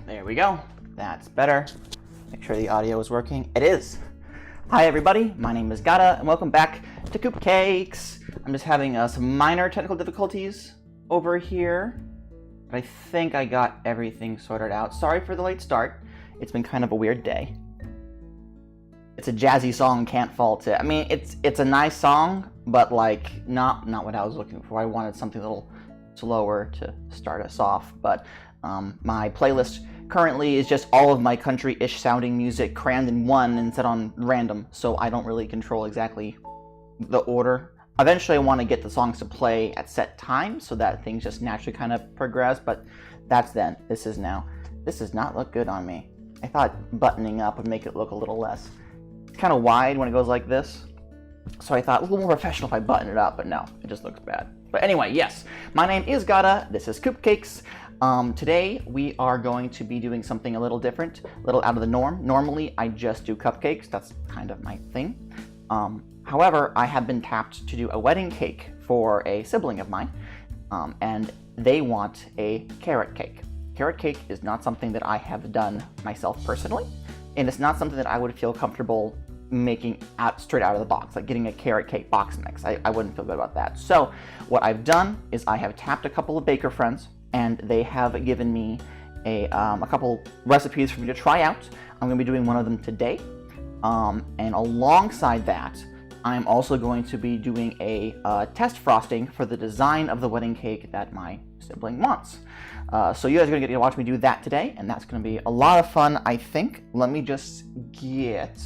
There we go. That's better. Make sure the audio is working. It is. Hi everybody, my name is Gata, and welcome back to Coop Cakes. I'm just having some minor technical difficulties over here, but I think I got everything sorted out. Sorry for the late start. It's been kind of a weird day. It's a jazzy song, can't fault it. I mean, it's a nice song, but like not what I was looking for. I wanted something a little slower to start us off, but my playlist currently is just all of my country-ish sounding music crammed in one and set on random, so I don't really control exactly the order. Eventually I want to get the songs to play at set times so that things just naturally kind of progress, but that's then. This is now. This does not look good on me. I thought buttoning up would make it look a little less. It's kind of wide when it goes like this, so I thought a little more professional if I button it up, but no, it just looks bad. But anyway, yes, my name is Gata, this is Coop Cakes. Today we are going to be doing something a little different, a little out of the norm. Normally I just do cupcakes, that's kind of my thing. However, I have been tapped to do a wedding cake for a sibling of mine, and they want a carrot cake. Carrot cake is not something that I have done myself personally, and it's not something that I would feel comfortable making straight out of the box, like getting a carrot cake box mix. I wouldn't feel good about that. So what I've done is I have tapped a couple of baker friends, and they have given me a couple recipes for me to try out. I'm going to be doing one of them today, and alongside that, I'm also going to be doing a test frosting for the design of the wedding cake that my sibling wants. So you guys are going to get to watch me do that today, and that's going to be a lot of fun, I think. Let me just get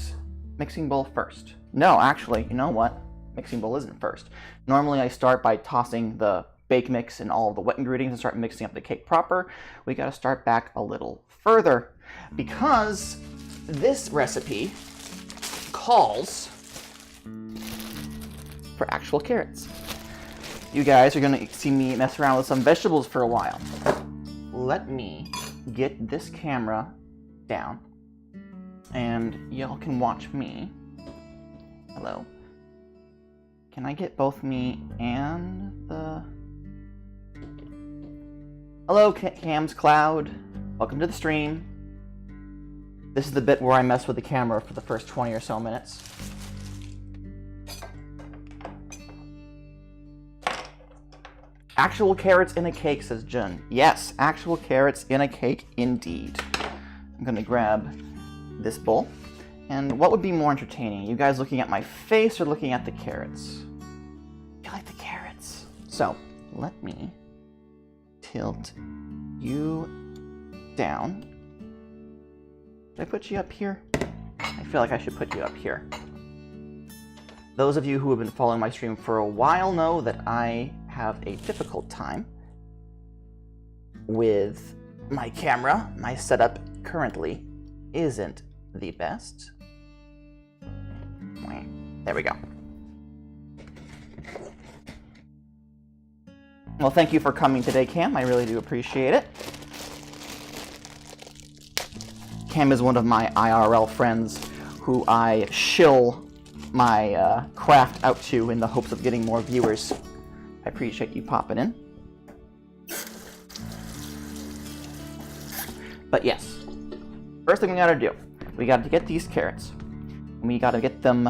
mixing bowl first. No, actually, you know what? Mixing bowl isn't first. Normally I start by tossing the bake mix and all of the wet ingredients and start mixing up the cake proper. We got to start back a little further because this recipe calls for actual carrots. You guys are going to see me mess around with some vegetables for a while. Let me get this camera down and y'all can watch me. Hello. Can I get both me and the... Hello, Cam's Cloud. Welcome to the stream. This is the bit where I mess with the camera for the first 20 or so minutes. Actual carrots in a cake, says Jun. Yes, actual carrots in a cake, indeed. I'm gonna grab this bowl. And what would be more entertaining? You guys looking at my face or looking at the carrots? I like the carrots. So, let me tilt you down. Should I put you up here? I feel like I should put you up here. Those of you who have been following my stream for a while know that I have a difficult time with my camera. My setup currently isn't the best. There we go. Well, thank you for coming today, Cam. I really do appreciate it. Cam is one of my IRL friends who I shill my craft out to in the hopes of getting more viewers. I appreciate you popping in. But yes, first thing we gotta do, we gotta get these carrots. We gotta get them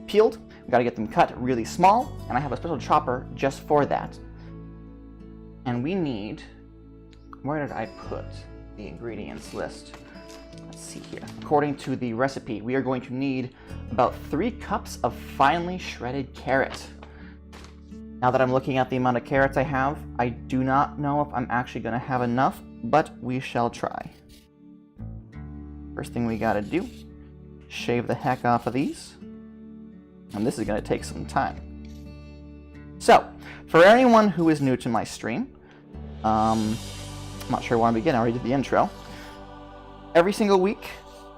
peeled. We gotta get them cut really small, and I have a special chopper just for that. And we need, where did I put the ingredients list? Let's see here. According to the recipe, we are going to need about 3 cups of finely shredded carrot. Now that I'm looking at the amount of carrots I have, I do not know if I'm actually going to have enough, but we shall try. First thing we gotta do, shave the heck off of these. And this is going to take some time. So, for anyone who is new to my stream, I'm not sure where to begin, I already did the intro. Every single week,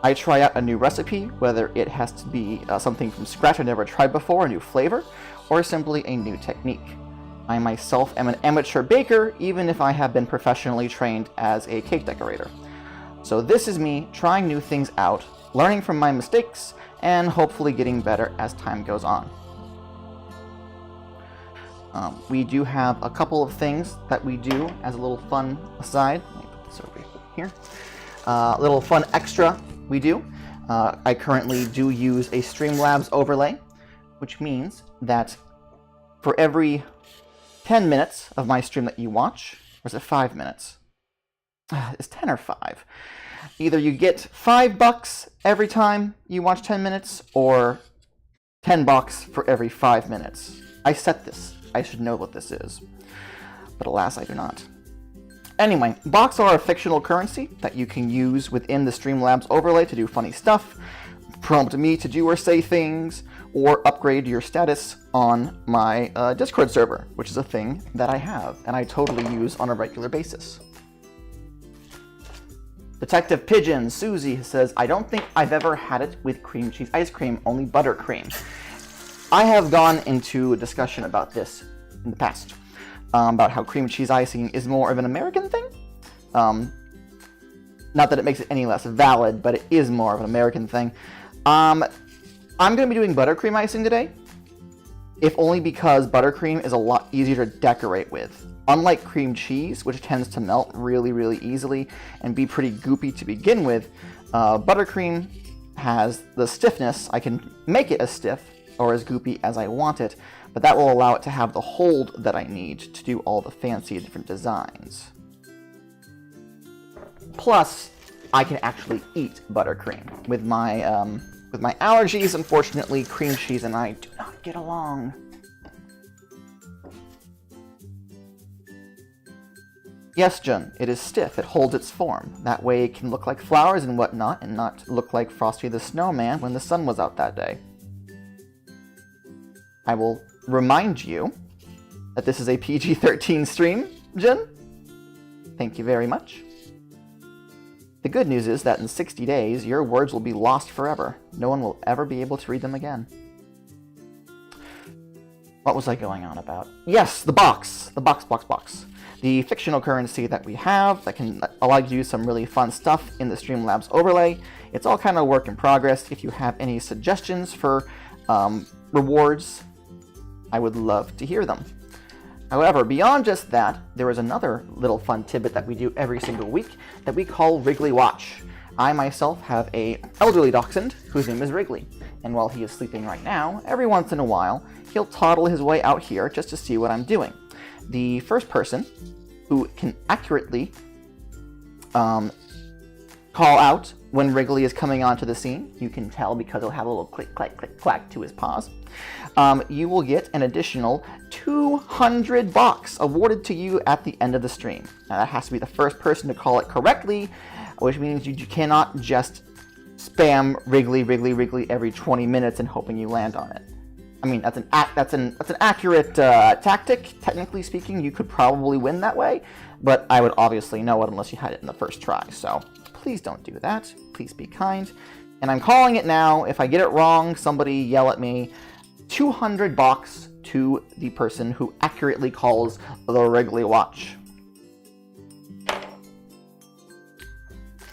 I try out a new recipe, whether it has to be something from scratch I've never tried before, a new flavor, or simply a new technique. I myself am an amateur baker, even if I have been professionally trained as a cake decorator. So this is me trying new things out, learning from my mistakes, and hopefully getting better as time goes on. We do have a couple of things that we do as a little fun aside. Let me put this over here. Little fun extra we do. I currently do use a Streamlabs overlay, which means that for every 10 minutes of my stream that you watch, or is it 5 minutes? It's 10 or 5. Either you get $5 every time you watch 10 minutes, or $10 for every 5 minutes. I set this. I should know what this is. But alas, I do not. Anyway, bots are a fictional currency that you can use within the Streamlabs overlay to do funny stuff, prompt me to do or say things, or upgrade your status on my Discord server, which is a thing that I have, and I totally use on a regular basis. Detective Pigeon, Susie, says, I don't think I've ever had it with cream cheese ice cream, only buttercream. I have gone into a discussion about this in the past, about how cream cheese icing is more of an American thing. Not that it makes it any less valid, but it is more of an American thing. I'm going to be doing buttercream icing today, if only because buttercream is a lot easier to decorate with. Unlike cream cheese, which tends to melt really, really easily and be pretty goopy to begin with, buttercream has the stiffness. I can make it as stiff or as goopy as I want it, but that will allow it to have the hold that I need to do all the fancy different designs. Plus, I can actually eat buttercream. With my allergies, unfortunately, cream cheese and I do not get along. Yes, Jun, it is stiff. It holds its form. That way it can look like flowers and whatnot, and not look like Frosty the Snowman when the sun was out that day. I will remind you that this is a PG-13 stream, Jun. Thank you very much. The good news is that in 60 days, your words will be lost forever. No one will ever be able to read them again. What was I going on about? Yes, the box. The box. The fictional currency that we have that can allow you to do some really fun stuff in the Streamlabs overlay. It's all kind of work in progress. If you have any suggestions for rewards, I would love to hear them. However, beyond just that, there is another little fun tidbit that we do every single week that we call Wrigley Watch. I myself have an elderly dachshund whose name is Wrigley, and while he is sleeping right now, every once in a while, he'll toddle his way out here just to see what I'm doing. The first person who can accurately call out when Wrigley is coming onto the scene, you can tell because he'll have a little click, clack, click, clack to his paws, you will get an additional $200 awarded to you at the end of the stream. Now that has to be the first person to call it correctly, which means you cannot just spam Wrigley every 20 minutes and hoping you land on it. I mean, that's an accurate tactic. Technically speaking, you could probably win that way, but I would obviously know it unless you had it in the first try. So please don't do that. Please be kind. And I'm calling it now. If I get it wrong, somebody yell at me. $200 to the person who accurately calls the Wrigley Watch.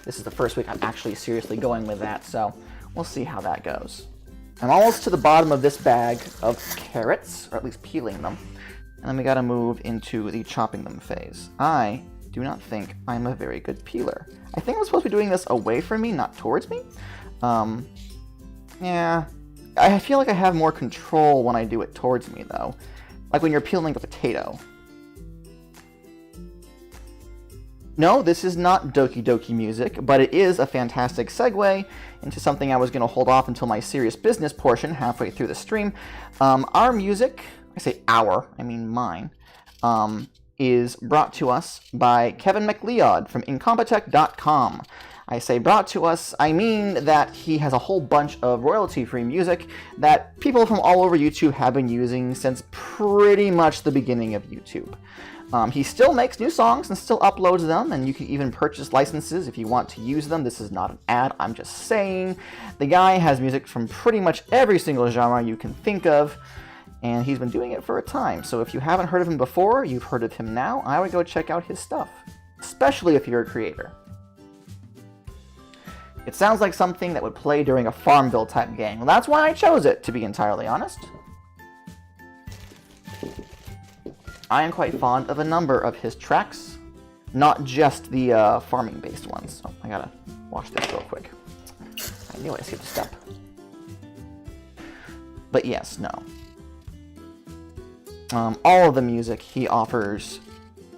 This is the first week I'm actually seriously going with that, so we'll see how that goes. I'm almost to the bottom of this bag of carrots, or at least peeling them, and then we gotta move into the chopping them phase. I do not think I'm a very good peeler. I think I'm supposed to be doing this away from me, not towards me. Yeah, I feel like I have more control when I do it towards me, though. Like when you're peeling a potato. No, this is not Doki Doki music, but it is a fantastic segue into something I was going to hold off until my serious business portion halfway through the stream. Our music, I say our, I mean mine, is brought to us by Kevin McLeod from Incompetech.com. I say brought to us, I mean that he has a whole bunch of royalty-free music that people from all over YouTube have been using since pretty much the beginning of YouTube. He still makes new songs and still uploads them, and you can even purchase licenses if you want to use them. This is not an ad, I'm just saying. The guy has music from pretty much every single genre you can think of, and he's been doing it for a time. So if you haven't heard of him before, you've heard of him now, I would go check out his stuff, especially if you're a creator. It sounds like something that would play during a Farmville type game. Well, that's why I chose it, to be entirely honest. I am quite fond of a number of his tracks. not just the farming-based ones. So I gotta wash this real quick. I knew I skipped a step. But yes, no. All of the music he offers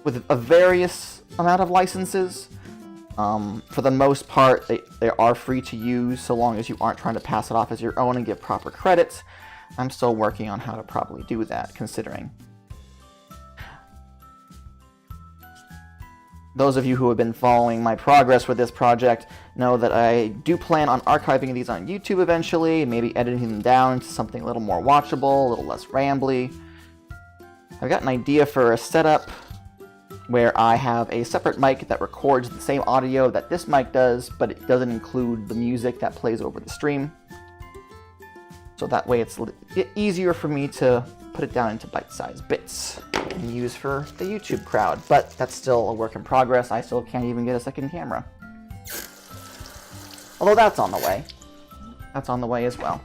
with a various amount of licenses. For the most part, they are free to use so long as you aren't trying to pass it off as your own and give proper credits. I'm still working on how to properly do that, considering. Those of you who have been following my progress with this project know that I do plan on archiving these on YouTube eventually, maybe editing them down to something a little more watchable, a little less rambly. I've got an idea for a setup where I have a separate mic that records the same audio that this mic does, but it doesn't include the music that plays over the stream. So that way it's easier for me to put it down into bite-sized bits and use for the YouTube crowd. But that's still a work in progress. I still can't even get a second camera. Although that's on the way. That's on the way as well.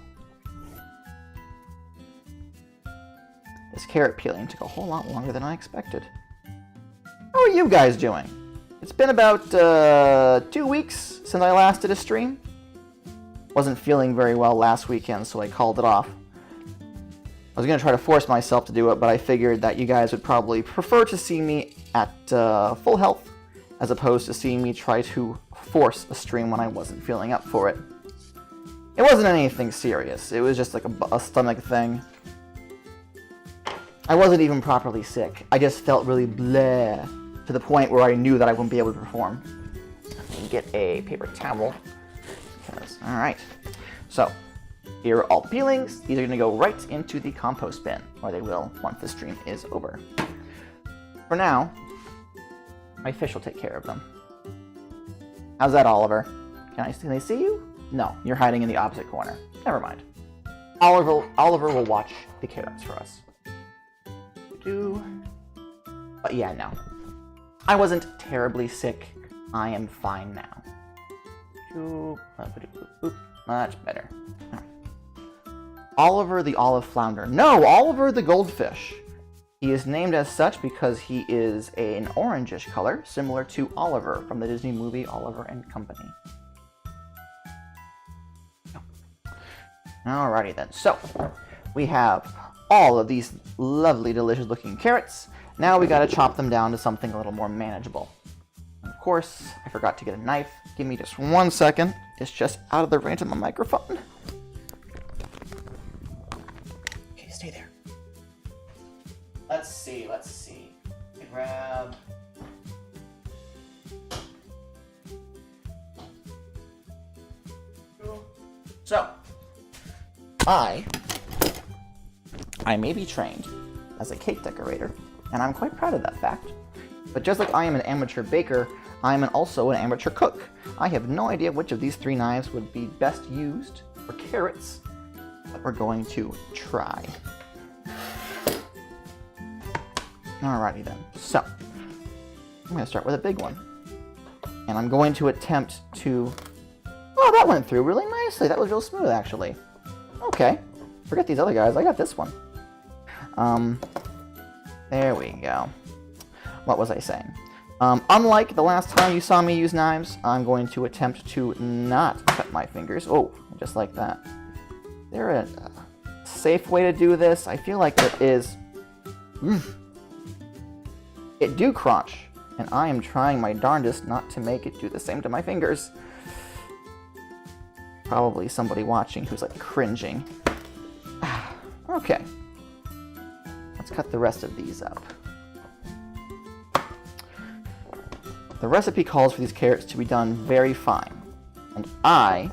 This carrot peeling took a whole lot longer than I expected. How are you guys doing? It's been about 2 weeks since I last did a stream. Wasn't feeling very well last weekend, so I called it off. I was going to try to force myself to do it, but I figured that you guys would probably prefer to see me at full health, as opposed to seeing me try to force a stream when I wasn't feeling up for it. It wasn't anything serious. It was just like a stomach thing. I wasn't even properly sick. I just felt really bleh, to the point where I knew that I wouldn't be able to perform. Get a paper towel. Alright, so here are all the peelings. These are going to go right into the compost bin, or they will once the stream is over. For now, my fish will take care of them. How's that, Oliver? Can they see you? No, you're hiding in the opposite corner. Never mind. Oliver will watch the carrots for us. But yeah, no. I wasn't terribly sick. I am fine now. Much better. Right. Oliver the olive flounder. No, Oliver the goldfish. He is named as such because he is an orangish color, similar to Oliver from the Disney movie Oliver and Company. Alrighty then. So, we have all of these lovely, delicious looking carrots. Now we gotta chop them down to something a little more manageable. Of course, I forgot to get a knife. Give me just 1 second. It's just out of the range of my microphone. Okay, stay there. Let's see. Grab... So, I may be trained as a cake decorator, and I'm quite proud of that fact. But just like I am an amateur baker, I am also an amateur cook. I have no idea which of these 3 knives would be best used for carrots, but we're going to try. Alrighty then. So, I'm going to start with a big one. And I'm going to attempt to... Oh, that went through really nicely. That was real smooth, actually. Okay. Forget these other guys. I got this one. There we go. What was I saying? Unlike the last time you saw me use knives, I'm going to attempt to not cut my fingers. Oh, just like that. Is there a safe way to do this? I feel like there is. It do crunch, and I am trying my darndest not to make it do the same to my fingers. Probably somebody watching who's like cringing. Okay. Let's cut the rest of these up. The recipe calls for these carrots to be done very fine, and I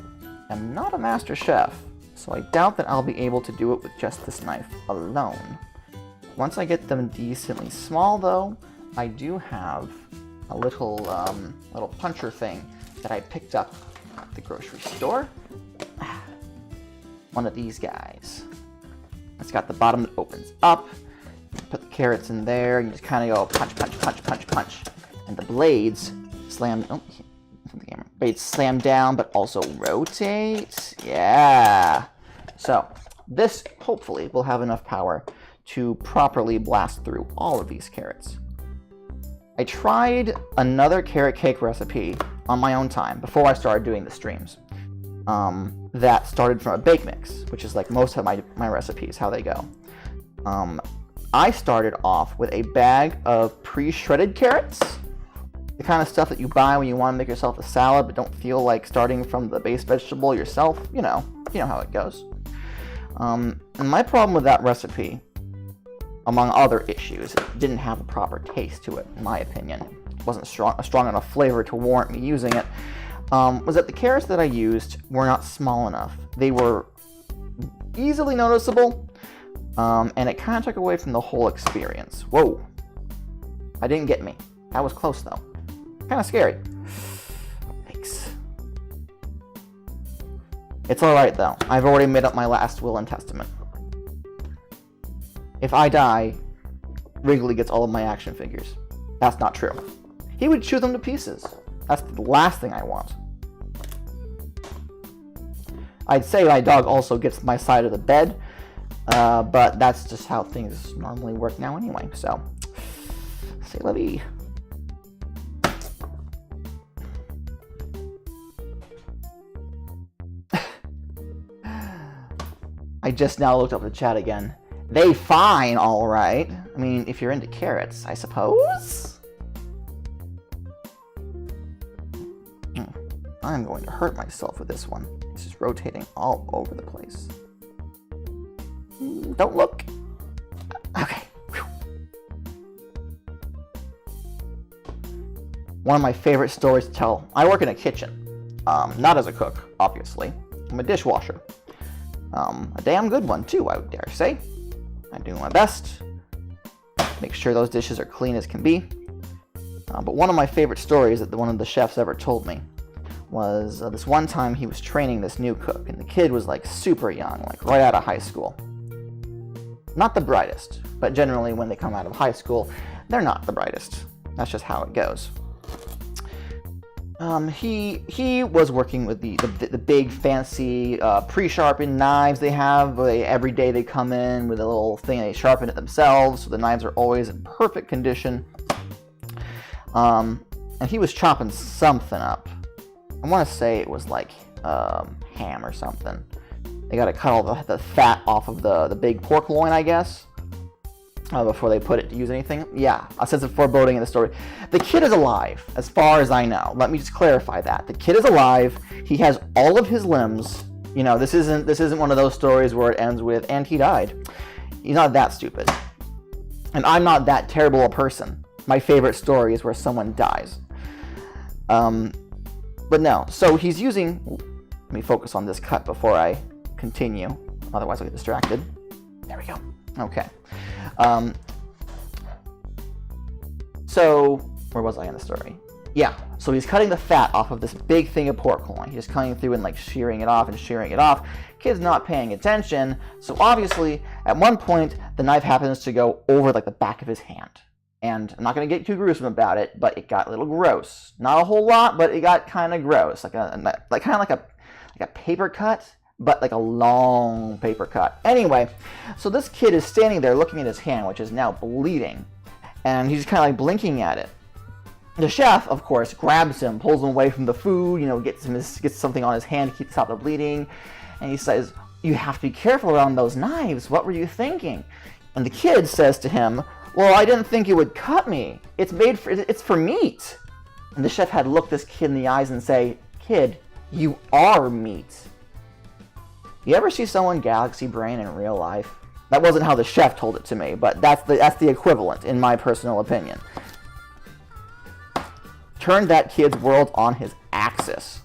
am not a master chef, so I doubt that I'll be able to do it with just this knife alone. Once I get them decently small, though, I do have a little puncher thing that I picked up at the grocery store. One of these guys. It's got the bottom that opens up. Put the carrots in there, and you just kind of go punch, punch, punch, punch, punch. And the blades slam. Oh, the camera. Blades slam down, but also rotate. Yeah. So this hopefully will have enough power to properly blast through all of these carrots. I tried another carrot cake recipe on my own time before I started doing the streams. That started from a bake mix, which is like most of my recipes, how they go. I started off with a bag of pre-shredded carrots, the kind of stuff that you buy when you want to make yourself a salad but don't feel like starting from the base vegetable yourself. You know how it goes. And my problem with that recipe, among other issues, it didn't have a proper taste to it, in my opinion. It wasn't a strong enough flavor to warrant me using it. Was that the carrots that I used were not small enough. They were easily noticeable, and it kind of took away from the whole experience. Whoa. That didn't get me. That was close, though. Kind of scary. Thanks. It's alright, though. I've already made up my last will and testament. If I die, Wrigley gets all of my action figures. That's not true. He would chew them to pieces. That's the last thing I want. I'd say my dog also gets my side of the bed, but that's just how things normally work now anyway, so. C'est la vie. I just now looked up the chat again. They fine, alright. I mean, if you're into carrots, I suppose? I'm going to hurt myself with this one. It's just rotating all over the place. Don't look. Okay. Whew. One of my favorite stories to tell. I work in a kitchen. Not as a cook, obviously. I'm a dishwasher. A damn good one, too, I would dare say. I'm doing my best. Make sure those dishes are clean as can be. But one of my favorite stories that one of the chefs ever told me was this one time he was training this new cook, and the kid was like super young, like right out of high school. Not the brightest, but generally when they come out of high school, they're not the brightest. That's just how it goes. He was working with the big fancy pre-sharpened knives they have. Every day they come in with a little thing, they sharpen it themselves, so the knives are always in perfect condition. And he was chopping something up. I want to say it was like ham or something. They got to cut all the fat off of the big pork loin, I guess, before they put it to use anything. Yeah, a sense of foreboding in the story. The kid is alive, as far as I know. Let me just clarify that. The kid is alive. He has all of his limbs. You know, this isn't one of those stories where it ends with, and he died. He's not that stupid. And I'm not that terrible a person. My favorite story is where someone dies. But no, so he's using... Let me focus on this cut before I continue. Otherwise I'll get distracted. There we go. Okay. So, where was I in the story? Yeah, so he's cutting the fat off of this big thing of pork loin. He's just cutting through and like shearing it off and shearing it off. Kid's not paying attention, so obviously, at one point, the knife happens to go over like the back of his hand. And I'm not going to get too gruesome about it, but it got a little gross. Not a whole lot, but it got kind of gross. Like a paper cut, but like a long paper cut. Anyway, so this kid is standing there looking at his hand, which is now bleeding. And he's kind of like blinking at it. The chef, of course, grabs him, pulls him away from the food, you know, gets something on his hand to stop the bleeding. And he says, "You have to be careful around those knives. What were you thinking?" And the kid says to him, "Well, I didn't think it would cut me. It's for meat." And the chef had to look this kid in the eyes and say, "Kid, you are meat." You ever see someone galaxy brain in real life? That wasn't how the chef told it to me, but that's the equivalent, in my personal opinion. Turned that kid's world on his axis.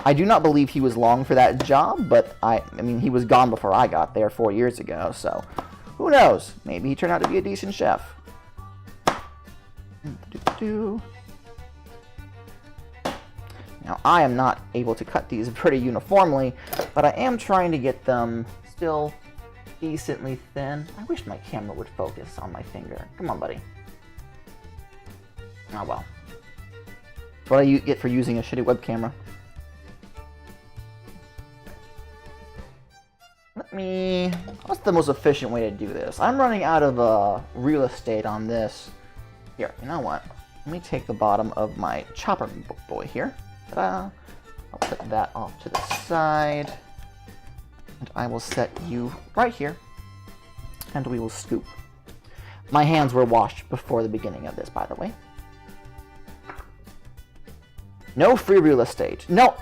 I do not believe he was long for that job, but I mean, he was gone before I got there 4 years ago, so who knows? Maybe he turned out to be a decent chef. Now, I am not able to cut these pretty uniformly, but I am trying to get them still decently thin. I wish my camera would focus on my finger. Come on, buddy. Oh, well. What do you get for using a shitty web camera? What's the most efficient way to do this? I'm running out of real estate on this. Here, you know what? Let me take the bottom of my chopper boy here. Ta-da! I'll put that off to the side. And I will set you right here. And we will scoop. My hands were washed before the beginning of this, by the way. No free real estate. No,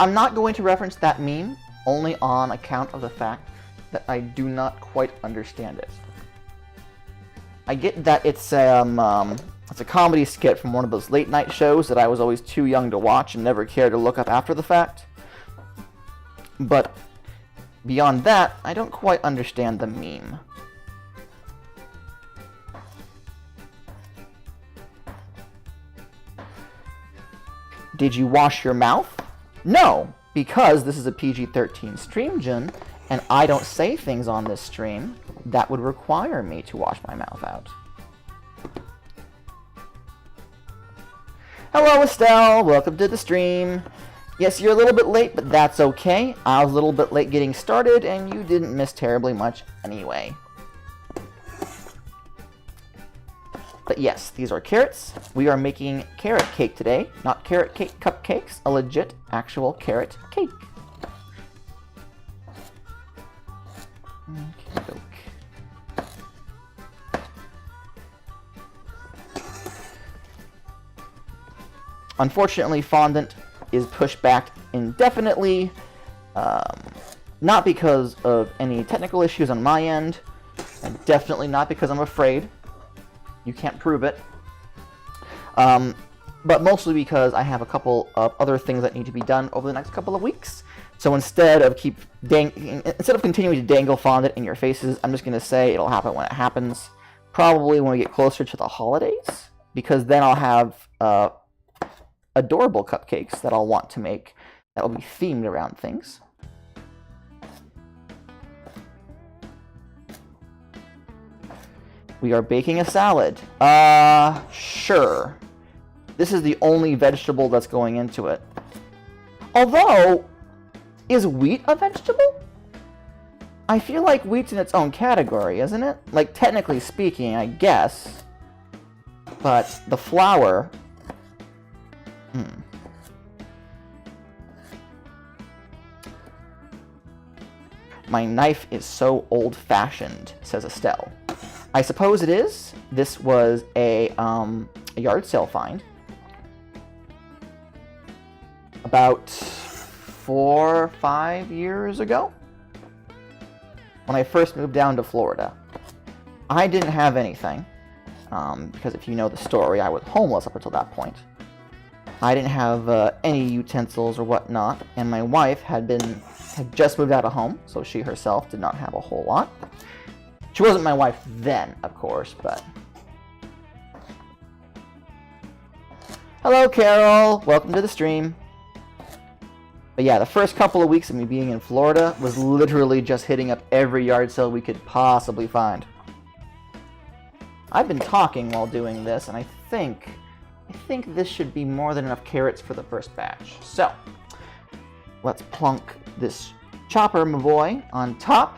I'm not going to reference that meme, only on account of the fact that I do not quite understand it. I get that it's a comedy skit from one of those late night shows that I was always too young to watch and never cared to look up after the fact. But beyond that, I don't quite understand the meme. Did you wash your mouth? No, because this is a PG-13 stream, Jun, and I don't say things on this stream that would require me to wash my mouth out. Hello, Estelle. Welcome to the stream. Yes, you're a little bit late, but that's okay. I was a little bit late getting started, and you didn't miss terribly much anyway. But yes, these are carrots. We are making carrot cake today. Not carrot cake cupcakes, a legit, actual carrot cake. Okay. Unfortunately, fondant is pushed back indefinitely. Not because of any technical issues on my end, and definitely not because I'm afraid. You can't prove it. But mostly because I have a couple of other things that need to be done over the next couple of weeks. So instead of continuing to dangle fondant in your faces, I'm just going to say it'll happen when it happens. Probably when we get closer to the holidays, because then I'll have adorable cupcakes that I'll want to make that will be themed around things. We are baking a salad. Sure. This is the only vegetable that's going into it. Although, is wheat a vegetable? I feel like wheat's in its own category, isn't it? Like, technically speaking, I guess. But the flour... My knife is so old-fashioned, says Estelle. I suppose it is. This was a yard sale find. About 4 or 5 years ago. When I first moved down to Florida. I didn't have anything. Because if you know the story, I was homeless up until that point. I didn't have any utensils or whatnot. And my wife had just moved out of home. So she herself did not have a whole lot. She wasn't my wife then, of course, but... Hello, Carol! Welcome to the stream. But yeah, the first couple of weeks of me being in Florida was literally just hitting up every yard sale we could possibly find. I've been talking while doing this, and I think this should be more than enough carrots for the first batch. So, let's plunk this chopper, my boy, on top,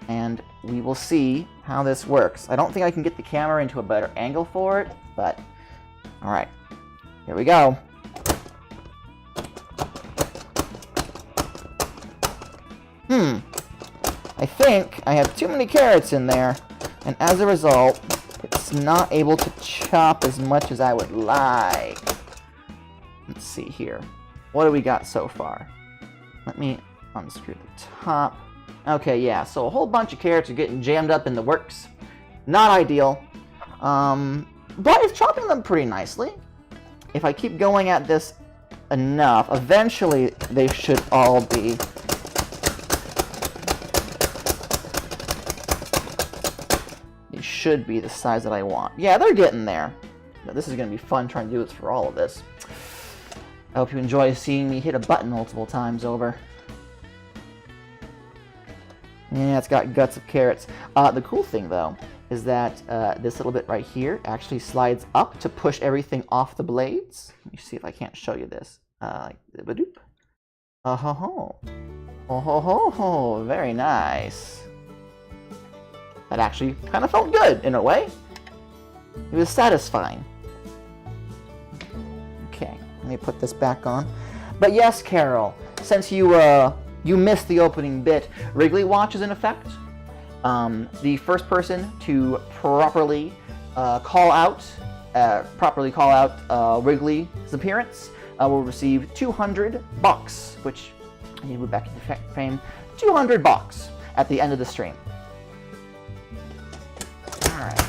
and we will see how this works. I don't think I can get the camera into a better angle for it, but alright, here we go. I think I have too many carrots in there, and as a result, it's not able to chop as much as I would like. Let's see here. What do we got so far? Let me unscrew the top. Okay, yeah, so a whole bunch of carrots are getting jammed up in the works. Not ideal. But it's chopping them pretty nicely. If I keep going at this enough, eventually they should all be... They should be the size that I want. Yeah, they're getting there. But this is going to be fun trying to do this for all of this. I hope you enjoy seeing me hit a button multiple times over. Yeah, it's got guts of carrots. The cool thing, though, is that this little bit right here actually slides up to push everything off the blades. Let me see if I can't show you this. Like, badoop. Oh ho ho ho, very nice. That actually kind of felt good in a way. It was satisfying. Okay, let me put this back on. But yes, Carol, since you missed the opening bit, Wrigley Watch is in effect. The first person to properly call out Wrigley's appearance will receive 200 bucks, which I need to move back into frame. 200 bucks at the end of the stream. All right.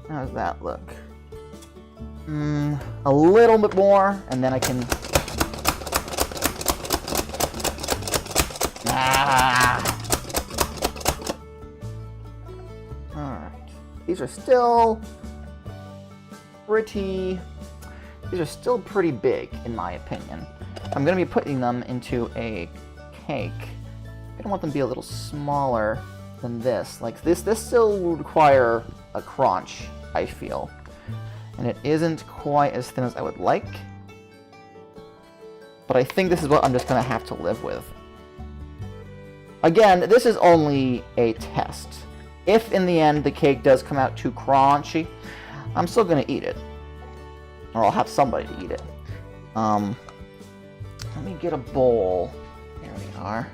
How does that look? A little bit more, and then I can... Alright. These are still pretty... These are still pretty big, in my opinion. I'm going to be putting them into a cake. I don't want them to be a little smaller than this. Like, this still would require a crunch, I feel. And it isn't quite as thin as I would like. But I think this is what I'm just going to have to live with. Again, this is only a test. If in the end the cake does come out too crunchy, I'm still going to eat it. Or I'll have somebody to eat it. Let me get a bowl. There we are.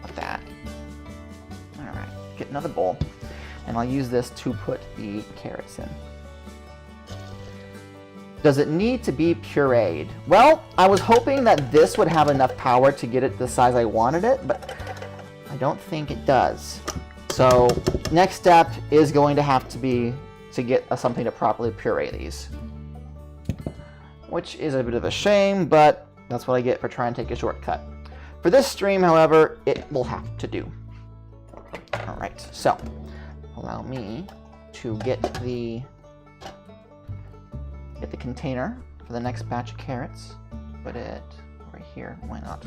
Like that. Alright, get another bowl. And I'll use this to put the carrots in. Does it need to be pureed? Well, I was hoping that this would have enough power to get it the size I wanted it, but I don't think it does. So, next step is going to have to be to get something to properly puree these. Which is a bit of a shame, but that's what I get for trying to take a shortcut. For this stream, however, it will have to do. Alright, so, allow me to get the container for the next batch of carrots. Put it right here, why not?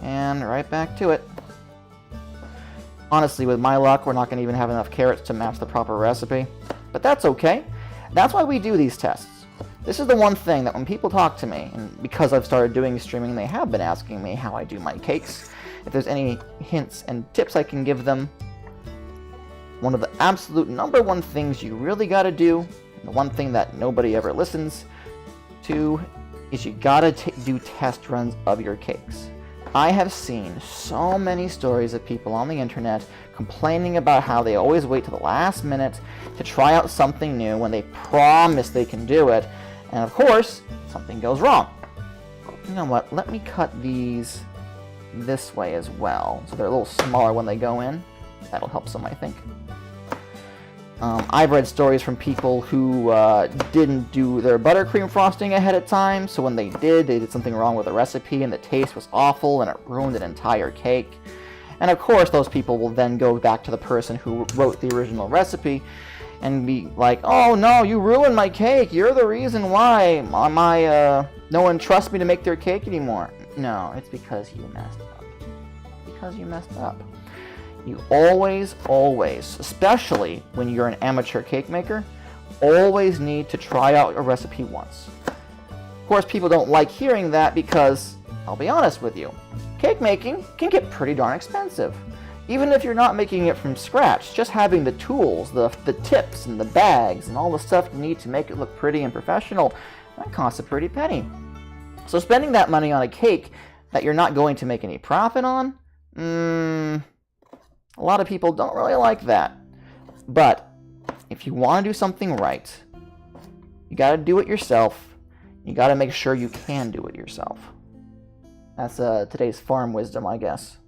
And right back to it. Honestly, with my luck, we're not going to even have enough carrots to match the proper recipe. But that's okay. That's why we do these tests. This is the one thing that when people talk to me, and because I've started doing streaming, they have been asking me how I do my cakes. If there's any hints and tips I can give them. One of the absolute #1 things you really got to do, the one thing that nobody ever listens to, is you gotta do test runs of your cakes. I have seen so many stories of people on the internet complaining about how they always wait to the last minute to try out something new when they promise they can do it, and of course, something goes wrong. You know what, let me cut these this way as well, so they're a little smaller when they go in. That'll help some, I think. I've read stories from people who didn't do their buttercream frosting ahead of time, so when they did something wrong with the recipe and the taste was awful and it ruined an entire cake. And of course those people will then go back to the person who wrote the original recipe and be like, oh no, you ruined my cake, you're the reason why no one trusts me to make their cake anymore. No, it's because you messed up. Because you messed up. You always, especially when you're an amateur cake maker, always need to try out a recipe once. Of course, people don't like hearing that because, I'll be honest with you, cake making can get pretty darn expensive. Even if you're not making it from scratch, just having the tools, the tips and the bags and all the stuff you need to make it look pretty and professional, that costs a pretty penny. So spending that money on a cake that you're not going to make any profit on, a lot of people don't really like that. But if you want to do something right, you got to do it yourself. You got to make sure you can do it yourself. That's today's farm wisdom, I guess.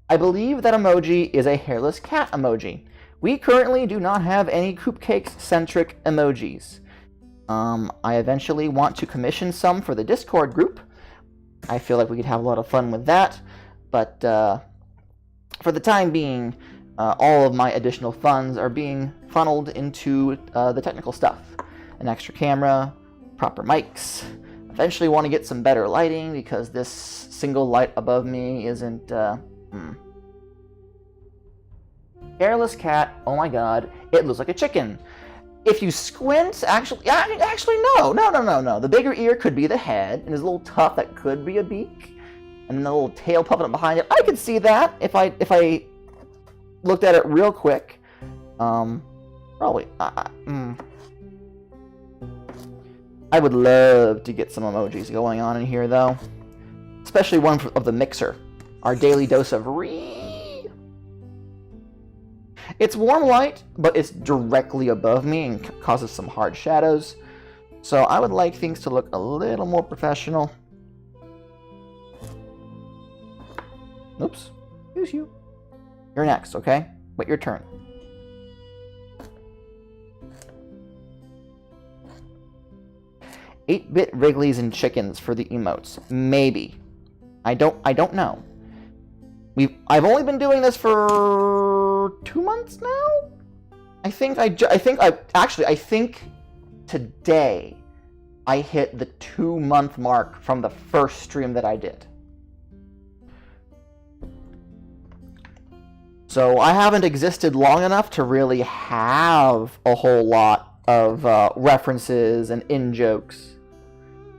I believe that emoji is a hairless cat emoji. We currently do not have any Coop Cakes-centric emojis. I eventually want to commission some for the Discord group. I feel like we could have a lot of fun with that, but for the time being, all of my additional funds are being funneled into the technical stuff. An extra camera, proper mics. Eventually want to get some better lighting because this single light above me isn't Hairless cat, oh my god, it looks like a chicken. If you squint, actually no. The bigger ear could be the head, and there's a little tuft that could be a beak, and then the little tail puffing up behind it. I could see that if I looked at it real quick. Probably. I would love to get some emojis going on in here, though. Especially one of the mixer. Our daily dose of It's warm light, but it's directly above me and causes some hard shadows. So I would like things to look a little more professional. Oops. Excuse you. You're next, okay? Wait your turn. "8-bit Wrigglies and chickens for the emotes. Maybe. I don't know. I've only been doing this for 2 months now? I think today I hit the 2-month mark from the first stream that I did. So I haven't existed long enough to really have a whole lot of references and in-jokes.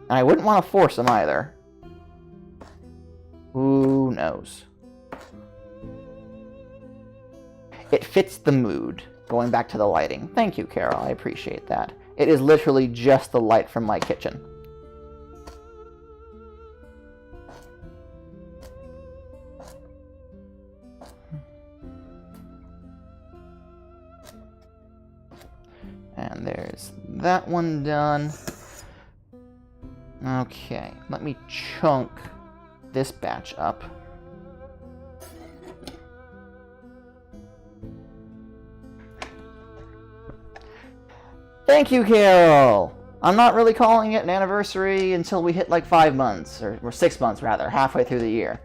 And I wouldn't want to force them either. Who knows? It fits the mood. Going back to the lighting. Thank you, Carol. I appreciate that. It is literally just the light from my kitchen. And there's that one done. Okay, let me chunk this batch up. Thank you, Carol! I'm not really calling it an anniversary until we hit like 5 months, or 6 months rather, halfway through the year.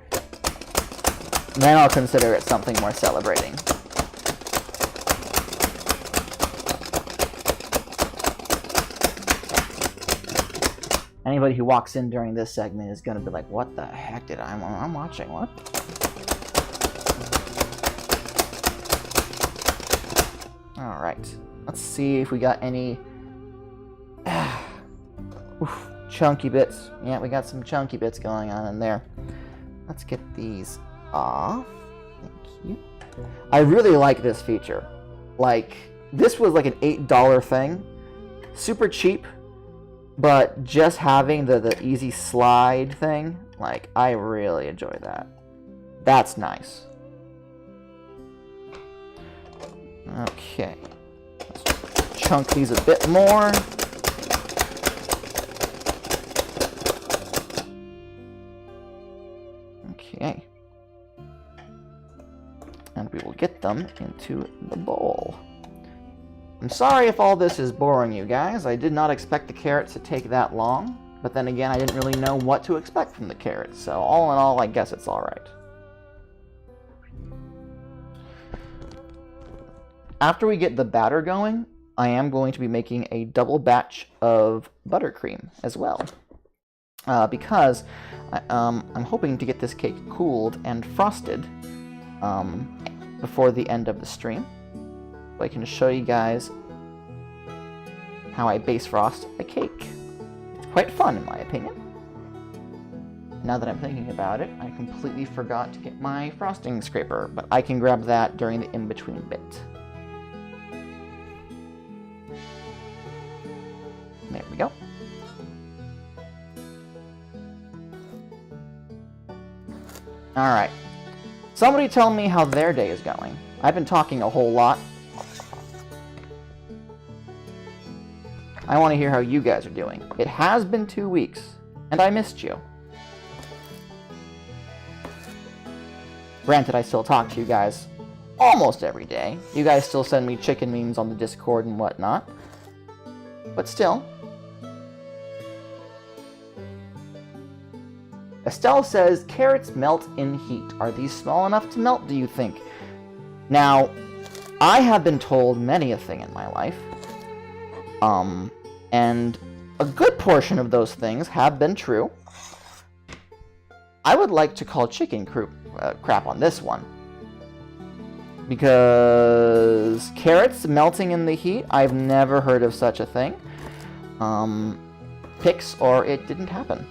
Then I'll consider it something more celebrating. Anybody who walks in during this segment is going to be like, what the heck did I'm watching? What? Alright. Let's see if we got any chunky bits. Yeah, we got some chunky bits going on in there. Let's get these off. Thank you. I really like this feature. Like, this was like an $8 thing. Super cheap. But just having the easy slide thing, like, I really enjoy that. That's nice. Okay. Let's chunk these a bit more. Okay. And we will get them into the bowl. I'm sorry if all this is boring you guys. I did not expect the carrots to take that long, but then again, I didn't really know what to expect from the carrots, so all in all, I guess it's alright. After we get the batter going, I am going to be making a double batch of buttercream as well, because I'm hoping to get this cake cooled and frosted before the end of the stream. So I can show you guys how I base frost a cake. It's quite fun, in my opinion. Now that I'm thinking about it, I completely forgot to get my frosting scraper, but I can grab that during the in-between bit. There we go. Alright. Somebody tell me how their day is going. I've been talking a whole lot. I want to hear how you guys are doing. It has been 2 weeks, and I missed you. Granted, I still talk to you guys almost every day. You guys still send me chicken memes on the Discord and whatnot. But still. Estelle says, carrots melt in heat. Are these small enough to melt, do you think? Now, I have been told many a thing in my life. And a good portion of those things have been true. I would like to call chicken crap on this one. Because carrots melting in the heat, I've never heard of such a thing. Pix or it didn't happen.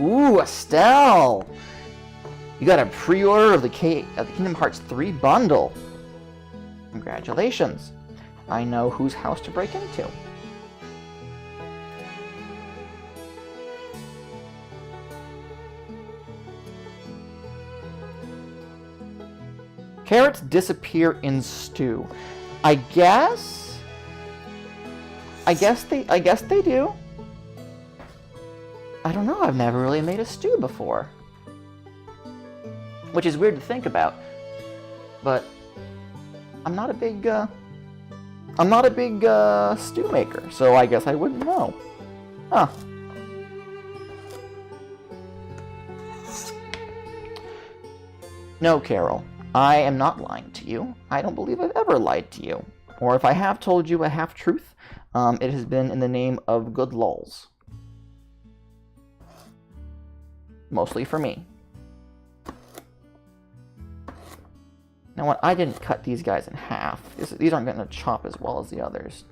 Ooh, Estelle! You got a pre-order of the Kingdom Hearts 3 bundle. Congratulations. I know whose house to break into. Carrots disappear in stew. I guess they do. I don't know, I've never really made a stew before. Which is weird to think about. But I'm not a big stew maker, so I guess I wouldn't know. Huh. No, Carol. I am not lying to you. I don't believe I've ever lied to you. Or if I have told you a half-truth, it has been in the name of good lulz. Mostly for me. Now what, I didn't cut these guys in half. These aren't going to chop as well as the others.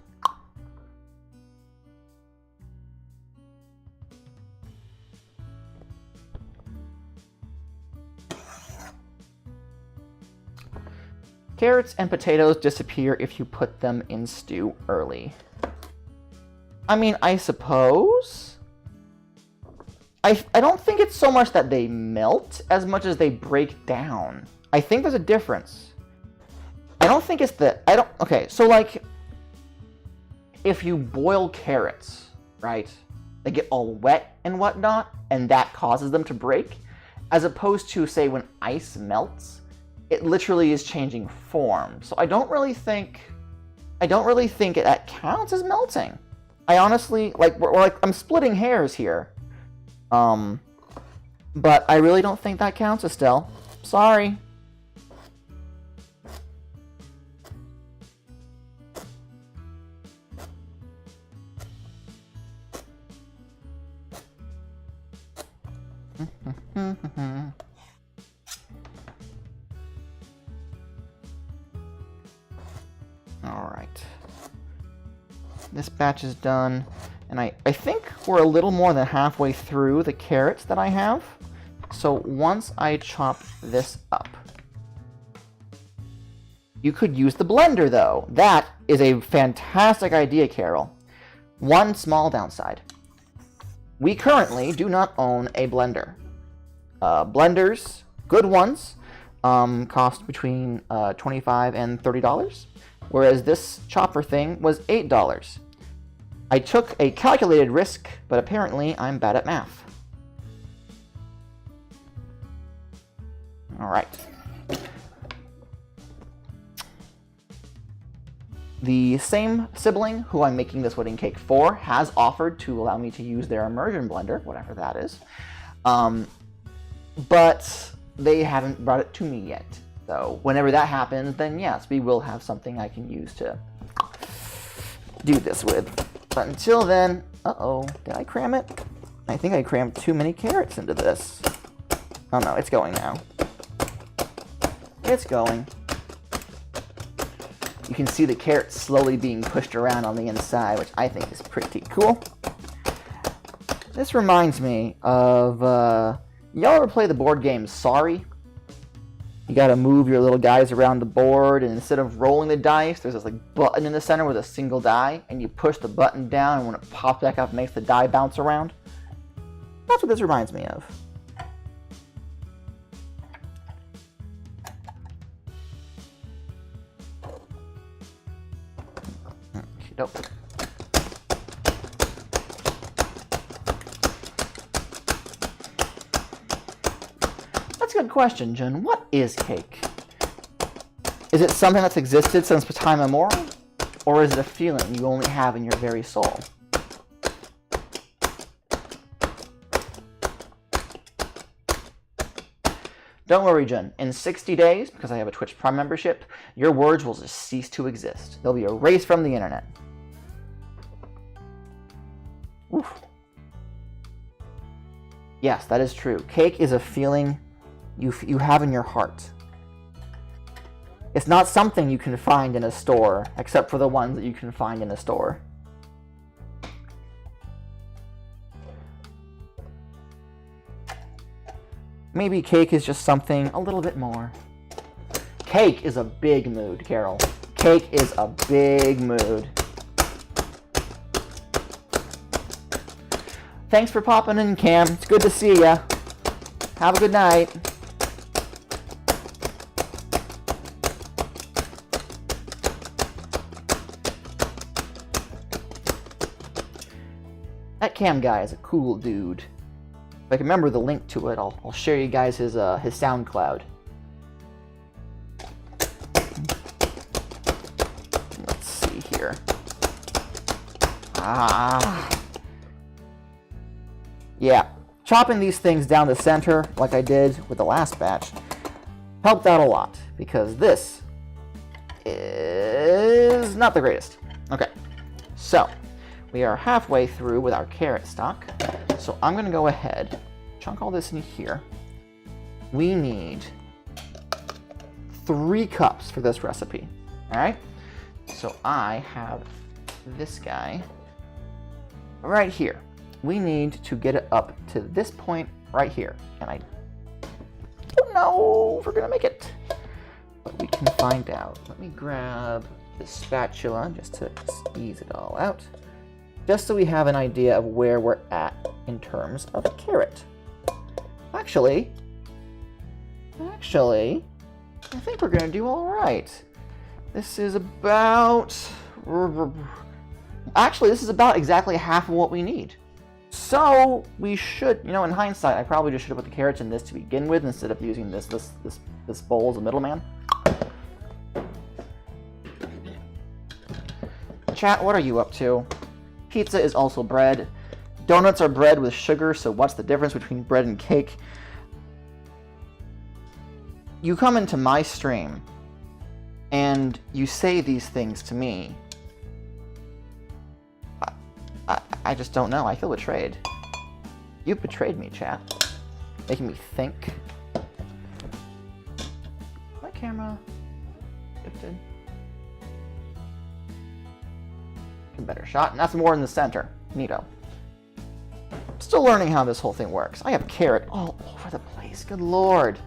Carrots and potatoes disappear if you put them in stew early. I mean, I suppose. I don't think it's so much that they melt as much as they break down. I think there's a difference. I don't think it's okay, so like, if you boil carrots, right, they get all wet and whatnot, and that causes them to break, as opposed to, say, when ice melts, it literally is changing form. So I don't really think that counts as melting. I honestly, I'm splitting hairs here. But I really don't think that counts, Estelle. Sorry. Alright. This batch is done, and I think we're a little more than halfway through the carrots that I have. So once I chop this up, you could use the blender though. That is a fantastic idea, Carol. One small downside. We currently do not own a blender. Blenders, good ones, cost between $25 and $30, whereas this chopper thing was $8. I took a calculated risk, but apparently I'm bad at math. Alright. The same sibling who I'm making this wedding cake for has offered to allow me to use their immersion blender, whatever that is. But they haven't brought it to me yet. So whenever that happens, then yes, we will have something I can use to do this with. But until then, uh-oh, did I cram it? I think I crammed too many carrots into this. Oh no, it's going now. It's going. You can see the carrots slowly being pushed around on the inside, which I think is pretty cool. This reminds me of, y'all ever play the board game Sorry? You gotta move your little guys around the board, and instead of rolling the dice, there's this like button in the center with a single die, and you push the button down, and when it pops back up, it makes the die bounce around. That's what this reminds me of. Okey-doke. That's a good question, Jen. What is cake? Is it something that's existed since time immemorial? Or is it a feeling you only have in your very soul? Don't worry, Jen. In 60 days, because I have a Twitch Prime membership, your words will just cease to exist. They'll be erased from the internet. Oof. Yes, that is true. Cake is a feeling you have in your heart. It's not something you can find in a store, except for the ones that you can find in a store. Maybe cake is just something a little bit more. Cake is a big mood, Carol. Cake is a big mood. Thanks for popping in, Cam. It's good to see ya. Have a good night. That Cam guy is a cool dude. If I can remember the link to it, I'll share you guys his SoundCloud. Let's see here. Yeah, chopping these things down the center, like I did with the last batch, helped out a lot, because this is not the greatest. Okay, so we are halfway through with our carrot stock, so I'm going to go ahead, chunk all this in here. We need 3 cups for this recipe, all right? So I have this guy right here. We need to get it up to this point right here. And I don't know if we're going to make it, but we can find out. Let me grab the spatula just to squeeze it all out, just so we have an idea of where we're at in terms of a carrot. Actually, I think we're going to do all right. This is about... Actually, this is about exactly half of what we need. So we should, you know, in hindsight, I probably just should have put the carrots in this to begin with instead of using this bowl as a middleman. Chat, what are you up to? Pizza is also bread. Donuts are bread with sugar, so what's the difference between bread and cake? You come into my stream and you say these things to me. I just don't know. I feel betrayed. You've betrayed me, chat. Making me think. My camera shifted. A better shot, and that's more in the center. Neato. Still learning how this whole thing works. I have carrot all over the place. Good lord.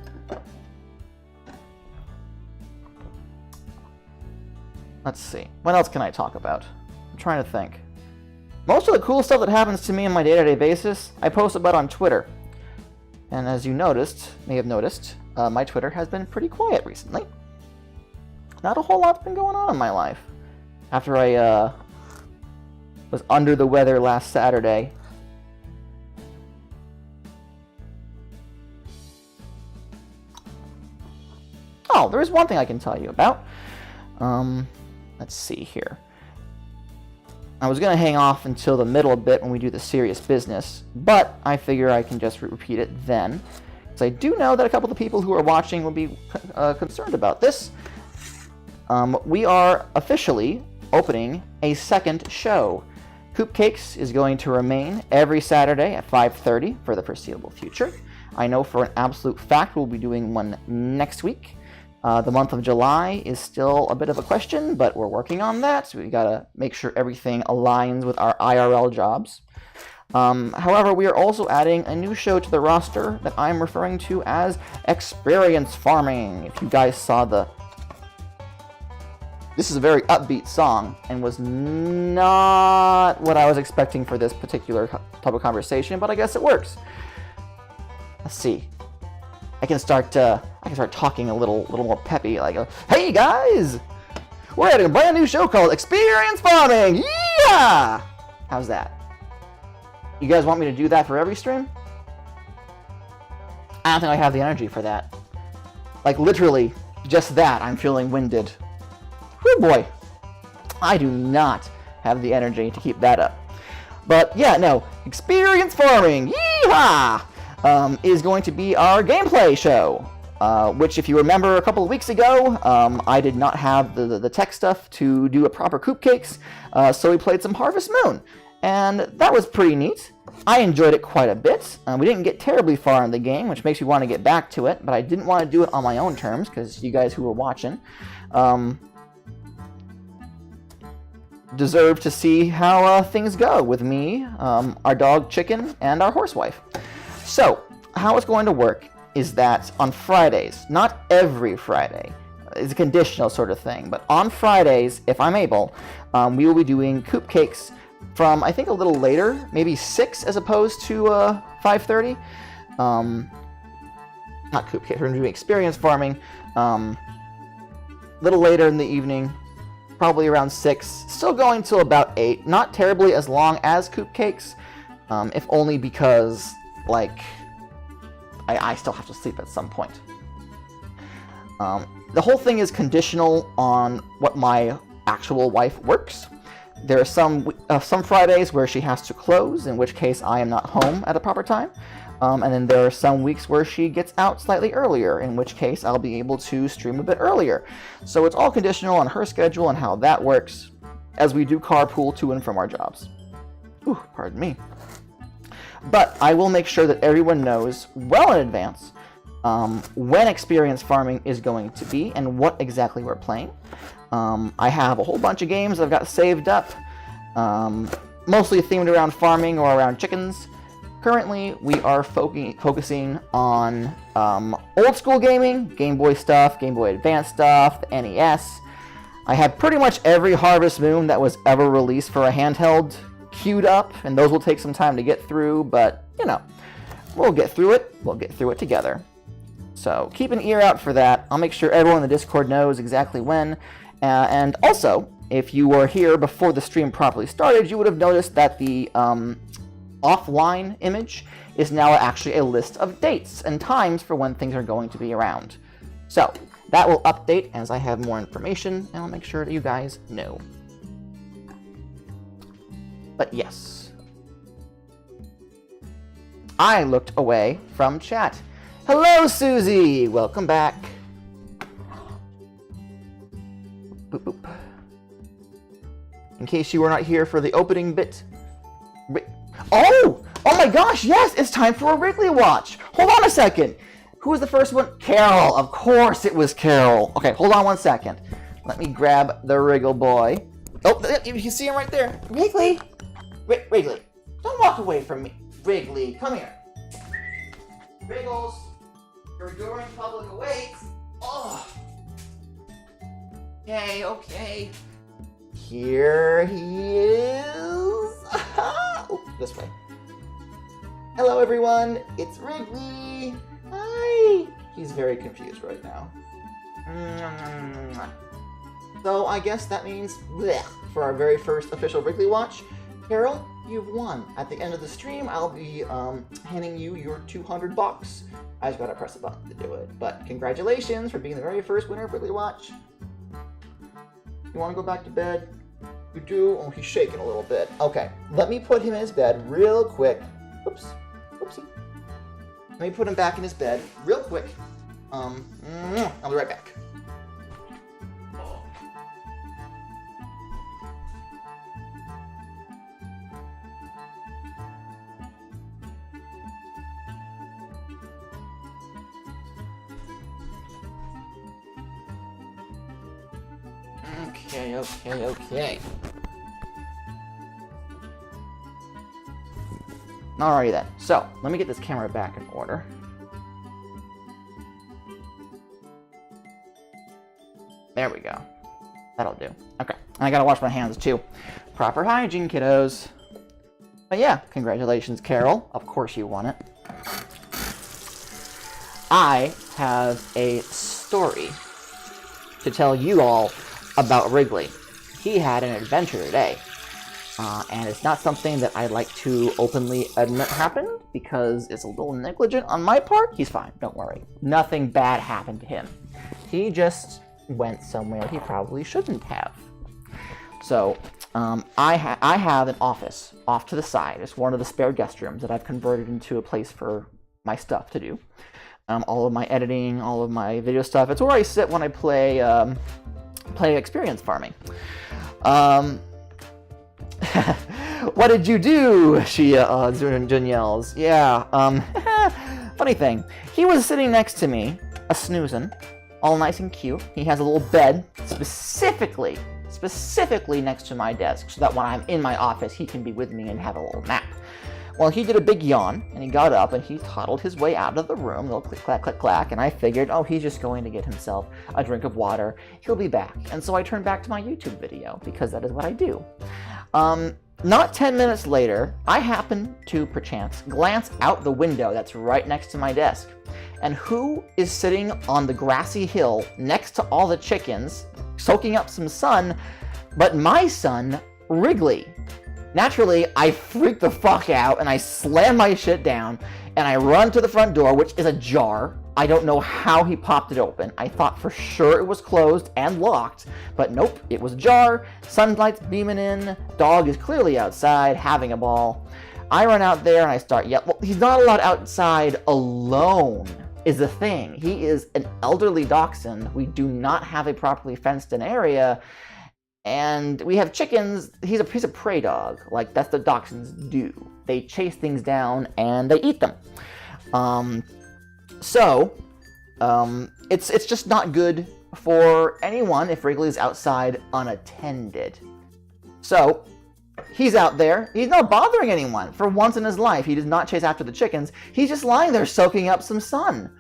Let's see. What else can I talk about? I'm trying to think. Most of the cool stuff that happens to me on my day-to-day basis, I post about on Twitter. And as you may have noticed, my Twitter has been pretty quiet recently. Not a whole lot's been going on in my life. After I was under the weather last Saturday. Oh, there is one thing I can tell you about. Let's see here. I was going to hang off until the middle a bit when we do the serious business, but I figure I can just repeat it then. Because I do know that a couple of the people who are watching will be concerned about this. We are officially opening a second show. Coop Cakes is going to remain every Saturday at 5:30 for the foreseeable future. I know for an absolute fact we'll be doing one next week. The month of July is still a bit of a question, but we're working on that. So we gotta make sure everything aligns with our IRL jobs. However, we are also adding a new show to the roster that I'm referring to as Experience Farming. If you guys saw this is a very upbeat song and was not what I was expecting for this particular type of conversation, but I guess it works. Let's see. I can start talking a little more peppy, like, "Hey guys, we're adding a brand new show called Experience Farming. Yeah!" How's that? You guys want me to do that for every stream? I don't think I have the energy for that. Like literally, just that. I'm feeling winded. Whew boy, I do not have the energy to keep that up. But yeah, no, Experience Farming. Yeehaw! Is going to be our gameplay show, which if you remember a couple of weeks ago, I did not have the tech stuff to do a proper Coop Cakes, so we played some Harvest Moon. and that was pretty neat. I enjoyed it quite a bit. We didn't get terribly far in the game, which makes me want to get back to it, but I didn't want to do it on my own terms, because you guys who were watching deserve to see how things go with me, our dog Chicken, and our horsewife. So, how it's going to work is that on Fridays, not every Friday, it's a conditional sort of thing, but on Fridays, if I'm able, we will be doing Coop Cakes from, I think, a little later, maybe 6 as opposed to 5:30. Not Coop Cakes, we're going to do experience farming. A little later in the evening, probably around 6, still going till about 8, not terribly as long as Coop Cakes, if only because, like, I still have to sleep at some point. The whole thing is conditional on what my actual wife works. There are some Fridays where she has to close, in which case I am not home at a proper time. And then there are some weeks where she gets out slightly earlier, in which case I'll be able to stream a bit earlier. So it's all conditional on her schedule and how that works, as we do carpool to and from our jobs. Ooh, pardon me. But I will make sure that everyone knows well in advance when experience farming is going to be and what exactly we're playing. I have a whole bunch of games I've got saved up, mostly themed around farming or around chickens. Currently, we are focusing on old school gaming, Game Boy stuff, Game Boy Advance stuff, the NES. I had pretty much every Harvest Moon that was ever released for a handheld queued up, and those will take some time to get through, but, you know, we'll get through it. We'll get through it together. So keep an ear out for that. I'll make sure everyone in the Discord knows exactly when. And also, if you were here before the stream properly started, you would have noticed that the offline image is now actually a list of dates and times for when things are going to be around. So that will update as I have more information, and I'll make sure that you guys know. But yes, I looked away from chat. Hello, Susie! Welcome back. Boop, boop. In case you were not here for the opening bit. Oh! Oh my gosh, yes! It's time for a Wrigley Watch! Hold on a second! Who was the first one? Carol! Of course it was Carol! Okay, hold on one second. Let me grab the Wriggle Boy. Oh, you can see him right there. Wrigley! Wrigley, don't walk away from me. Wrigley, come here. Wriggles, your adoring public awaits. Oh. Okay, okay. Here he is. Oh, this way. Hello, everyone. It's Wrigley. Hi. He's very confused right now. So I guess that means bleh, for our very first official Wrigley Watch. Carol, you've won. At the end of the stream, I'll be handing you your 200 bucks. I just gotta press a button to do it. But congratulations for being the very first winner of Wrigley Watch. You wanna go back to bed? You do? Oh, he's shaking a little bit. Okay, let me put him in his bed real quick. Oops, oopsie. Let me put him back in his bed real quick. I'll be right back. Okay. Alrighty then. So, let me get this camera back in order. There we go. That'll do. Okay. And I gotta wash my hands too. Proper hygiene, kiddos. But yeah, congratulations, Carol. Of course you won it. I have a story to tell you all about Wrigley. He had an adventure today, and it's not something that I'd like to openly admit happened, because it's a little negligent on my part. He's fine, don't worry. Nothing bad happened to him. He just went somewhere he probably shouldn't have. So, I have an office off to the side. It's one of the spare guest rooms that I've converted into a place for my stuff to do. All of my editing, all of my video stuff. It's where I sit when I play experience farming. What did you do? Jun yells. Yeah, funny thing. He was sitting next to me, a snoozing, all nice and cute. He has a little bed specifically next to my desk so that when I'm in my office, he can be with me and have a little nap. Well, he did a big yawn, and he got up, and he toddled his way out of the room, a little click, clack, click, clack, and I figured, oh, he's just going to get himself a drink of water. He'll be back. And so I turned back to my YouTube video, because that is what I do. Not 10 minutes later, I happen to, perchance, glance out the window that's right next to my desk. And who is sitting on the grassy hill next to all the chickens, soaking up some sun, but my son, Wrigley. Naturally, I freak the fuck out, and I slam my shit down, and I run to the front door, which is ajar. I don't know how he popped it open. I thought for sure it was closed and locked, but nope, it was ajar. Sunlight's beaming in. Dog is clearly outside, having a ball. I run out there, and I start yelling. Well, he's not allowed outside alone, is the thing. He is an elderly dachshund. We do not have a properly fenced-in area. And we have chickens. He's a prey dog. Like, that's what dachshunds do. They chase things down and they eat them. It's just not good for anyone if Wrigley is outside unattended. So he's out there. He's not bothering anyone. For once in his life, he does not chase after the chickens. He's just lying there soaking up some sun.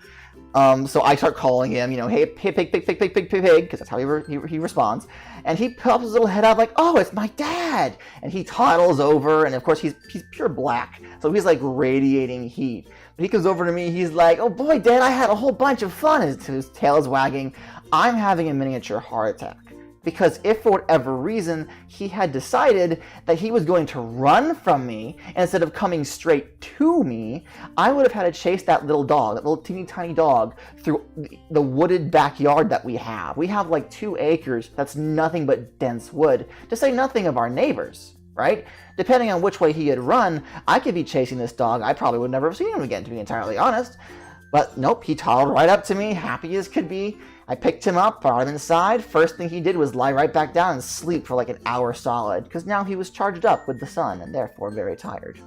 So I start calling him, hey, pig, because that's how he responds. And he pops his little head out like, oh, it's my dad. And he toddles over, and of course he's pure black, so he's like radiating heat. But he comes over to me, he's like, oh boy, Dad, I had a whole bunch of fun. His tail is wagging. I'm having a miniature heart attack. Because if for whatever reason he had decided that he was going to run from me instead of coming straight to me, I would have had to chase that little dog, that little teeny tiny dog, through the wooded backyard that we have. We have like 2 acres that's nothing but dense wood, to say nothing of our neighbors, right? Depending on which way he had run, I could be chasing this dog. I probably would never have seen him again, to be entirely honest. But nope, he toddled right up to me, happy as could be. I picked him up, brought him inside. First thing he did was lie right back down and sleep for like an hour solid, because now he was charged up with the sun and therefore very tired.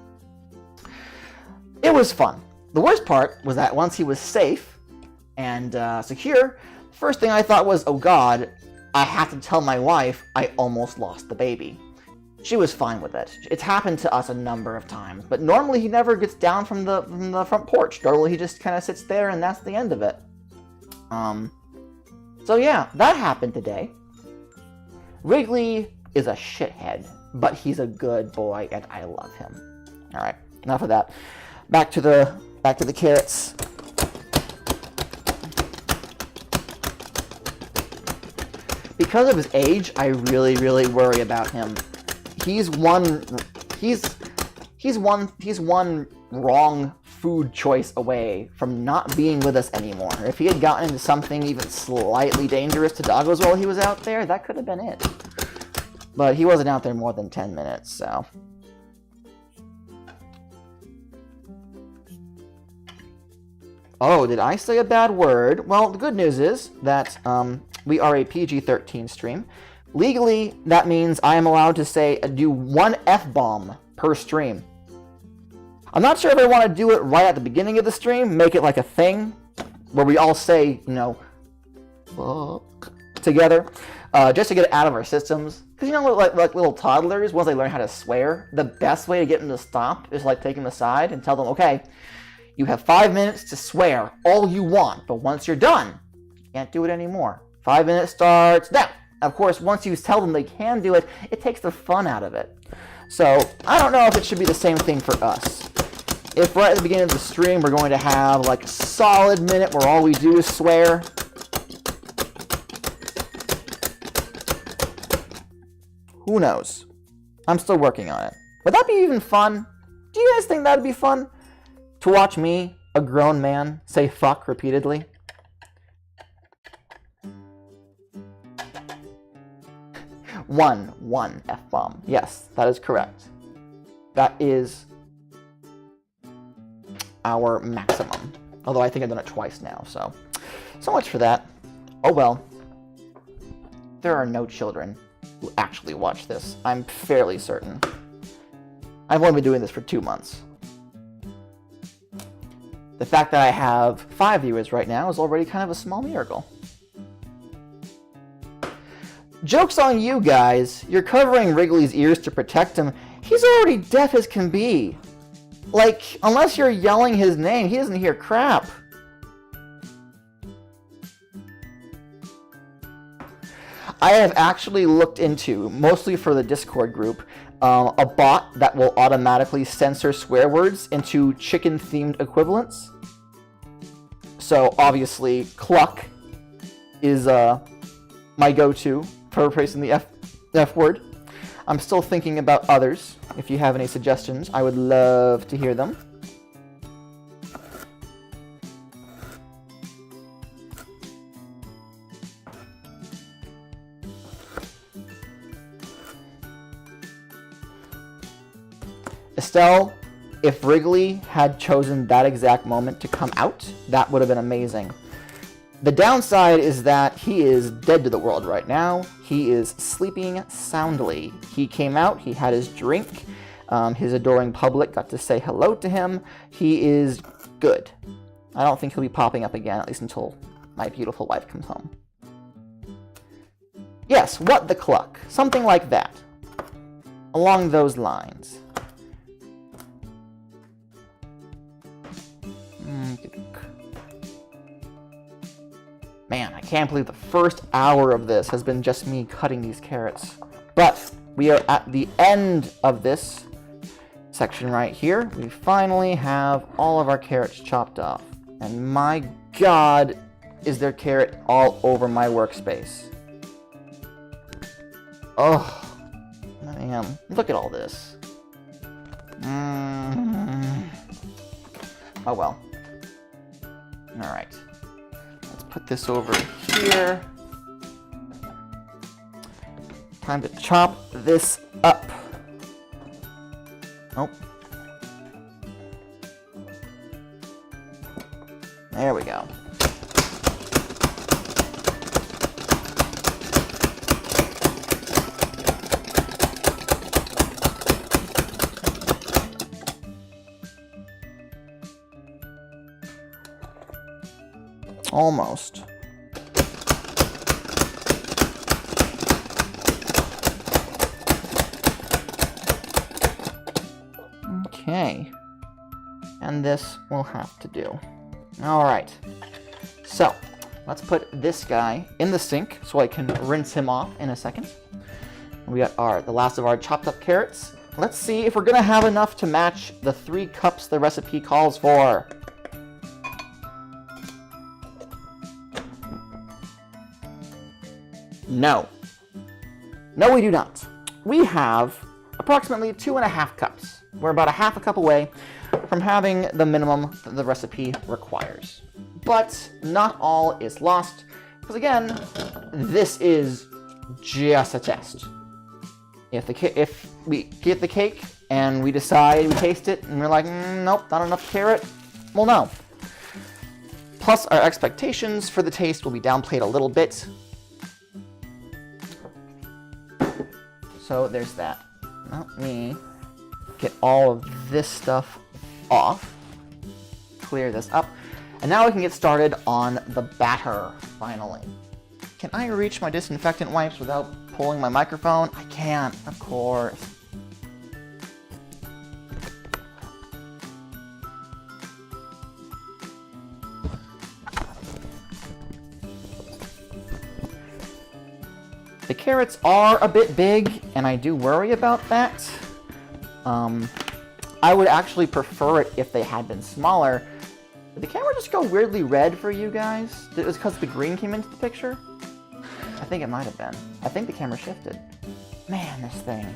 It was fun. The worst part was that once he was safe and secure, first thing I thought was, oh God, I have to tell my wife I almost lost the baby. She was fine with it. It's happened to us a number of times, but normally he never gets down from the front porch. Normally he just kind of sits there and that's the end of it. So yeah, that happened today. Wrigley is a shithead, but he's a good boy and I love him. All right, enough of that. Back to the carrots. Because of his age, I really, really worry about him. He's one wrong food choice away from not being with us anymore. If he had gotten into something even slightly dangerous to doggos while he was out there, that could have been it. But he wasn't out there more than 10 minutes, so. Oh, did I say a bad word? Well, the good news is that we are a PG-13 stream. Legally, that means I am allowed to do 1 F-bomb per stream. I'm not sure if I want to do it right at the beginning of the stream, make it like a thing, where we all say, fuck, together, just to get it out of our systems. Because like little toddlers, once they learn how to swear, the best way to get them to stop is like take them aside and tell them, okay, you have 5 minutes to swear all you want, but once you're done, you can't do it anymore. 5 minutes starts now. Of course, once you tell them they can do it, it takes the fun out of it. So, I don't know if it should be the same thing for us. If right at the beginning of the stream we're going to have like a solid minute where all we do is swear. Who knows? I'm still working on it. Would that be even fun? Do you guys think that'd be fun? To watch me, a grown man, say fuck repeatedly? One F-bomb. Yes, that is correct. That is our maximum. Although I think I've done it twice now, so much for that. Oh well. There are no children who actually watch this. I'm fairly certain. I've only been doing this for 2 months. The fact that I have 5 viewers right now is already kind of a small miracle. Joke's on you guys. You're covering Wrigley's ears to protect him. He's already deaf as can be. Like, unless you're yelling his name, he doesn't hear crap. I have actually looked into, mostly for the Discord group, a bot that will automatically censor swear words into chicken-themed equivalents. So, obviously, cluck is my go-to for replacing the F word. I'm still thinking about others. If you have any suggestions, I would love to hear them. Estelle, if Wrigley had chosen that exact moment to come out, that would have been amazing. The downside is that he is dead to the world right now. He is sleeping soundly. He came out, he had his drink, his adoring public got to say hello to him. He is good. I don't think he'll be popping up again, at least until my beautiful wife comes home. Yes, what the cluck? Something like that. Along those lines. Man, I can't believe the first hour of this has been just me cutting these carrots. But we are at the end of this section right here. We finally have all of our carrots chopped off. And my God, is there carrot all over my workspace. Oh, man, look at all this. Oh well. Alright. Let's put this over here. Time to chop this up. Oh. There we go. Almost. Okay. And this will have to do. Alright. So, let's put this guy in the sink so I can rinse him off in a second. We got the last of our chopped up carrots. Let's see if we're gonna have enough to match the 3 cups the recipe calls for. No. No, we do not. We have approximately 2.5 cups. We're about a half a cup away from having the minimum that the recipe requires. But not all is lost, because again, this is just a test. If we get the cake and we decide, we taste it, and we're like, nope, not enough carrot, well, no. Plus, our expectations for the taste will be downplayed a little bit. So there's that. Let me get all of this stuff off. Clear this up. And now we can get started on the batter, finally. Can I reach my disinfectant wipes without pulling my microphone? I can't, of course. The carrots are a bit big, and I do worry about that. I would actually prefer it if they had been smaller. Did the camera just go weirdly red for you guys? It was because the green came into the picture? I think it might have been. I think the camera shifted. Man, this thing.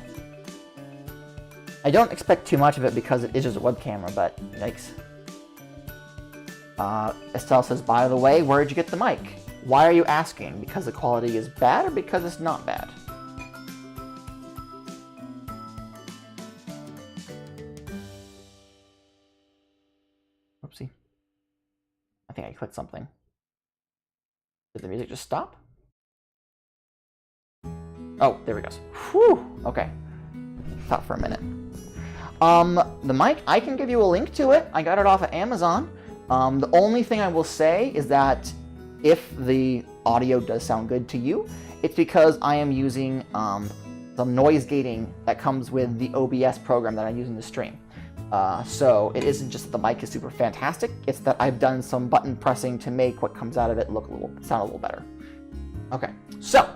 I don't expect too much of it because it is just a web camera, but yikes. Estelle says, by the way, where'd you get the mic? Why are you asking? Because the quality is bad or because it's not bad? Oopsie. I think I clicked something. Did the music just stop? Oh, there we go. Whew! Okay. Thought for a minute. The mic, I can give you a link to it. I got it off of Amazon. The only thing I will say is that if the audio does sound good to you, it's because I am using some noise gating that comes with the OBS program that I'm using to stream. So it isn't just that the mic is super fantastic, it's that I've done some button pressing to make what comes out of it sound a little better. Okay, so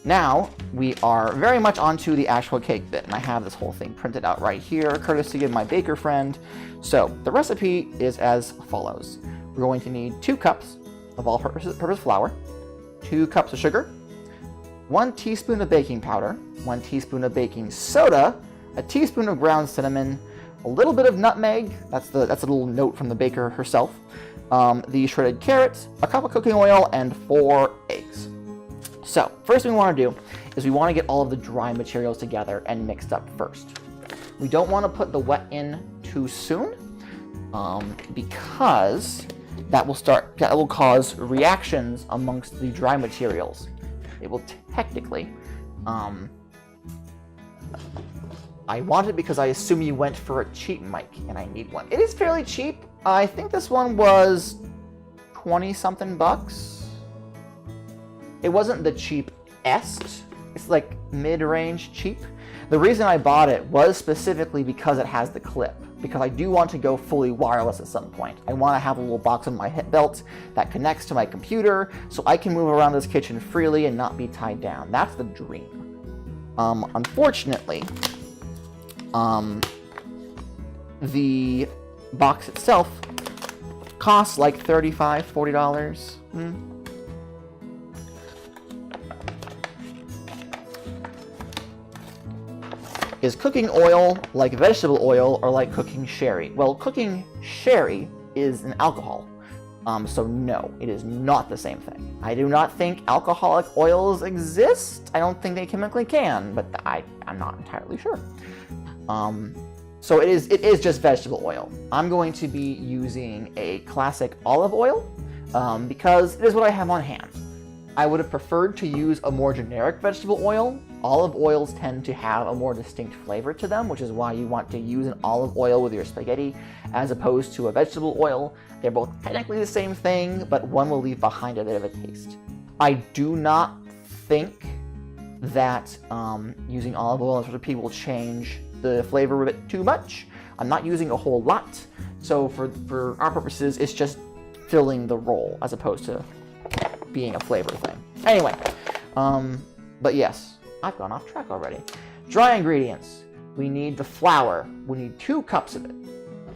now we are very much onto the actual cake bit, and I have this whole thing printed out right here, courtesy of my baker friend. So the recipe is as follows. We're going to need 2 cups of all-purpose flour, 2 cups of sugar, 1 teaspoon of baking powder, 1 teaspoon of baking soda, a teaspoon of ground cinnamon, a little bit of nutmeg, that's a little note from the baker herself, the shredded carrots, a cup of cooking oil, and 4 eggs. So, first thing we want to do is we want to get all of the dry materials together and mixed up first. We don't want to put the wet in too soon, because that will cause reactions amongst the dry materials. It will technically, I want it because I assume you went for a cheap mic, and I need one. It is fairly cheap. I think this one was 20-something bucks. It wasn't the cheapest. It's like mid-range cheap. The reason I bought it was specifically because it has the clip, because I do want to go fully wireless at some point. I want to have a little box on my hip belt that connects to my computer so I can move around this kitchen freely and not be tied down. That's the dream. Unfortunately, the box itself costs like $35, $40. Is cooking oil like vegetable oil or like cooking sherry? Well, cooking sherry is an alcohol. So no, it is not the same thing. I do not think alcoholic oils exist. I don't think they chemically can, but I'm not entirely sure. So it is just vegetable oil. I'm going to be using a classic olive oil because it is what I have on hand. I would have preferred to use a more generic vegetable oil. Olive oils tend to have a more distinct flavor to them, which is why you want to use an olive oil with your spaghetti as opposed to a vegetable oil. They're both technically the same thing, but one will leave behind a bit of a taste. I do not think that using olive oil as a recipe will change the flavor of it too much. I'm not using a whole lot, so for our purposes, it's just filling the role as opposed to being a flavor thing. Anyway, but yes, I've gone off track already. Dry ingredients. We need the flour. We need 2 cups of it.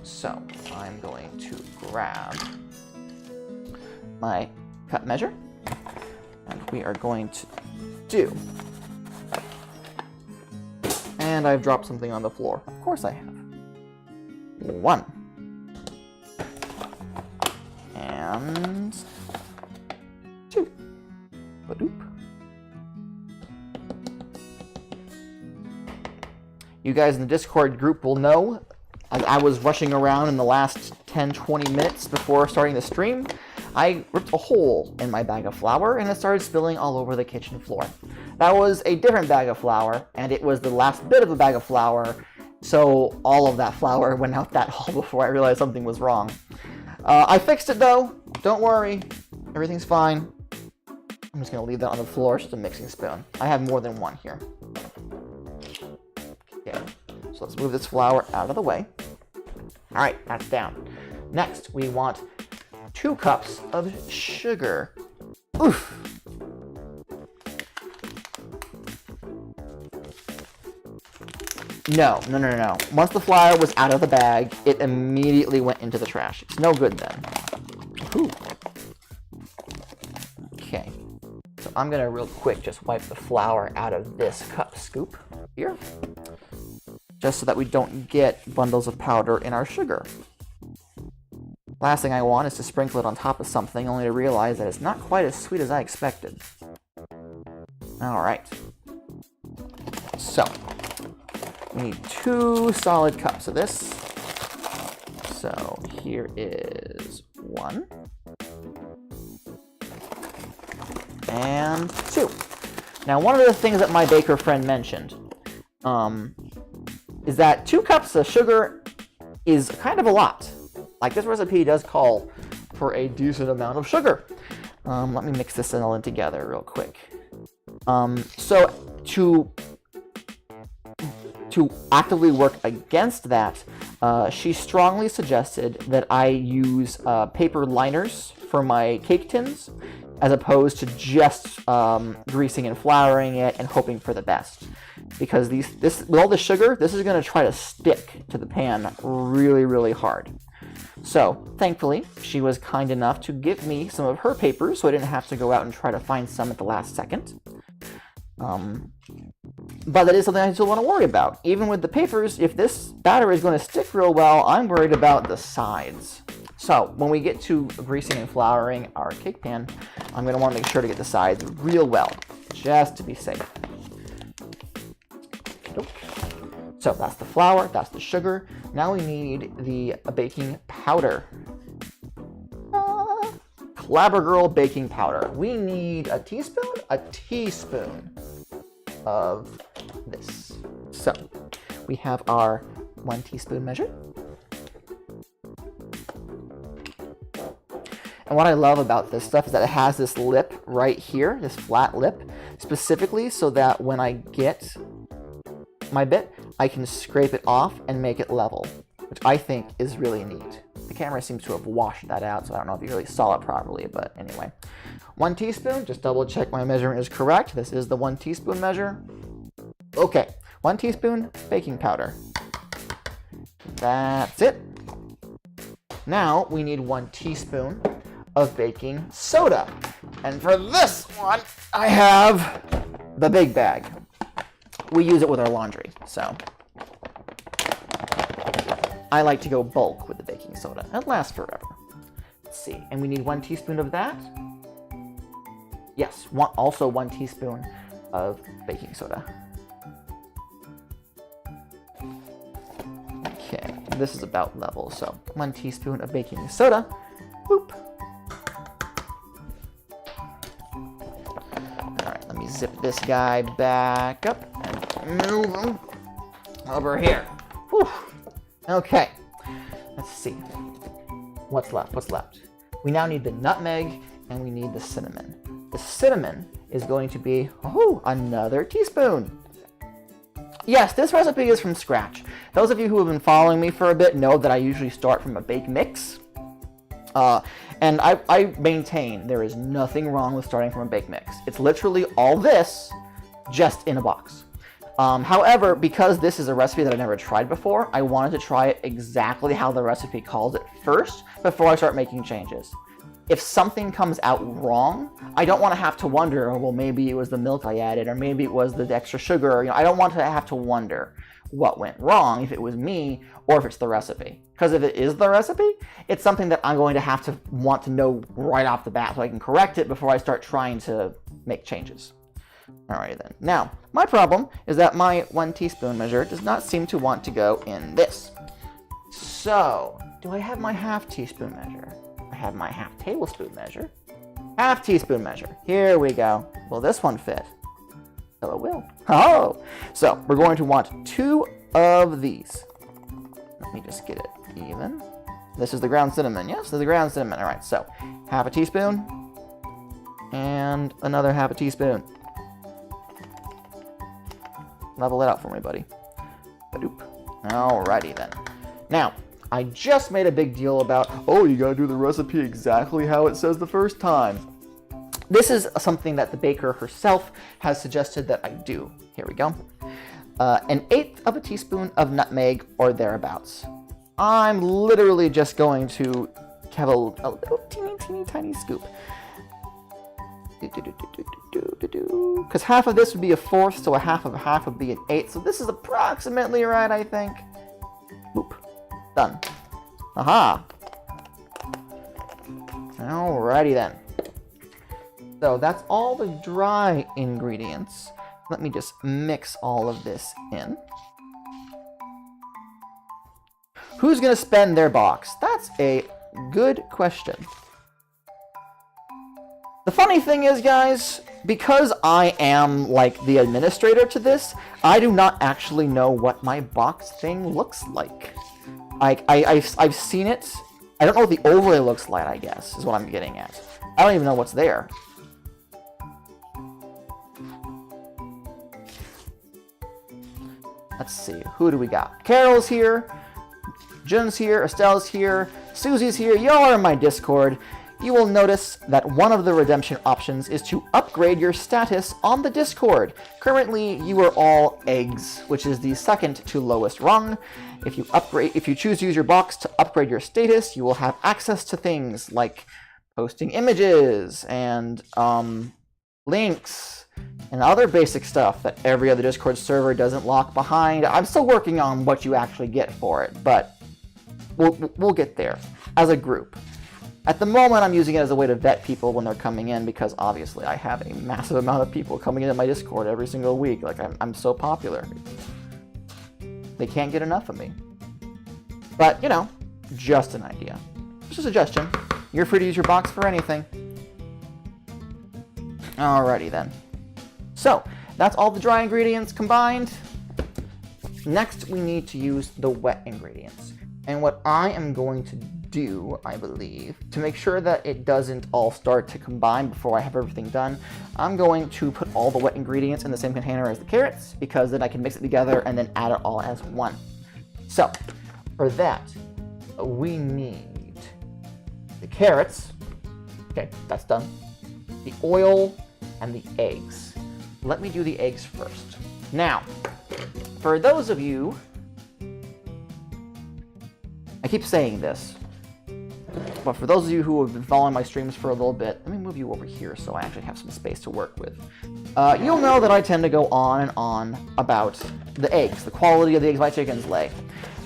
So I'm going to grab my cup measure, and we are going to do. And I've dropped something on the floor. Of course I have. 1. And 2. Ba-doop. You guys in the Discord group will know, as I was rushing around in the last 10-20 minutes before starting the stream, I ripped a hole in my bag of flour and it started spilling all over the kitchen floor. That was a different bag of flour, and it was the last bit of a bag of flour, so all of that flour went out that hole before I realized something was wrong. I fixed it though, don't worry, everything's fine. I'm just going to leave that on the floor, it's just a mixing spoon. I have more than one here. Okay, so let's move this flour out of the way. Alright, that's down. Next, we want 2 cups of sugar. Oof! No. Once the flour was out of the bag, it immediately went into the trash. It's no good then. Ooh. Okay, so I'm gonna real quick just wipe the flour out of this cup scoop here, just so that we don't get bundles of powder in our sugar. Last thing I want is to sprinkle it on top of something only to realize that it's not quite as sweet as I expected. Alright. So, we need 2 solid cups of this. So, here is 1. And 2. Now, one of the things that my baker friend mentioned, is that 2 cups of sugar is kind of a lot. Like, this recipe does call for a decent amount of sugar. Let me mix this all in together real quick. So to actively work against that, she strongly suggested that I use paper liners for my cake tins, as opposed to just greasing and flouring it and hoping for the best. Because with all the sugar, this is going to try to stick to the pan really, really hard. So, thankfully, she was kind enough to give me some of her papers, so I didn't have to go out and try to find some at the last second. But that is something I still want to worry about. Even with the papers, if this batter is going to stick real well, I'm worried about the sides. So, when we get to greasing and flouring our cake pan, I'm going to want to make sure to get the sides real well, just to be safe. Nope. So, that's the flour, that's the sugar. Now we need the baking powder. Clabber Girl baking powder. We need a teaspoon of this. So, we have our 1 teaspoon measure. And what I love about this stuff is that it has this lip right here, this flat lip, specifically so that when I get my bit, I can scrape it off and make it level, which I think is really neat. The camera seems to have washed that out, so I don't know if you really saw it properly, but anyway. 1 teaspoon, just double check my measurement is correct. This is the 1 teaspoon measure. Okay, 1 teaspoon baking powder. That's it. Now we need 1 teaspoon of baking soda. And for this one, I have the big bag. We use it with our laundry, so I like to go bulk with the baking soda. It lasts forever. Let's see, and we need 1 teaspoon of that. Yes, also 1 teaspoon of baking soda. Okay, this is about level, so 1 teaspoon of baking soda. Boop. Alright, let me zip this guy back up and move him over here. Whew. Okay, let's see. What's left? We now need the nutmeg and we need the cinnamon. The cinnamon is going to be, another teaspoon. Yes, this recipe is from scratch. Those of you who have been following me for a bit know that I usually start from a bake mix. And I maintain there is nothing wrong with starting from a bake mix. It's literally all this, just in a box. However, because this is a recipe that I've never tried before, I wanted to try it exactly how the recipe calls it first, before I start making changes. If something comes out wrong, I don't want to have to wonder, oh, well, maybe it was the milk I added, or maybe it was the extra sugar. I don't want to have to wonder what went wrong, if it was me, or if it's the recipe. Because if it is the recipe, it's something that I'm going to have to want to know right off the bat so I can correct it before I start trying to make changes. Alright then. Now, my problem is that my 1 teaspoon measure does not seem to want to go in this. So, do I have my half teaspoon measure? I have my half tablespoon measure. Half teaspoon measure. Here we go. Will this one fit? So it will. Oh! So, we're going to want 2 of these. Let me just get it even. This is the ground cinnamon. Yes, this is the ground cinnamon. Alright, so half a teaspoon and another half a teaspoon. Level it out for me, buddy. Ba-doop. Alrighty then. Now, I just made a big deal about, you gotta do the recipe exactly how it says the first time. This is something that the baker herself has suggested that I do. Here we go. 1/8 of a teaspoon of nutmeg or thereabouts. I'm literally just going to have a little teeny tiny scoop. Because half of this would be a 1/4, so a half would be an 1/8. So this is approximately right, I think. Boop. Done. Aha! Alrighty then. So that's all the dry ingredients. Let me just mix all of this in. Who's going to spend their box? That's a good question. The funny thing is, guys, because I am, like, the administrator to this, I do not actually know what my box thing looks like. I've seen it. I don't know what the overlay looks like, I guess, is what I'm getting at. I don't even know what's there. Let's see, who do we got? Carol's here, Jun's here, Estelle's here, Susie's here, y'all are in my Discord. You will notice that one of the redemption options is to upgrade your status on the Discord. Currently, you are all eggs, which is the second to lowest rung. If you choose to use your box to upgrade your status, you will have access to things like posting images and links and other basic stuff that every other Discord server doesn't lock behind. I'm still working on what you actually get for it, but we'll get there as a group. At the moment, I'm using it as a way to vet people when they're coming in, because obviously I have a massive amount of people coming into my Discord every single week. Like, I'm so popular. They can't get enough of me. But, you know, just an idea. Just a suggestion. You're free to use your box for anything. Alrighty then. So, that's all the dry ingredients combined. Next, we need to use the wet ingredients. And what I am going to do, I believe, to make sure that it doesn't all start to combine before I have everything done, I'm going to put all the wet ingredients in the same container as the carrots, because then I can mix it together and then add it all as one. So, for that, we need the carrots. Okay, that's done. The oil and the eggs. Let me do the eggs first. Now, for those of you, I keep saying this, but for those of you who have been following my streams for a little bit, let me move you over here so I actually have some space to work with. You'll know that I tend to go on and on about the eggs, the quality of the eggs my chickens lay.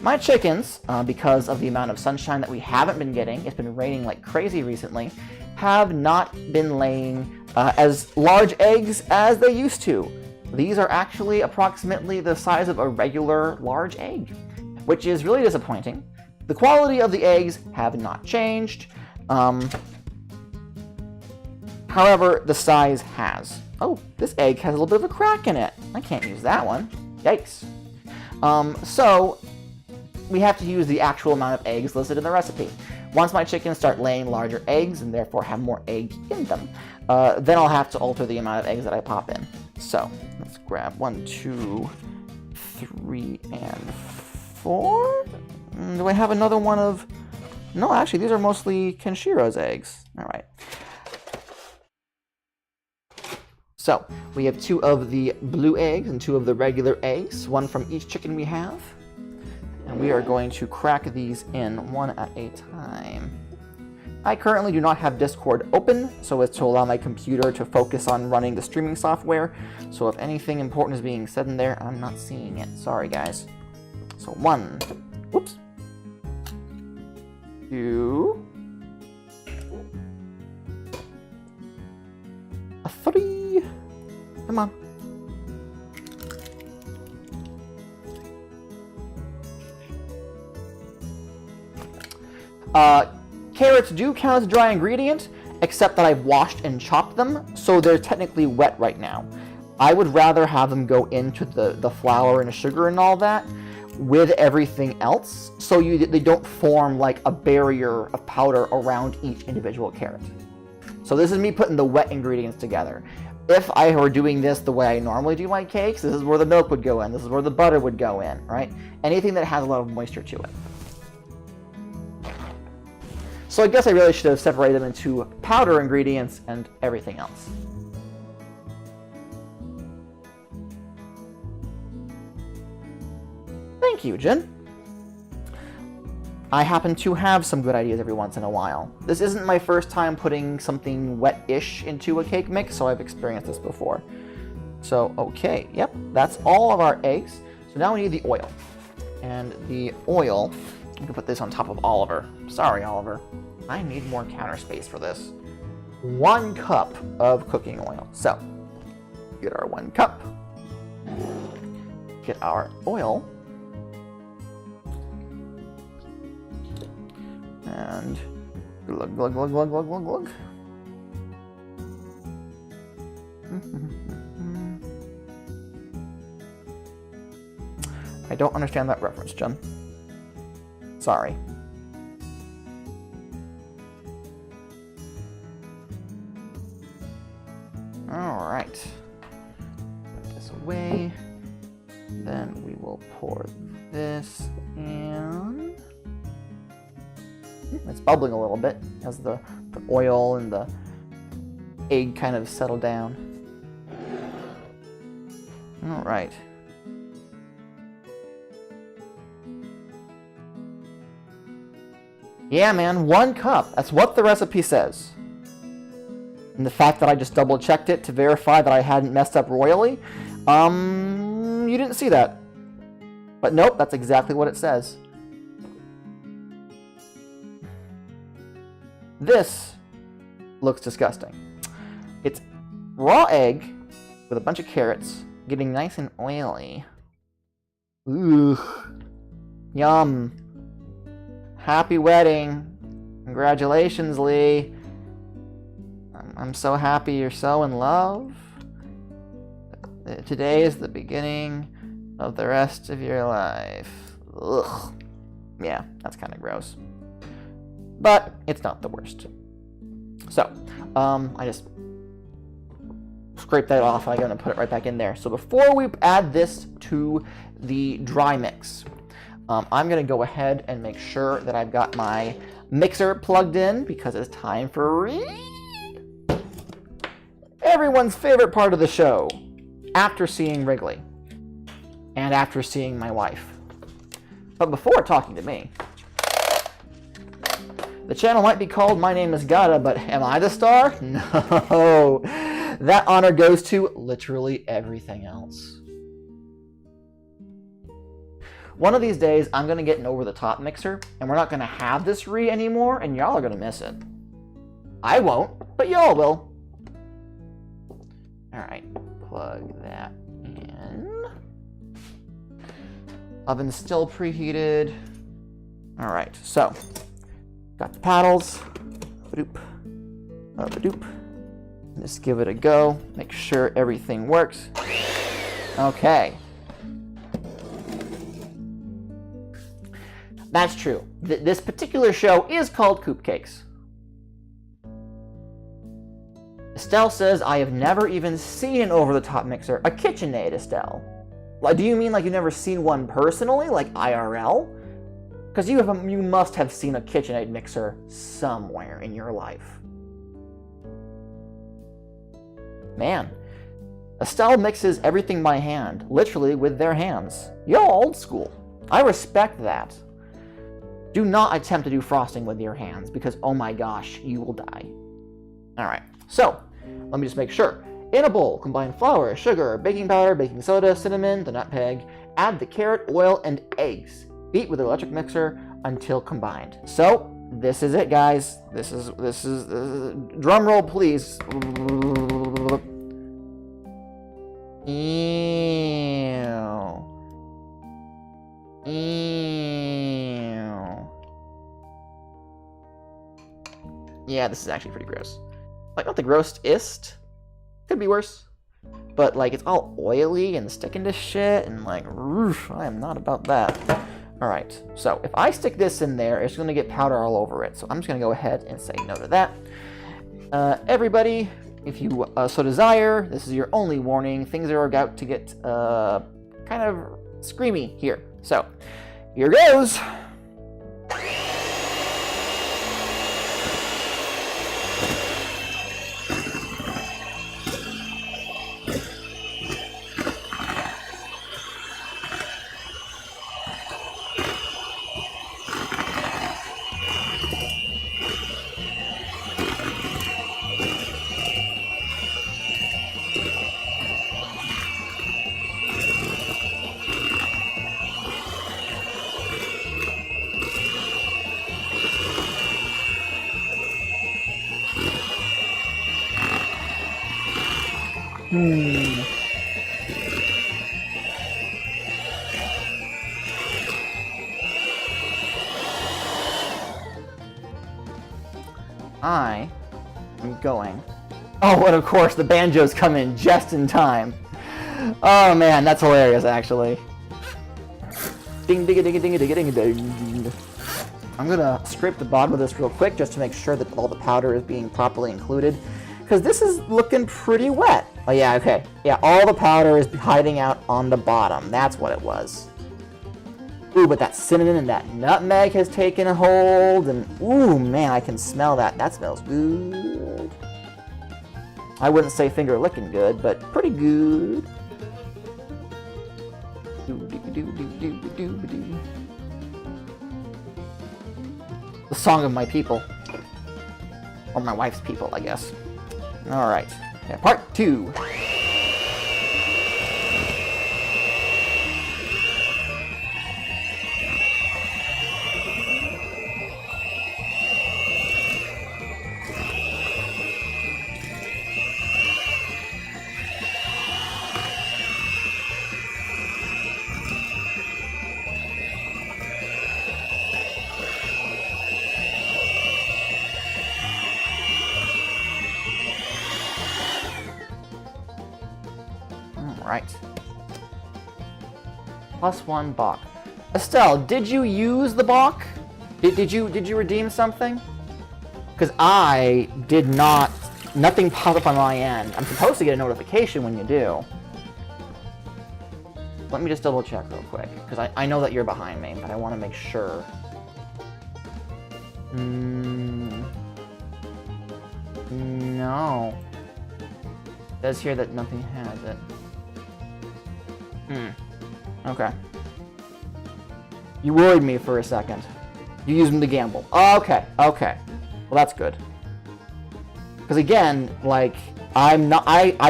My chickens, because of the amount of sunshine that we haven't been getting, it's been raining like crazy recently, have not been laying as large eggs as they used to. These are actually approximately the size of a regular large egg, which is really disappointing. The quality of the eggs have not changed. However, the size has. Oh, this egg has a little bit of a crack in it. I can't use that one. Yikes. So, we have to use the actual amount of eggs listed in the recipe. Once my chickens start laying larger eggs and therefore have more eggs in them, then I'll have to alter the amount of eggs that I pop in. So, let's grab 1, 2, 3, and 4. Do I have another one of... No, actually, these are mostly Kenshira's eggs. All right. So, we have 2 of the blue eggs and 2 of the regular eggs, 1 from each chicken we have. And we are going to crack these in one at a time. I currently do not have Discord open, so as to allow my computer to focus on running the streaming software. So if anything important is being said in there, I'm not seeing it. Sorry, guys. So 1, whoops, 2, a 3. Come on. Carrots do count as a dry ingredient, except that I've washed and chopped them, so they're technically wet right now. I would rather have them go into the flour and the sugar and all that with everything else, so they don't form like a barrier of powder around each individual carrot. So this is me putting the wet ingredients together. If I were doing this the way I normally do my cakes, this is where the milk would go in, this is where the butter would go in, right? Anything that has a lot of moisture to it. So I guess I really should have separated them into powder ingredients and everything else. Thank you, Jen. I happen to have some good ideas every once in a while. This isn't my first time putting something wet-ish into a cake mix, so I've experienced this before. So, okay, yep, that's all of our eggs. So now we need the oil. And the oil, I can put this on top of Oliver. Sorry, Oliver. I need more counter space for this. 1 cup of cooking oil. So, get our 1 cup. Get our oil. And glug, glug, glug, glug, glug, glug, glug. I don't understand that reference, Jen. Sorry. Alright. Put this away. Then we will pour this in. It's bubbling a little bit as the oil and the egg kind of settle down. Alright. Yeah, man, 1 cup. That's what the recipe says. And the fact that I just double-checked it to verify that I hadn't messed up royally, you didn't see that. But nope, that's exactly what it says. This looks disgusting. It's raw egg with a bunch of carrots getting nice and oily. Ooh. Yum. Happy wedding. Congratulations, Lee. I'm so happy you're so in love. Today is the beginning of the rest of your life. Ugh. Yeah, that's kind of gross. But it's not the worst. So, I just scrape that off. I'm going to put it right back in there. So before we add this to the dry mix, I'm going to go ahead and make sure that I've got my mixer plugged in because it's time for read. Everyone's favorite part of the show after seeing Wrigley and after seeing my wife. But before talking to me, the channel might be called My Name is Gata, but am I the star? No. That honor goes to literally everything else. One of these days, I'm going to get an over-the-top mixer, and we're not going to have this anymore, and y'all are going to miss it. I won't, but y'all will. Alright, plug that in. Oven's still preheated. Alright, so, got the paddles. Ba-doop. Ba-doop. Just give it a go. Make sure everything works. Okay. That's true. This particular show is called Coop Cakes. Estelle says, I have never even seen an over-the-top mixer. A KitchenAid, Estelle. Like, do you mean like you've never seen one personally, like IRL? Because you must have seen a KitchenAid mixer somewhere in your life. Man, Estelle mixes everything by hand, literally with their hands. Y'all old school. I respect that. Do not attempt to do frosting with your hands because, oh my gosh, you will die. Alright, so, let me just make sure. In a bowl, combine flour, sugar, baking powder, baking soda, cinnamon, the nutmeg, add the carrot, oil, and eggs. Beat with an electric mixer until combined. So, this is it, guys. This is drum roll, please. Ew. Yeah, this is actually pretty gross. Like, not the grossest. Could be worse. But, like, it's all oily and sticking to shit, and, like, roof, I am not about that. Alright, so if I stick this in there, it's going to get powder all over it. So I'm just going to go ahead and say no to that. Everybody, if you so desire, this is your only warning. Things are about to get kind of screamy here. So, here goes! I am going... Oh, and of course, the banjos come in just in time. Oh man, that's hilarious, actually. Ding ding ding ding ding ding ding. I'm gonna scrape the bottom of this real quick just to make sure that all the powder is being properly included, because this is looking pretty wet. Oh yeah, okay. Yeah, all the powder is hiding out on the bottom. That's what it was. Ooh, but that cinnamon and that nutmeg has taken a hold, and ooh, man, I can smell that. That smells good. I wouldn't say finger licking good, but pretty good. The song of my people. Or my wife's people, I guess. Alright. Yeah, part 2. Right. +1 Bach. Estelle, did you use the Bach? Did you redeem something? Because I did not. Nothing popped up on my end. I'm supposed to get a notification when you do. Let me just double check real quick, because I know that you're behind me, but I want to make sure. No. It says here that nothing has it. Okay. You worried me for a second. You used them to gamble. Okay, okay. Well, that's good. Because again, like, I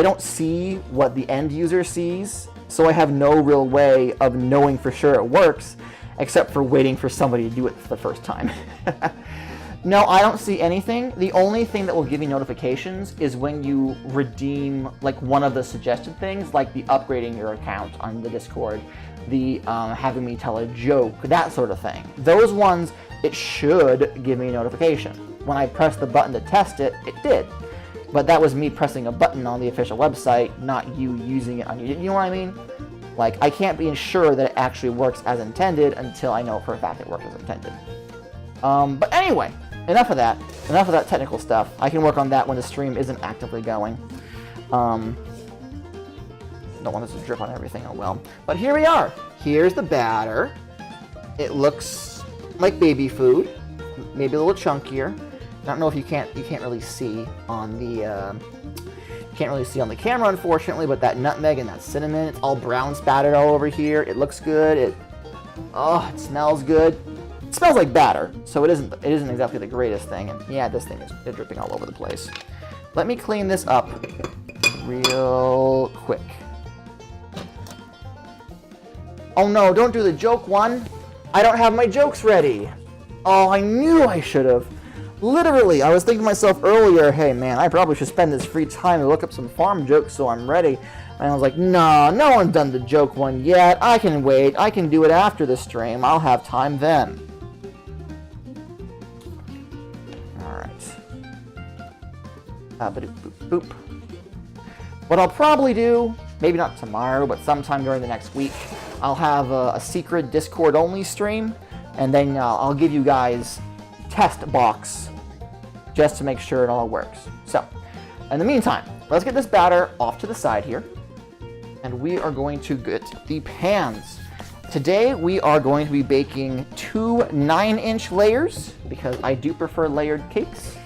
don't see what the end user sees, so I have no real way of knowing for sure it works, except for waiting for somebody to do it for the first time. No, I don't see anything. The only thing that will give you notifications is when you redeem like one of the suggested things, like the upgrading your account on the Discord, the having me tell a joke, that sort of thing. Those ones, it should give me a notification. When I pressed the button to test it, it did. But that was me pressing a button on the official website, not you using it on your, you know what I mean? Like, I can't be sure that it actually works as intended until I know for a fact it works as intended. But anyway, enough of that technical stuff. I can work on that when the stream isn't actively going. Don't want this to drip on everything, oh well. But here we are. Here's the batter. It looks like baby food, maybe a little chunkier. I don't know if you can't really see on the camera, unfortunately, but that nutmeg and that cinnamon, it's all brown spattered all over here. It looks good. It smells good. It smells like batter, so it isn't exactly the greatest thing. And yeah, this thing is dripping all over the place. Let me clean this up real quick. Oh no, don't do the joke one. I don't have my jokes ready. Oh, I knew I should have. Literally, I was thinking to myself earlier, hey man, I probably should spend this free time to look up some farm jokes so I'm ready. And I was like, nah, no one's done the joke one yet. I can wait. I can do it after the stream. I'll have time then. Boop, boop. What I'll probably do, maybe not tomorrow, but sometime during the next week, I'll have a secret Discord-only stream, and then I'll give you guys test box just to make sure it all works. So, in the meantime, let's get this batter off to the side here, and we are going to get the pans. Today, we are going to be baking 2 9-inch layers, because I do prefer layered cakes.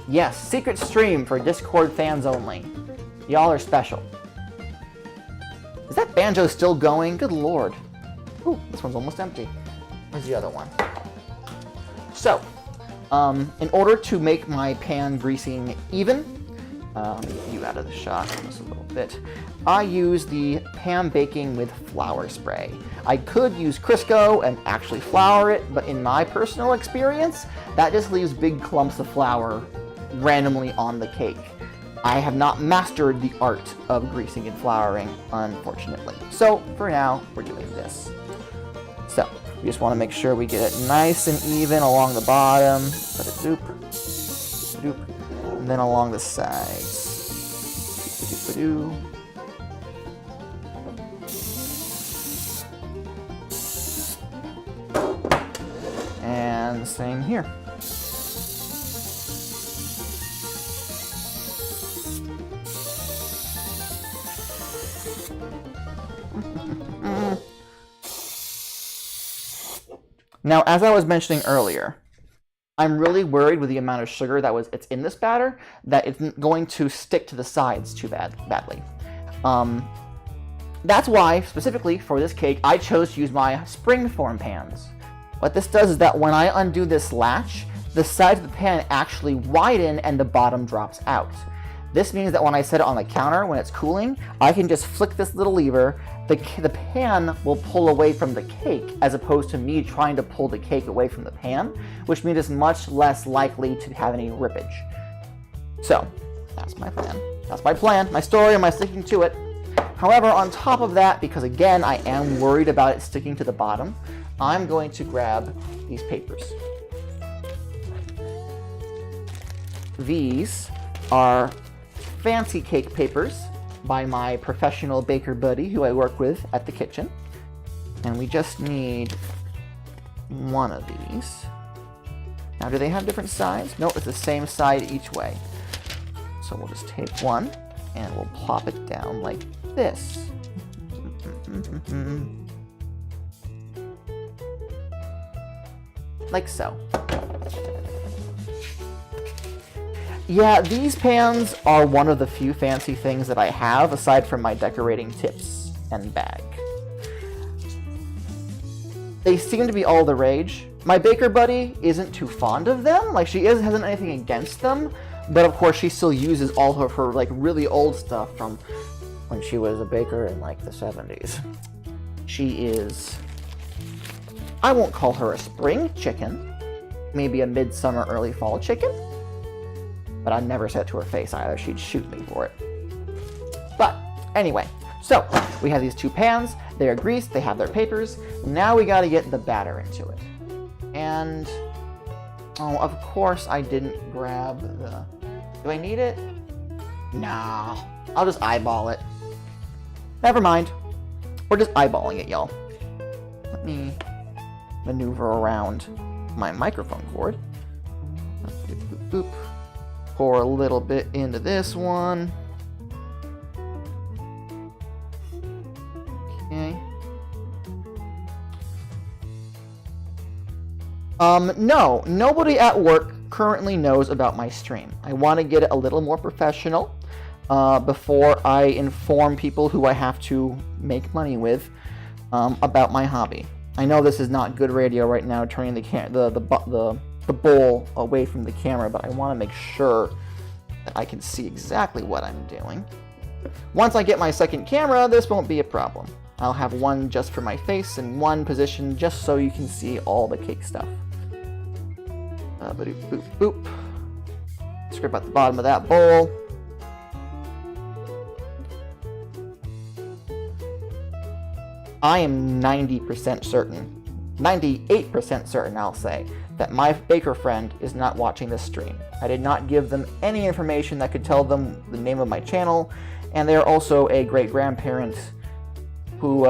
Yes, secret stream for Discord fans only. Y'all are special. Is that banjo still going? Good lord. Ooh, this one's almost empty. Where's the other one? So, in order to make my pan greasing even, let me get you out of the shot just a little bit, I use the pan baking with flour spray. I could use Crisco and actually flour it, but in my personal experience, that just leaves big clumps of flour randomly on the cake. I have not mastered the art of greasing and flouring, unfortunately. So, for now, we're doing this. So, we just want to make sure we get it nice and even along the bottom. Let it doop, doop. And then along the sides. And the same here. Now, as I was mentioning earlier, I'm really worried with the amount of sugar it's in this batter that it's going to stick to the sides too badly. That's why, specifically for this cake, I chose to use my springform pans. What this does is that when I undo this latch, the sides of the pan actually widen and the bottom drops out. This means that when I set it on the counter, when it's cooling, I can just flick this little lever, the pan will pull away from the cake, as opposed to me trying to pull the cake away from the pan, which means it's much less likely to have any rippage. So, that's my plan. That's my plan, my story, am I sticking to it? However, on top of that, because again, I am worried about it sticking to the bottom, I'm going to grab these papers. These are fancy cake papers by my professional baker buddy who I work with at the kitchen. And we just need one of these. Now, do they have different sides? Nope, it's the same side each way. So we'll just take one and we'll plop it down like this. Like so. Yeah, these pans are one of the few fancy things that I have, aside from my decorating tips and bag. They seem to be all the rage. My baker buddy isn't too fond of them, like she hasn't anything against them, but of course she still uses all of her like really old stuff from when she was a baker in like the 70s. She is, I won't call her a spring chicken, maybe a midsummer early fall chicken. But I'd never say it to her face either. She'd shoot me for it. But anyway, so we have these two pans. They are greased. They have their papers. Now we got to get the batter into it. And, oh, of course I didn't grab the... Do I need it? No. I'll just eyeball it. Never mind. We're just eyeballing it, y'all. Let me maneuver around my microphone cord. Boop, boop, boop. Pour a little bit into this one. Okay. No, nobody at work currently knows about my stream. I want to get it a little more professional before I inform people who I have to make money with about my hobby. I know this is not good radio right now, turning the bowl away from the camera, but I want to make sure that I can see exactly what I'm doing. Once I get my second camera, this won't be a problem. I'll have one just for my face and one position just so you can see all the cake stuff. Boop, boop, boop. Scrape out the bottom of that bowl. I am 90% certain, 98% certain, I'll say, that my baker friend is not watching this stream. I did not give them any information that could tell them the name of my channel, and they're also a great-grandparent who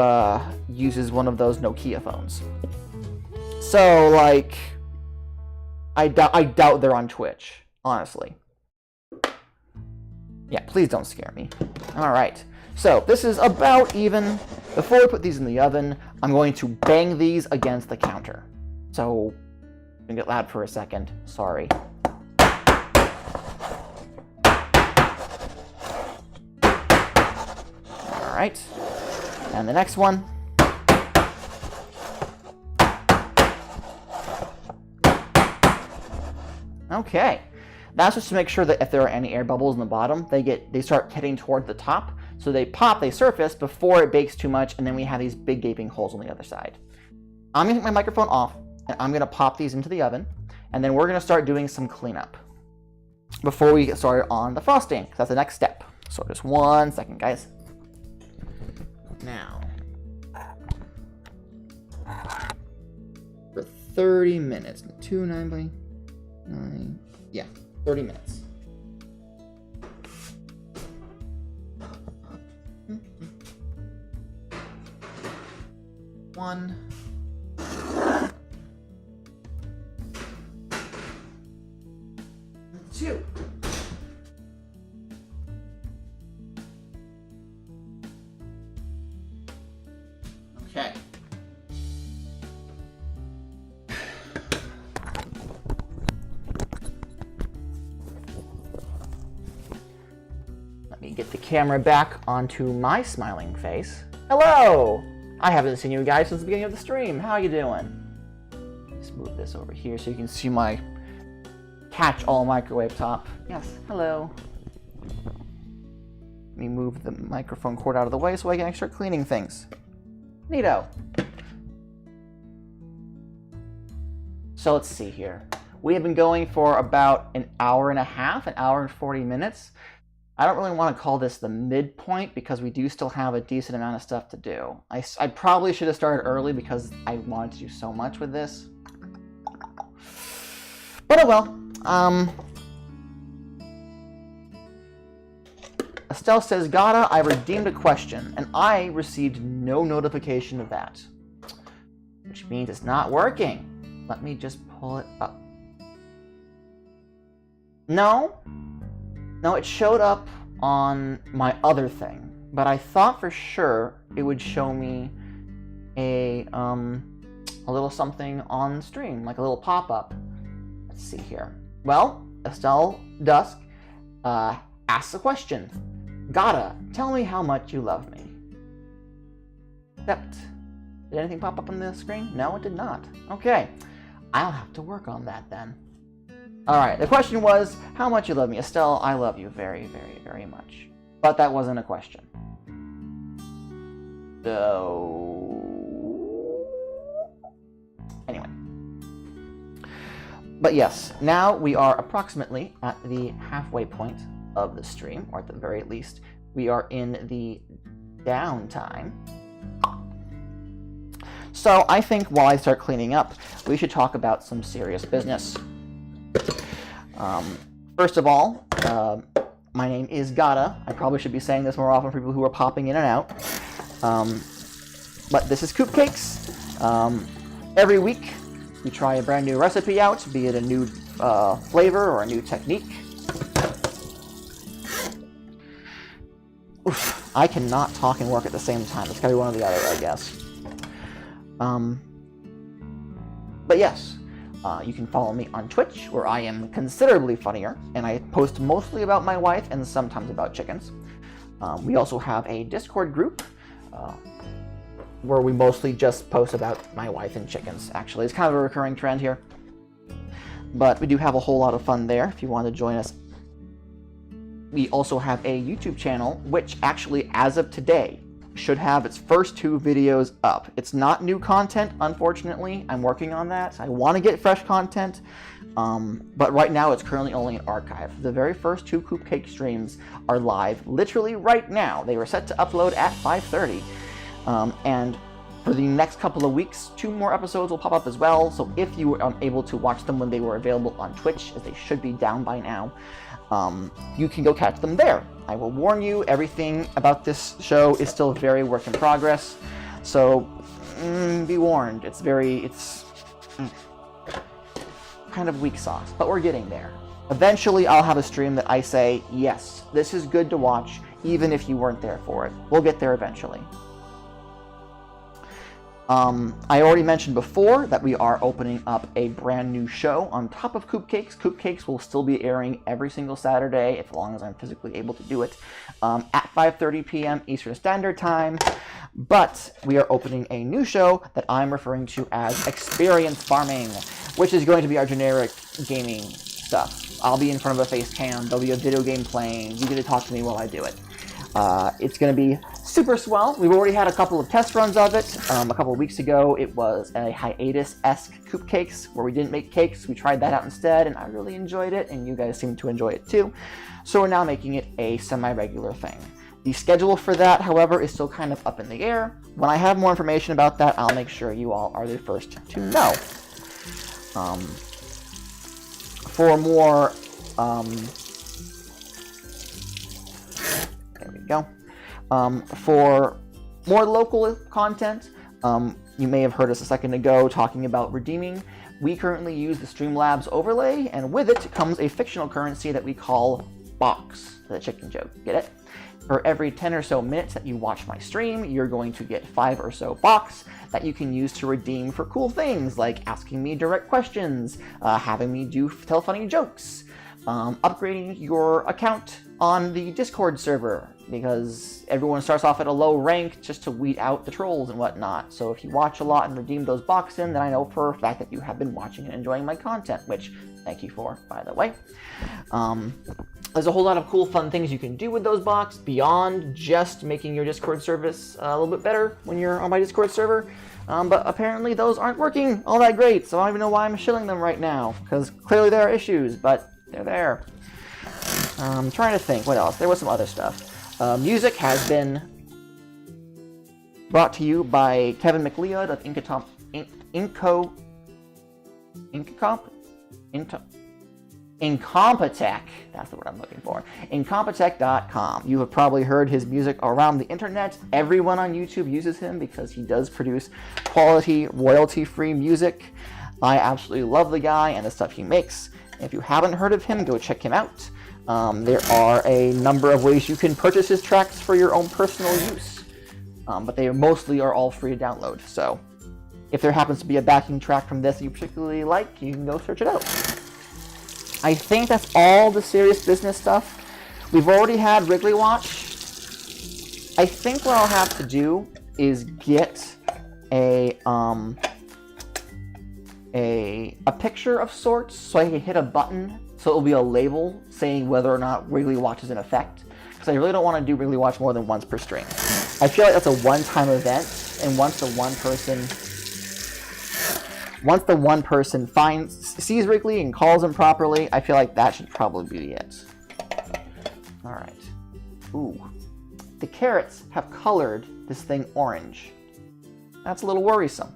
uses one of those Nokia phones. So, like, I doubt they're on Twitch, honestly. Yeah, please don't scare me. Alright, so this is about even. Before we put these in the oven, I'm going to bang these against the counter. So, I'm gonna get loud for a second. Sorry. Alright. And the next one. Okay. That's just to make sure that if there are any air bubbles in the bottom, they start heading toward the top. So they pop, they surface before it bakes too much, and then we have these big gaping holes on the other side. I'm gonna take my microphone off, and I'm gonna pop these into the oven, and then we're gonna start doing some cleanup before we get started on the frosting, because that's the next step. So just 1 second, guys. Now, for 30 minutes, 9 by 9, yeah, 30 minutes. 1. Two. Okay. Let me get the camera back onto my smiling face. Hello! I haven't seen you guys since the beginning of the stream. How are you doing? Let's move this over here so you can see my catch-all microwave top. Yes, hello. Let me move the microphone cord out of the way so I can start cleaning things. Neato. So let's see here. We have been going for about an hour and a half, an hour and 40 minutes. I don't really want to call this the midpoint because we do still have a decent amount of stuff to do. I probably should have started early because I wanted to do so much with this. But oh well. Estelle says, Gata, I redeemed a question, and I received no notification of that. Which means it's not working. Let me just pull it up. No, it showed up on my other thing, but I thought for sure it would show me a little something on stream, like a little pop-up. Let's see here. Well, Estelle Dusk asks a question. Gata, tell me how much you love me. Except, did anything pop up on the screen? No, it did not. Okay, I'll have to work on that then. Alright, the question was, how much you love me? Estelle, I love you very, very, very much. But that wasn't a question. So... anyway. But yes, now we are approximately at the halfway point of the stream, or at the very least, we are in the downtime. So I think while I start cleaning up, we should talk about some serious business. First of all, my name is Gata. I probably should be saying this more often for people who are popping in and out. But this is Coop Cakes. Every week, we try a brand new recipe out, be it a new flavor or a new technique. Oof, I cannot talk and work at the same time. It's gotta be one or the other, I guess. But yes, you can follow me on Twitch, where I am considerably funnier, and I post mostly about my wife and sometimes about chickens. We also have a Discord group, where we mostly just post about my wife and chickens, actually. It's kind of a recurring trend here. But we do have a whole lot of fun there if you want to join us. We also have a YouTube channel, which actually, as of today, should have its first 2 videos up. It's not new content, unfortunately. I'm working on that. I want to get fresh content, but right now it's currently only an archive. The very first 2 Coop Cake streams are live literally right now. They were set to upload at 5:30, and for the next couple of weeks, 2 more episodes will pop up as well, so if you were unable to watch them when they were available on Twitch, as they should be down by now, you can go catch them there. I will warn you, everything about this show is still very work in progress, so be warned. It's kind of weak sauce, but we're getting there. Eventually, I'll have a stream that I say, yes, this is good to watch, even if you weren't there for it. We'll get there eventually. I already mentioned before that we are opening up a brand new show on top of Coop Cakes. Coop Cakes will still be airing every single Saturday, as long as I'm physically able to do it, at 5:30 p.m. Eastern Standard Time. But we are opening a new show that I'm referring to as Experience Farming, which is going to be our generic gaming stuff. I'll be in front of a face cam, there'll be a video game playing, you get to talk to me while I do it. It's going to be super swell. We've already had a couple of test runs of it. A couple of weeks ago, it was a hiatus-esque Coop Cakes, where we didn't make cakes. We tried that out instead, and I really enjoyed it, and you guys seem to enjoy it too. So we're now making it a semi-regular thing. The schedule for that, however, is still kind of up in the air. When I have more information about that, I'll make sure you all are the first to know. For more... there we go. For more local content, you may have heard us a second ago talking about redeeming. We currently use the Streamlabs overlay, and with it comes a fictional currency that we call Box, the chicken joke. Get it? For every 10 or so minutes that you watch my stream, you're going to get 5 or so Box that you can use to redeem for cool things like asking me direct questions, having me tell funny jokes, upgrading your account on the Discord server, because everyone starts off at a low rank just to weed out the trolls and whatnot. So if you watch a lot and redeem those Box in, then I know for a fact that you have been watching and enjoying my content, which thank you for, by the way. There's a whole lot of cool, fun things you can do with those Box beyond just making your Discord service a little bit better when you're on my Discord server. But apparently those aren't working all that great, so I don't even know why I'm shilling them right now, because clearly there are issues, but they're there. I'm trying to think, what else? There was some other stuff. Music has been brought to you by Kevin McLeod of Incompetech, that's the word I'm looking for. Incompetech.com. You have probably heard his music around the internet. Everyone on YouTube uses him because he does produce quality, royalty-free music. I absolutely love the guy and the stuff he makes. If you haven't heard of him, go check him out. There are a number of ways you can purchase his tracks for your own personal use, but they mostly are all free to download. So if there happens to be a backing track from this you particularly like, you can go search it out. I think that's all the serious business stuff. We've already had Wrigley Watch. I think what I'll have to do is get a picture of sorts so I can hit a button so it'll be a label saying whether or not Wrigley Watch is in effect. Because I really don't want to do Wrigley Watch more than once per stream. I feel like that's a one-time event, and once the one person sees Wrigley and calls him properly, I feel like that should probably be it. All right. Ooh. The carrots have colored this thing orange. That's a little worrisome.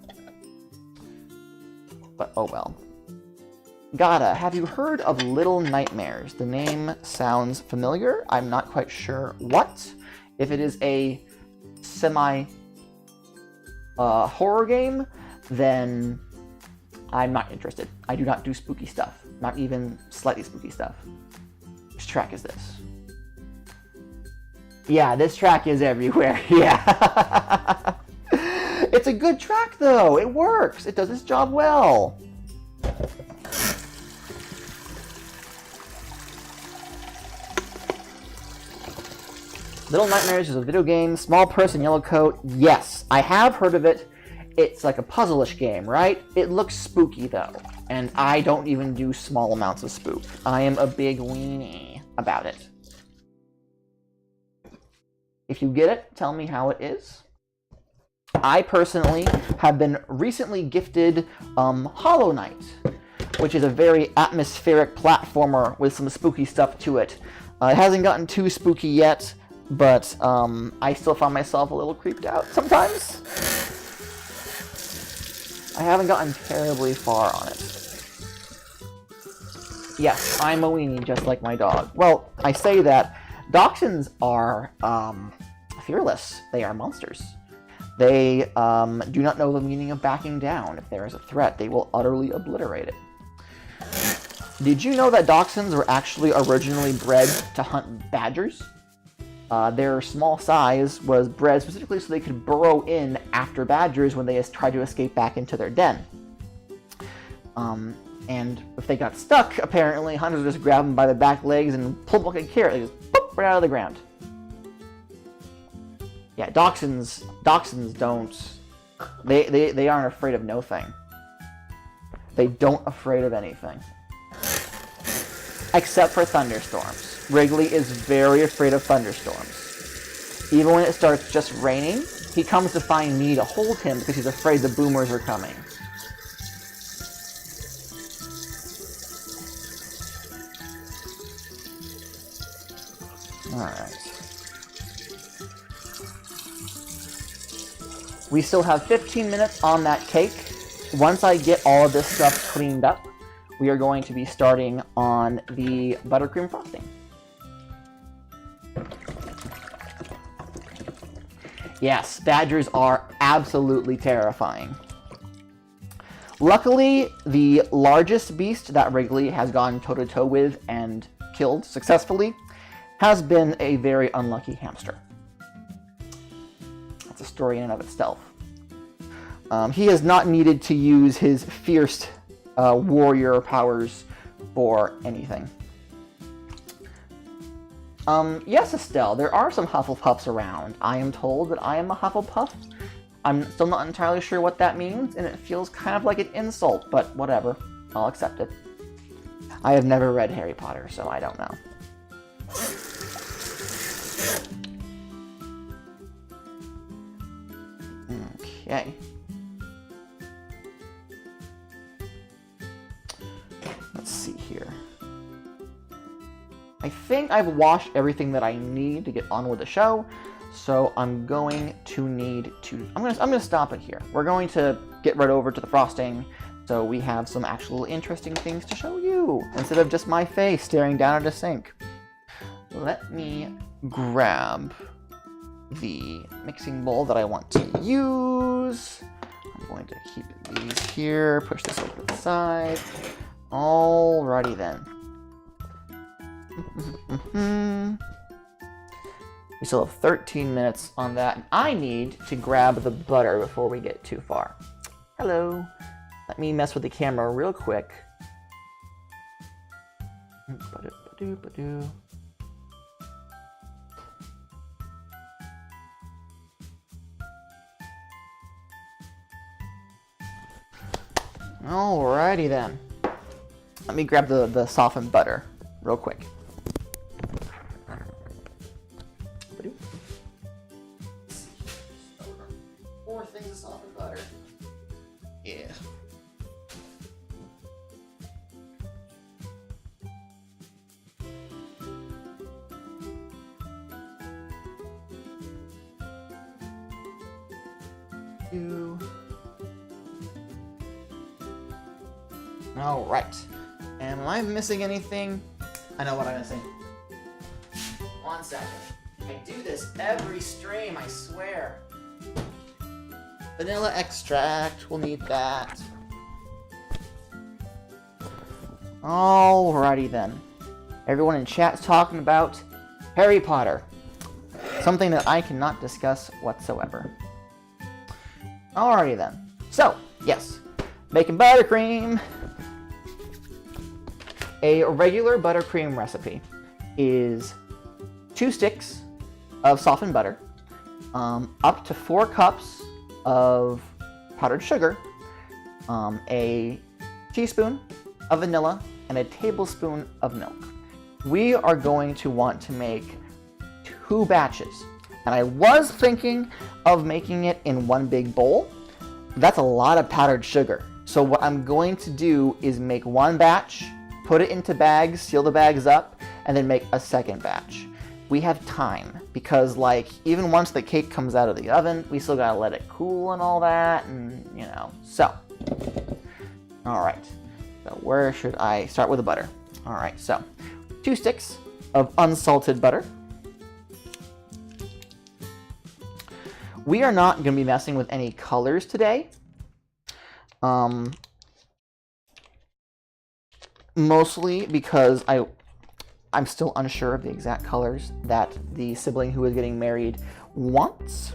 But oh well. Gada, have you heard of Little Nightmares? The name sounds familiar. I'm not quite sure what. If it is a semi-horror game, then I'm not interested. I do not do spooky stuff. Not even slightly spooky stuff. Which track is this? Yeah, this track is everywhere. Yeah. It's a good track, though. It works. It does its job well. Little Nightmares is a video game. Small person, yellow coat. Yes, I have heard of it. It's like a puzzle-ish game, right? It looks spooky, though. And I don't even do small amounts of spook. I am a big weenie about it. If you get it, tell me how it is. I personally have been recently gifted Hollow Knight, which is a very atmospheric platformer with some spooky stuff to it. It hasn't gotten too spooky yet, but I still find myself a little creeped out sometimes. I haven't gotten terribly far on it. Yes, I'm a weenie just like my dog. Well, I say that. Dachshunds are fearless. They are monsters. They do not know the meaning of backing down. If there is a threat, they will utterly obliterate it. Did you know that dachshunds were actually originally bred to hunt badgers? Their small size was bred specifically so they could burrow in after badgers when they tried to escape back into their den. And if they got stuck, apparently hunters would just grab them by the back legs and pull them like a carrot. They just pop right out of the ground. Yeah, dachshunds don't. They aren't afraid of no thing. They don't afraid of anything. Except for thunderstorms. Wrigley is very afraid of thunderstorms. Even when it starts just raining, he comes to find me to hold him because he's afraid the boomers are coming. Alright. We still have 15 minutes on that cake. Once I get all of this stuff cleaned up, we are going to be starting on the buttercream frosting. Yes, badgers are absolutely terrifying. Luckily, the largest beast that Wrigley has gone toe-to-toe with and killed successfully has been a very unlucky hamster. That's a story in and of itself. He has not needed to use his fierce warrior powers for anything. Yes, Estelle, there are some Hufflepuffs around. I am told that I am a Hufflepuff. I'm still not entirely sure what that means, and it feels kind of like an insult, but whatever. I'll accept it. I have never read Harry Potter, so I don't know. Okay. Let's see here. I think I've washed everything that I need to get on with the show, so I'm going to need to... I'm gonna stop it here. We're going to get right over to the frosting, so we have some actual interesting things to show you, instead of just my face staring down at a sink. Let me grab the mixing bowl that I want to use. I'm going to keep these here, push this over to the side. Alrighty then. We still have 13 minutes on that, and I need to grab the butter before we get too far. Hello. Let me mess with the camera real quick. Alrighty then. Let me grab the softened butter real quick. Four things of softened butter. Yeah. All right. Am I missing anything? I know what I'm missing. 1 second. I do this every stream, I swear. Vanilla extract, we'll need that. Alrighty then. Everyone in chat's talking about Harry Potter. Something that I cannot discuss whatsoever. Alrighty then. So, yes. Making buttercream. A regular buttercream recipe is 2 sticks of softened butter, up to 4 cups of powdered sugar, a teaspoon of vanilla, and a tablespoon of milk. We are going to want to make 2 batches, and I was thinking of making it in one big bowl. That's a lot of powdered sugar. So what I'm going to do is make 1 batch, put it into bags, seal the bags up, and then make a second batch. We have time, because like, even once the cake comes out of the oven, we still gotta let it cool and all that, and you know, so. Alright, so where should I start with the butter? Alright, so 2 sticks of unsalted butter. We are not gonna be messing with any colors today. Mostly because I'm still unsure of the exact colors that the sibling who is getting married wants.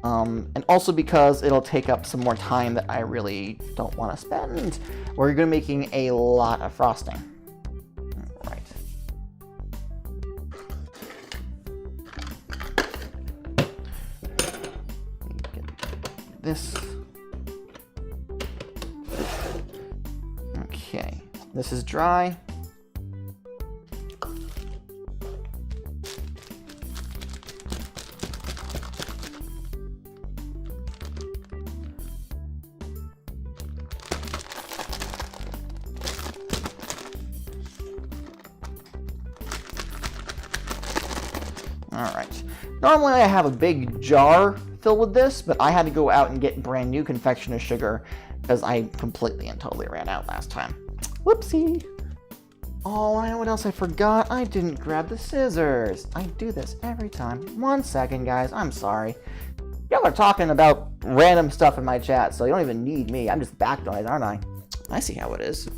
And also because it'll take up some more time that I really don't want to spend. We're going to be making a lot of frosting. All right. Get this. Okay, this is dry. Alright, normally I have a big jar filled with this, but I had to go out and get brand new confectioner's sugar because I completely and totally ran out last time. Whoopsie! Oh, I know what else I forgot. I didn't grab the scissors. I do this every time. 1 second, guys. I'm sorry. Y'all are talking about random stuff in my chat, so you don't even need me. I'm just back noise, aren't I? I see how it is.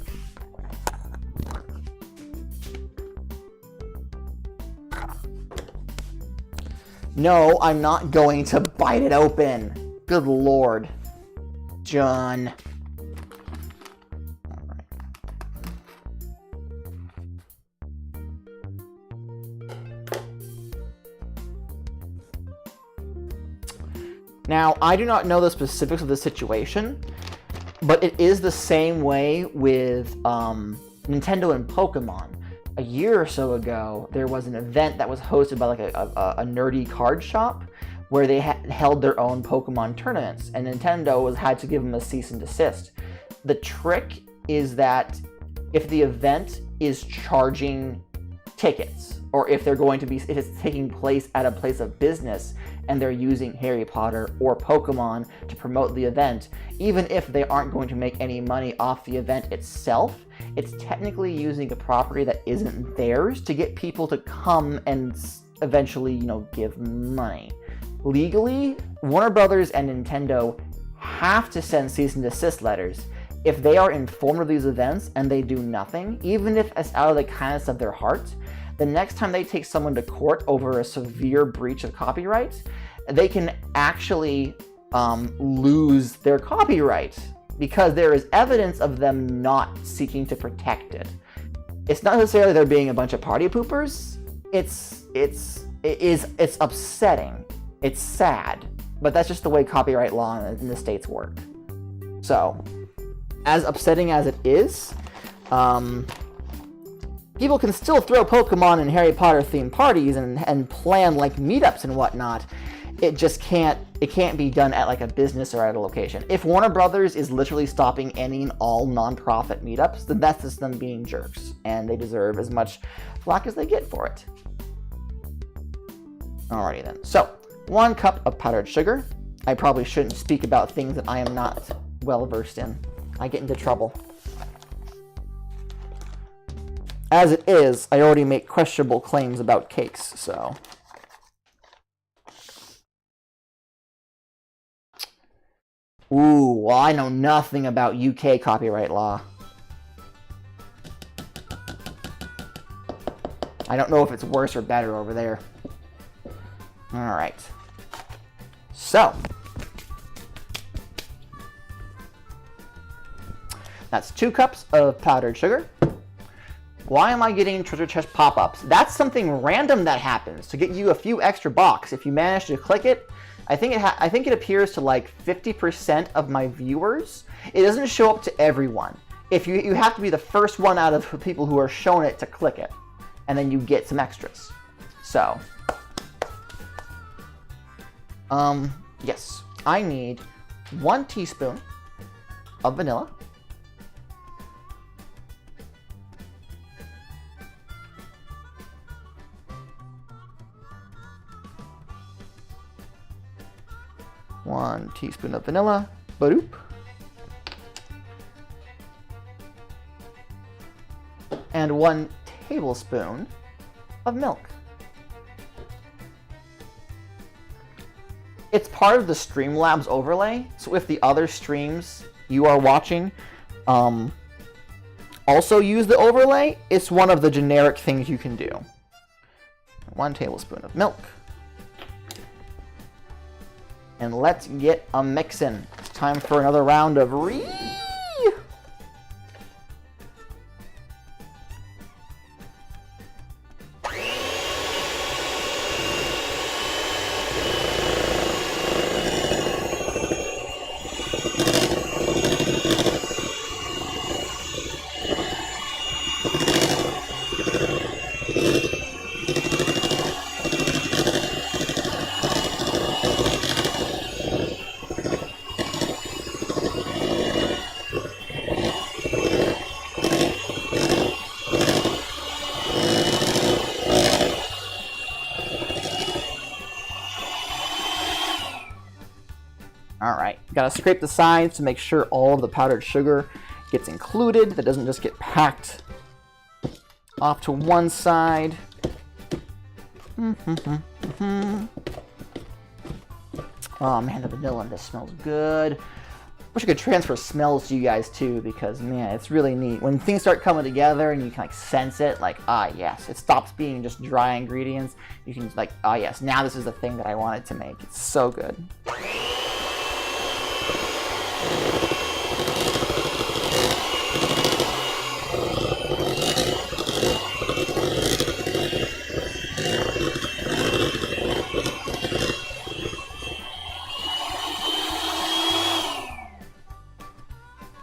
No, I'm not going to bite it open. Good Lord. John. All right. Now, I do not know the specifics of the situation, but it is the same way with Nintendo and Pokemon. A year or so ago, there was an event that was hosted by like a nerdy card shop where they held their own Pokemon tournaments, and Nintendo had to give them a cease and desist. The trick is that if the event is charging tickets, or if it's taking place at a place of business and they're using Harry Potter or Pokemon to promote the event, even if they aren't going to make any money off the event itself, it's technically using a property that isn't theirs to get people to come and eventually, give money. Legally, Warner Brothers and Nintendo have to send cease and desist letters. If they are informed of these events and they do nothing, even if it's out of the kindness of their heart, the next time they take someone to court over a severe breach of copyright, they can actually lose their copyright because there is evidence of them not seeking to protect it. It's not necessarily they're being a bunch of party poopers. It's upsetting. It's sad, but that's just the way copyright law in the States work. So, as upsetting as it is, people can still throw Pokemon and Harry Potter themed parties and plan like meetups and whatnot. It just can't be done at like a business or at a location. If Warner Brothers is literally stopping any and all non-profit meetups, then that's just them being jerks, and they deserve as much flack as they get for it. Alrighty then. So, 1 cup of powdered sugar. I probably shouldn't speak about things that I am not well versed in. I get into trouble. As it is, I already make questionable claims about cakes, so. Ooh, well, I know nothing about UK copyright law. I don't know if it's worse or better over there. Alright. So. That's 2 cups of powdered sugar. Why am I getting treasure chest pop-ups? That's something random that happens to get you a few extra bucks. If you manage to click it, I think it appears to like 50% of my viewers. It doesn't show up to everyone. If you have to be the first one out of the people who are shown it to click it, and then you get some extras. So, yes, I need 1 teaspoon of vanilla. One teaspoon of vanilla, badoop. And 1 tablespoon of milk. It's part of the Streamlabs overlay, so if the other streams you are watching also use the overlay, it's one of the generic things you can do. 1 tablespoon of milk. And let's get a mixin'. It's time for another round of Alright, gotta scrape the sides to make sure all of the powdered sugar gets included, that doesn't just get packed off to one side. Oh man, the vanilla in this smells good. Wish I could transfer smells to you guys too, because man, it's really neat. When things start coming together and you can like sense it, like, ah yes, it stops being just dry ingredients. You can like, ah yes, now this is the thing that I wanted to make. It's so good.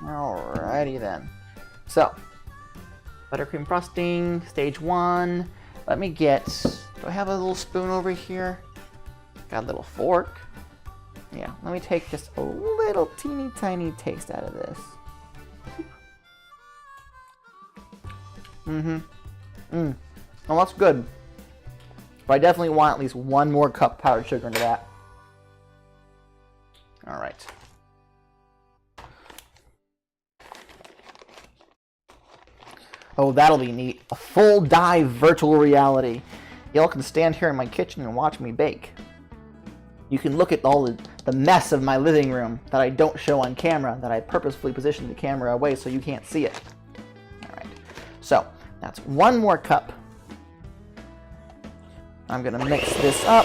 Alrighty then. So, buttercream frosting, stage 1. Let me get, do I have a little spoon over here? Got a little fork. Yeah, let me take just a little teeny tiny taste out of this. Oh, that's good. But I definitely want at least 1 more cup powdered sugar into that. Alright. Oh, that'll be neat. A full dive virtual reality. Y'all can stand here in my kitchen and watch me bake. You can look at all the mess of my living room that I don't show on camera, that I purposefully positioned the camera away so you can't see it. Alright, so that's 1 more cup. I'm gonna mix this up.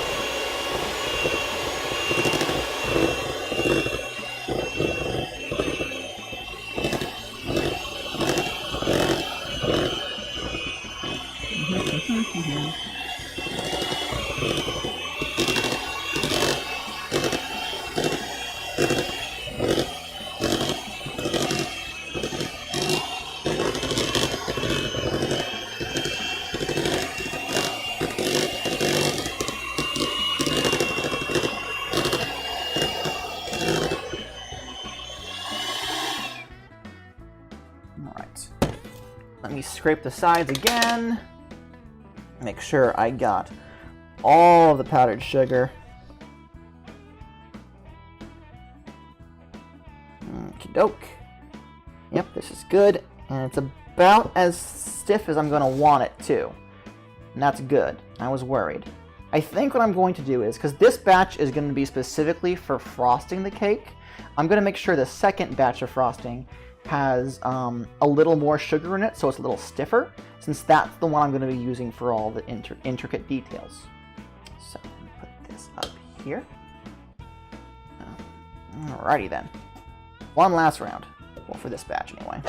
Alright, let me scrape the sides again. Make sure I got all of the powdered sugar. Okie doke. Yep, this is good. And it's about as stiff as I'm going to want it too. And that's good. I was worried. I think what I'm going to do is, because this batch is going to be specifically for frosting the cake, I'm going to make sure the second batch of frosting has a little more sugar in it, so it's a little stiffer, since that's the one I'm going to be using for all the intricate details. So, let me put this up here. Alrighty then. One last round. Well, for this batch anyway.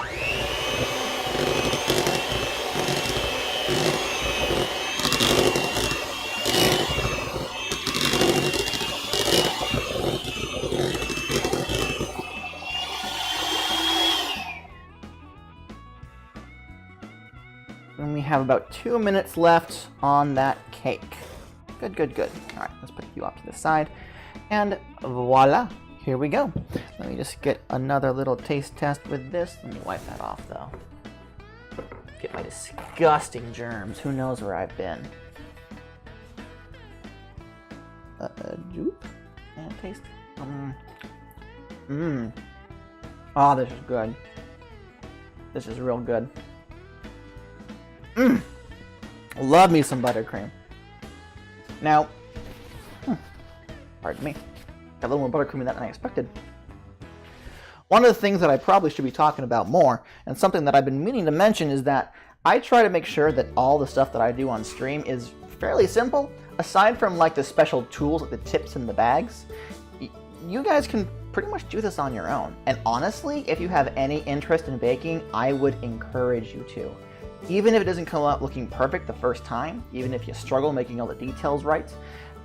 And we have about 2 minutes left on that cake. Good, good, good. All right, let's put you off to the side. And voila, here we go. Let me just get another little taste test with this. Let me wipe that off though. Get my disgusting germs. Who knows where I've been? Juke? And taste. Oh, this is good. This is real good. Love me some buttercream. Now, pardon me, got a little more buttercream than I expected. One of the things that I probably should be talking about more, and something that I've been meaning to mention, is that I try to make sure that all the stuff that I do on stream is fairly simple. Aside from like the special tools like the tips and the bags, you guys can pretty much do this on your own. And honestly, if you have any interest in baking, I would encourage you to. Even if it doesn't come out looking perfect the first time, even if you struggle making all the details right,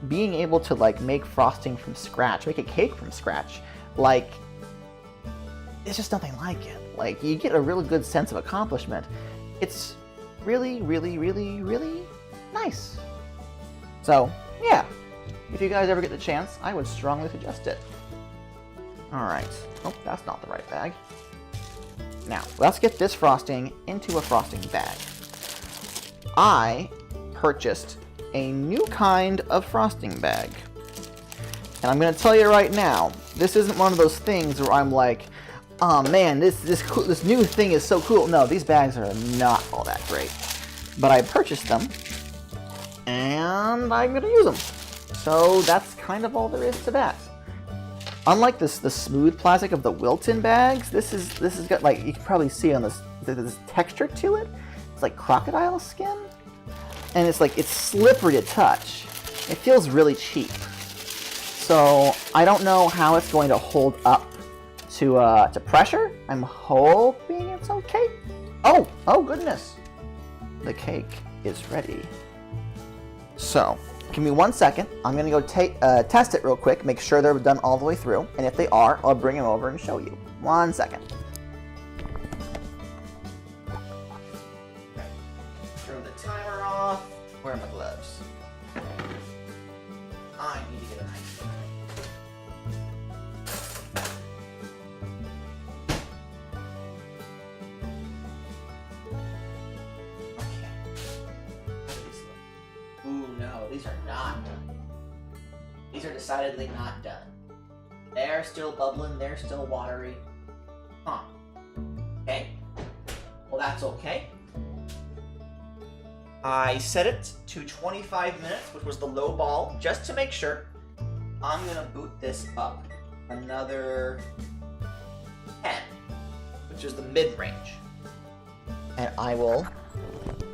being able to like make frosting from scratch, make a cake from scratch, like, it's just nothing like it. Like, you get a really good sense of accomplishment. It's really, really, really, really nice. So, yeah, if you guys ever get the chance, I would strongly suggest it. Alright, oh, that's not the right bag. Now, let's get this frosting into a frosting bag. I purchased a new kind of frosting bag. And I'm going to tell you right now, this isn't one of those things where I'm like, oh man, this new thing is so cool. No, these bags are not all that great. but I purchased them, and I'm gonna use them. So that's kind of all there is to that. Unlike the smooth plastic of the Wilton bags, this is got, like, you can probably see on this, there's texture to it. It's like crocodile skin, and it's slippery to touch. It feels really cheap. So I don't know how it's going to hold up to pressure. I'm hoping it's okay. Oh goodness. The cake is ready. So, give me 1 second. I'm gonna go test it real quick, make sure they're done all the way through, and if they are, I'll bring them over and show you. 1 second. Okay. Turn the timer off. Where are my gloves? I need to get a knife. Ooh, no, these are not done. These are decidedly not done. They're still bubbling, they're still watery. Huh. Okay. Well, that's okay. I set it to 25 minutes, which was the low ball, just to make sure. I'm gonna boot this up another 10, which is the mid-range. And I will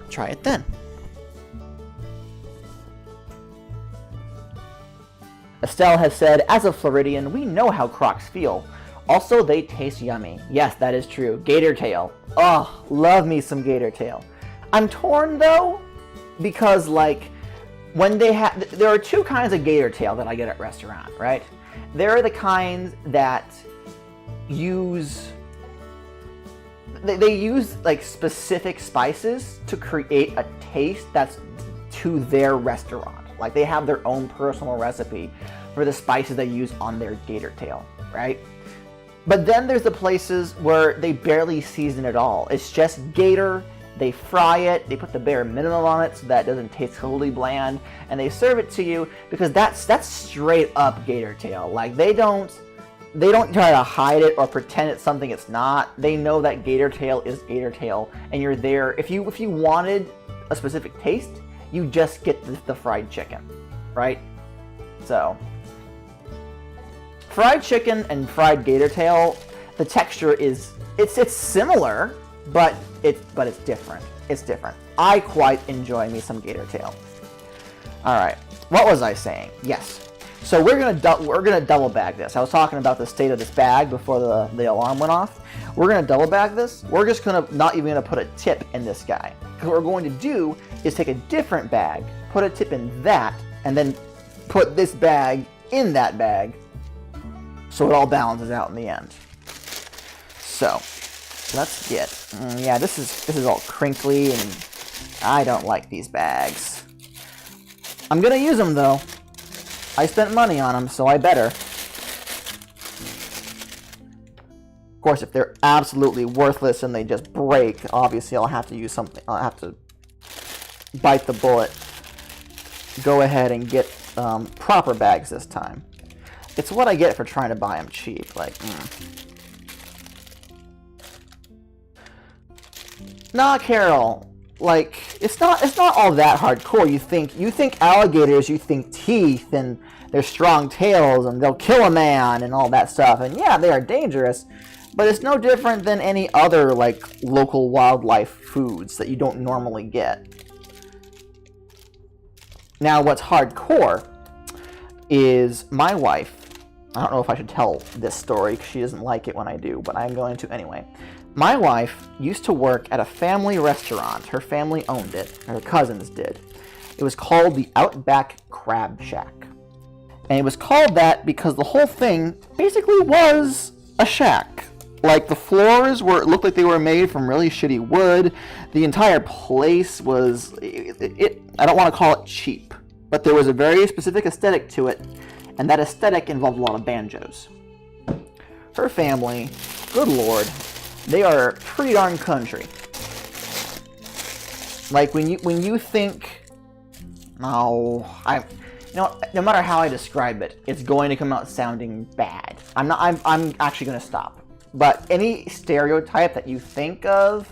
try it then. Estelle has said, as a Floridian, we know how Crocs feel. Also, they taste yummy. Yes, that is true. Gator tail. Oh, love me some gator tail. I'm torn though, because like, when they have, there are two kinds of gator tail that I get at restaurant, right? There are the kinds that use, they use like specific spices to create a taste that's to their restaurant. Like they have their own personal recipe for the spices they use on their gator tail, right? But then there's the places where they barely season it all. It's just gator, they fry it, they put the bare minimum on it so that it doesn't taste totally bland, and they serve it to you because that's straight up gator tail. Like they don't try to hide it or pretend it's something it's not. They know that gator tail is gator tail, and you're there. If you wanted a specific taste, you just get the fried chicken, right? So, fried chicken and fried gator tail, the texture is, it's similar, but it's different. It's different. I quite enjoy me some gator tail. All right, what was I saying? Yes. So we're gonna double bag this. I was talking about the state of this bag before the alarm went off. We're gonna double bag this. We're just not even gonna put a tip in this guy. What we're going to do is take a different bag, put a tip in that, and then put this bag in that bag, so it all balances out in the end. So let's get. Yeah, this is all crinkly, and I don't like these bags. I'm gonna use them though. I spent money on them, so I better. Of course, if they're absolutely worthless and they just break, obviously I'll have to use something. I'll have to bite the bullet. Go ahead and get proper bags this time. It's what I get for trying to buy them cheap. Like, Nah, Carol. Like, it's not all that hardcore. You think alligators, you think teeth and their strong tails and they'll kill a man and all that stuff. And yeah, they are dangerous, but it's no different than any other like local wildlife foods that you don't normally get. Now, what's hardcore is my wife. I don't know if I should tell this story because she doesn't like it when I do, but I'm going to anyway. My wife used to work at a family restaurant. Her family owned it. Her cousins did. It was called the Outback Crab Shack. And it was called that because the whole thing basically was a shack. Like the floors looked like they were made from really shitty wood. The entire place was, I don't want to call it cheap, but there was a very specific aesthetic to it, and that aesthetic involved a lot of banjos. Her family, good lord, they are pretty darn country. Like when you think, no matter how I describe it, it's going to come out sounding bad. I'm actually going to stop. But any stereotype that you think of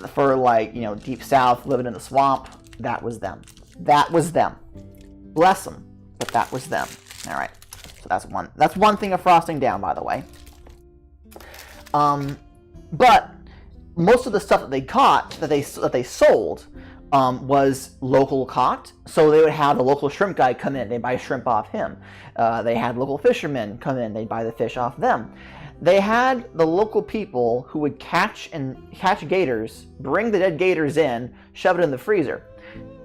for like, you know, deep south, living in the swamp, that was them. That was them. Bless them, but that was them. All right, so that's one thing of frosting down, by the way. But most of the stuff that they caught, that they sold, was local caught. So they would have the local shrimp guy come in, they buy shrimp off him. They had local fishermen come in, they buy the fish off them. They had the local people who would catch gators, bring the dead gators in, shove it in the freezer.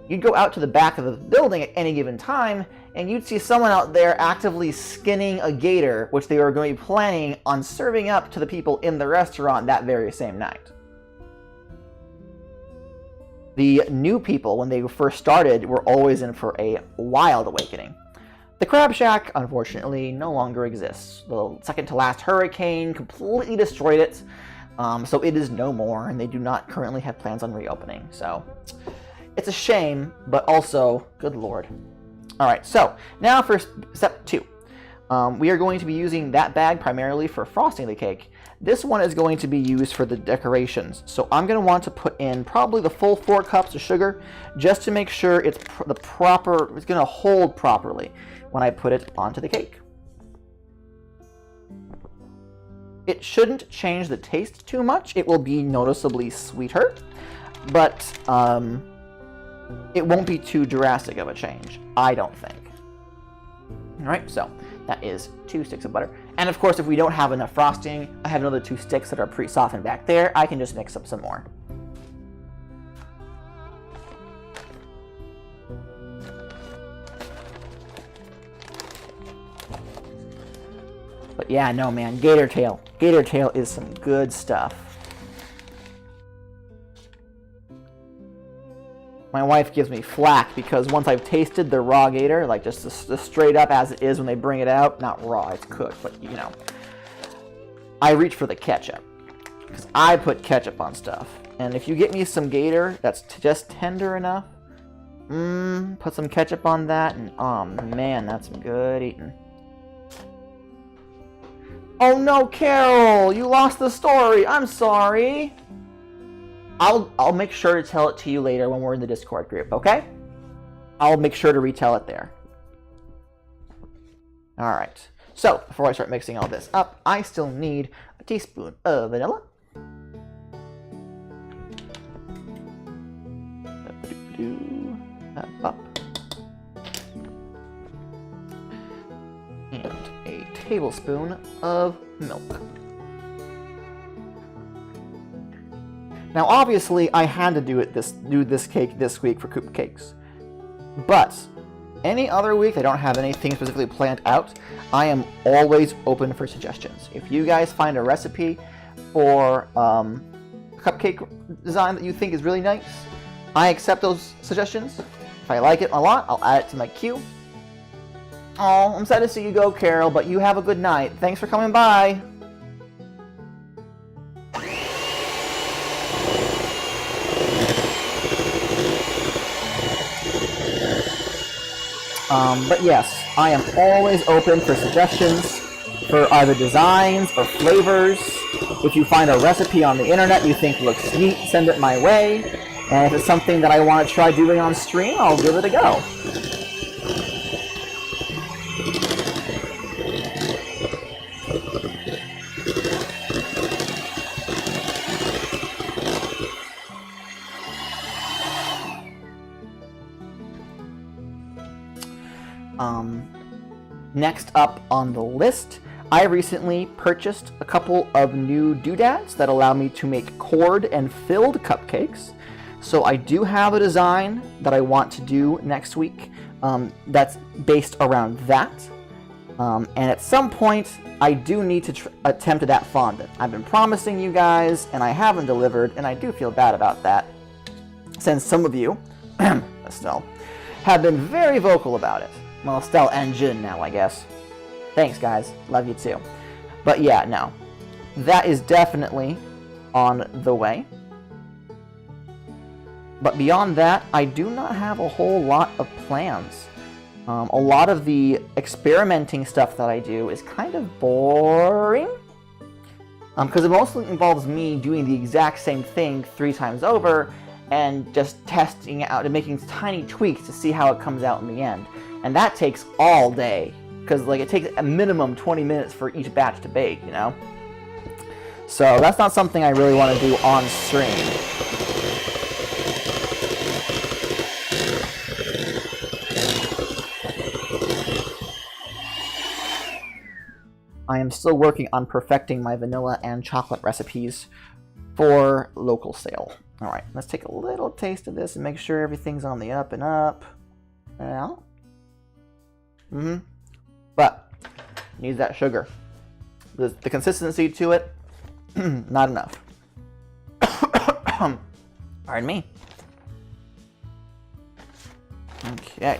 You'd go out to the back of the building at any given time, and you'd see someone out there actively skinning a gator, which they were going to be planning on serving up to the people in the restaurant that very same night. The new people, when they first started, were always in for a wild awakening. The Crab Shack, unfortunately, no longer exists. The second to last hurricane completely destroyed it, so it is no more, and they do not currently have plans on reopening. So it's a shame, but also, good lord. All right, so now for step 2. We are going to be using that bag primarily for frosting the cake. This one is going to be used for the decorations. So I'm going to want to put in probably the full 4 cups of sugar just to make sure it's it's going to hold properly when I put it onto the cake. It shouldn't change the taste too much. It will be noticeably sweeter, but it won't be too drastic of a change, I don't think. All right, so that is 2 sticks of butter. And of course, if we don't have enough frosting, I have another 2 sticks that are pre-softened back there. I can just mix up some more. But yeah, no man, gator tail. Gator tail is some good stuff. My wife gives me flack because once I've tasted the raw gator, like just straight up as it is when they bring it out, not raw, it's cooked, but you know, I reach for the ketchup because I put ketchup on stuff. And if you get me some gator that's just tender enough, put some ketchup on that, and oh man, that's some good eating. Oh no, Carol, you lost the story. I'm sorry. I'll make sure to tell it to you later when we're in the Discord group, okay? I'll make sure to retell it there. All right. So, before I start mixing all this up, I still need a teaspoon of vanilla. That up. And a tablespoon of milk. Now, obviously, I had to do this cake this week for Coop Cakes, but any other week I don't have anything specifically planned out. I am always open for suggestions. If you guys find a recipe for a cupcake design that you think is really nice, I accept those suggestions. If I like it a lot, I'll add it to my queue. Oh, I'm sad to see you go, Carol, but you have a good night. Thanks for coming by. But yes, I am always open for suggestions for either designs or flavors. If you find a recipe on the internet you think looks neat, send it my way. And if it's something that I want to try doing on stream, I'll give it a go. Next up on the list, I recently purchased a couple of new doodads that allow me to make cord and filled cupcakes. So I do have a design that I want to do next week that's based around that. And at some point, I do need to attempt that fondant. I've been promising you guys, and I haven't delivered, and I do feel bad about that, since some of you, Estelle, have been very vocal about it. Well, Estelle and Jin now, I guess. Thanks, guys. Love you too. But yeah, no. That is definitely on the way. But beyond that, I do not have a whole lot of plans. A lot of the experimenting stuff that I do is kind of boring. Because it mostly involves me doing the exact same thing 3 times over and just testing out and making tiny tweaks to see how it comes out in the end. And that takes all day, because like it takes a minimum 20 minutes for each batch to bake, you know? So that's not something I really want to do on stream. I am still working on perfecting my vanilla and chocolate recipes for local sale. Alright, let's take a little taste of this and make sure everything's on the up and up. Yeah. But, needs that sugar. The consistency to it, not enough. Pardon me. Okay.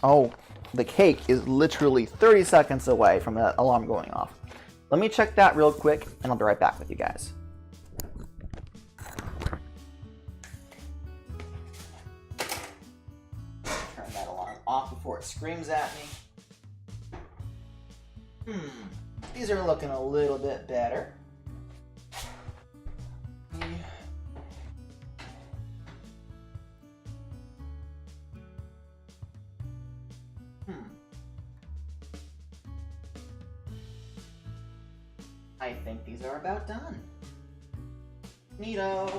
Oh, the cake is literally 30 seconds away from that alarm going off. Let me check that real quick, and I'll be right back with you guys. Turn that alarm off before it screams at me. These are looking a little bit better. I think these are about done. Neato.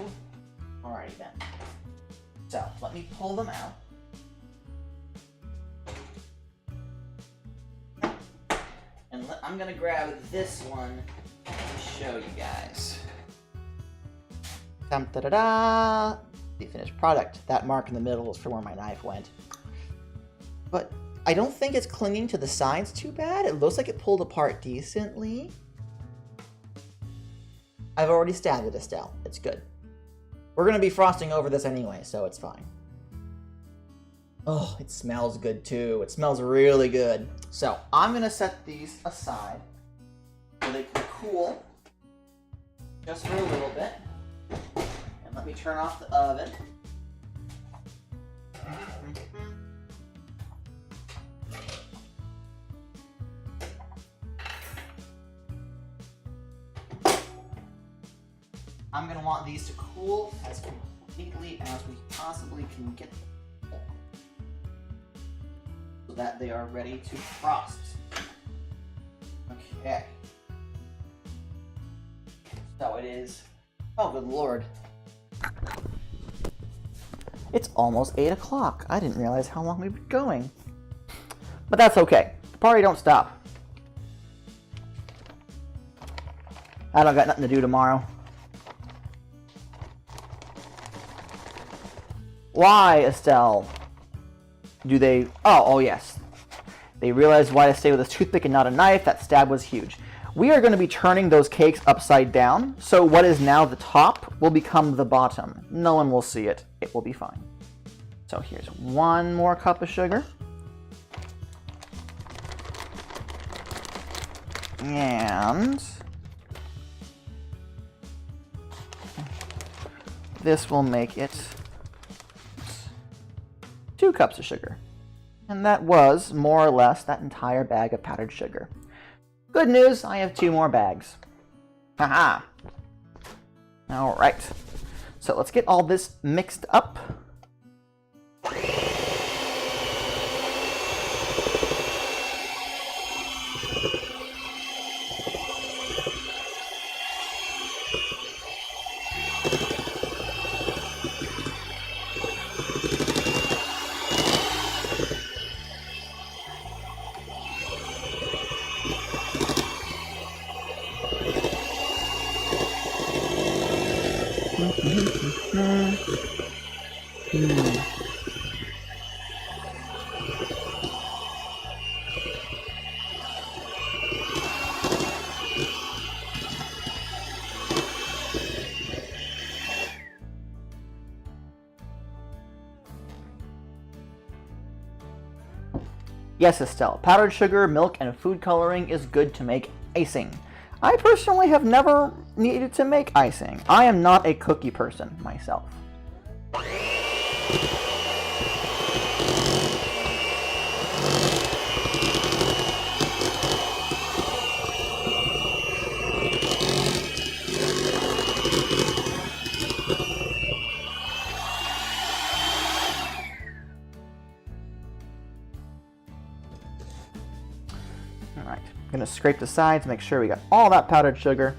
Alrighty then. So, let me pull them out. And I'm gonna grab this one to show you guys. Da-da-da! The finished product. That mark in the middle is for where my knife went. But I don't think it's clinging to the sides too bad. It looks like it pulled apart decently. I've already stabbed it, Estelle. It's good. We're going to be frosting over this anyway, so it's fine. Oh, it smells good too. It smells really good. So I'm going to set these aside so they can cool just for a little bit. And let me turn off the oven. I'm going to want these to cool as completely as we possibly can get them, so that they are ready to frost. Okay. So it is, oh good lord. It's almost 8 o'clock. I didn't realize how long we've been going. But that's okay. The party don't stop. I don't got nothing to do tomorrow. Why, Estelle? Do they... Oh, yes. They realized why to stay with a toothpick and not a knife. That stab was huge. We are going to be turning those cakes upside down, so what is now the top will become the bottom. No one will see it. It will be fine. So here's 1 more cup of sugar. And this will make it 2 cups of sugar. And that was, more or less, that entire bag of powdered sugar. Good news, I have 2 more bags. Haha! Alright. So let's get all this mixed up. Yes, Estelle, powdered sugar, milk, and food coloring is good to make icing. I personally have never needed to make icing. I am not a cookie person myself. Alright, I'm gonna scrape the sides, make sure we got all that powdered sugar.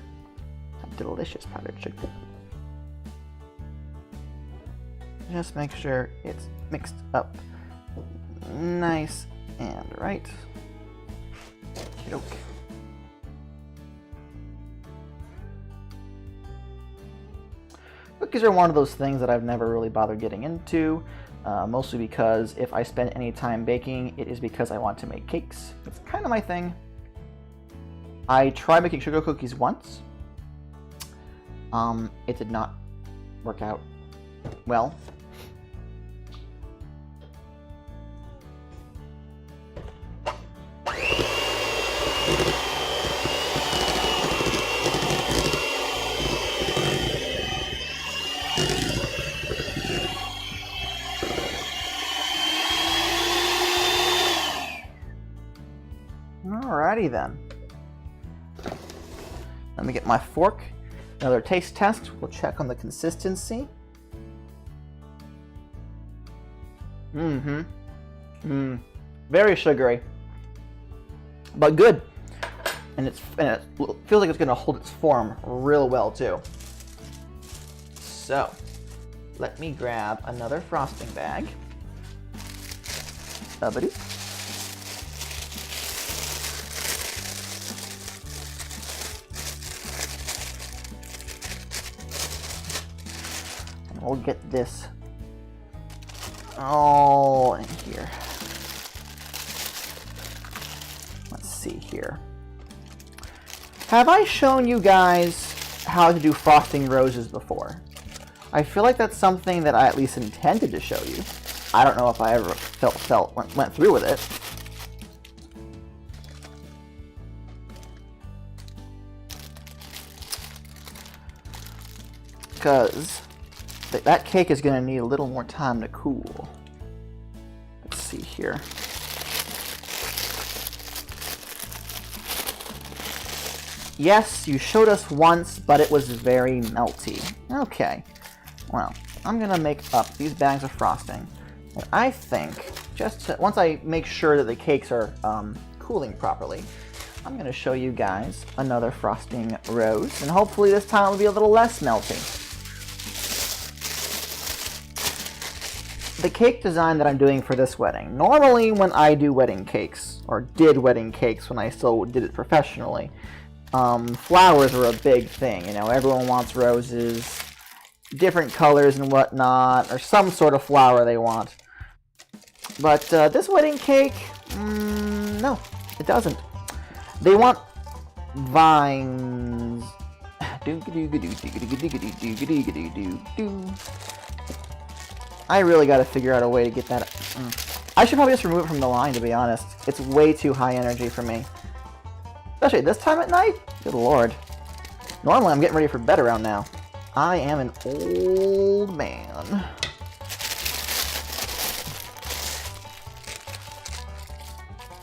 That delicious powdered sugar. Just make sure it's mixed up nice and right. Okay. Cookies are one of those things that I've never really bothered getting into, mostly because if I spend any time baking, it is because I want to make cakes. It's kind of my thing. I tried making sugar cookies once. It did not work out well. Alrighty then. Let me get my fork. Another taste test. We'll check on the consistency. Very sugary, but good. And it feels like it's going to hold its form real well too. So, let me grab another frosting bag. Buddy. We'll get this all in here. Let's see here. Have I shown you guys how to do frosting roses before? I feel like that's something that I at least intended to show you. I don't know if I ever went through with it. Because that cake is going to need a little more time to cool. Let's see here. Yes, you showed us once, but it was very melty. Okay. Well, I'm going to make up these bags of frosting. And I think, once I make sure that the cakes are cooling properly, I'm going to show you guys another frosting rose. And hopefully this time it'll be a little less melty. The cake design that I'm doing for this wedding. Normally when I do wedding cakes, or did wedding cakes when I still did it professionally, flowers are a big thing. You know, everyone wants roses, different colors and whatnot, or some sort of flower they want. But this wedding cake, no, it doesn't. They want vines. I really got to figure out a way to get that. I should probably just remove it from the line, to be honest. It's way too high energy for me. Especially this time at night? Good lord. Normally I'm getting ready for bed around now. I am an old man.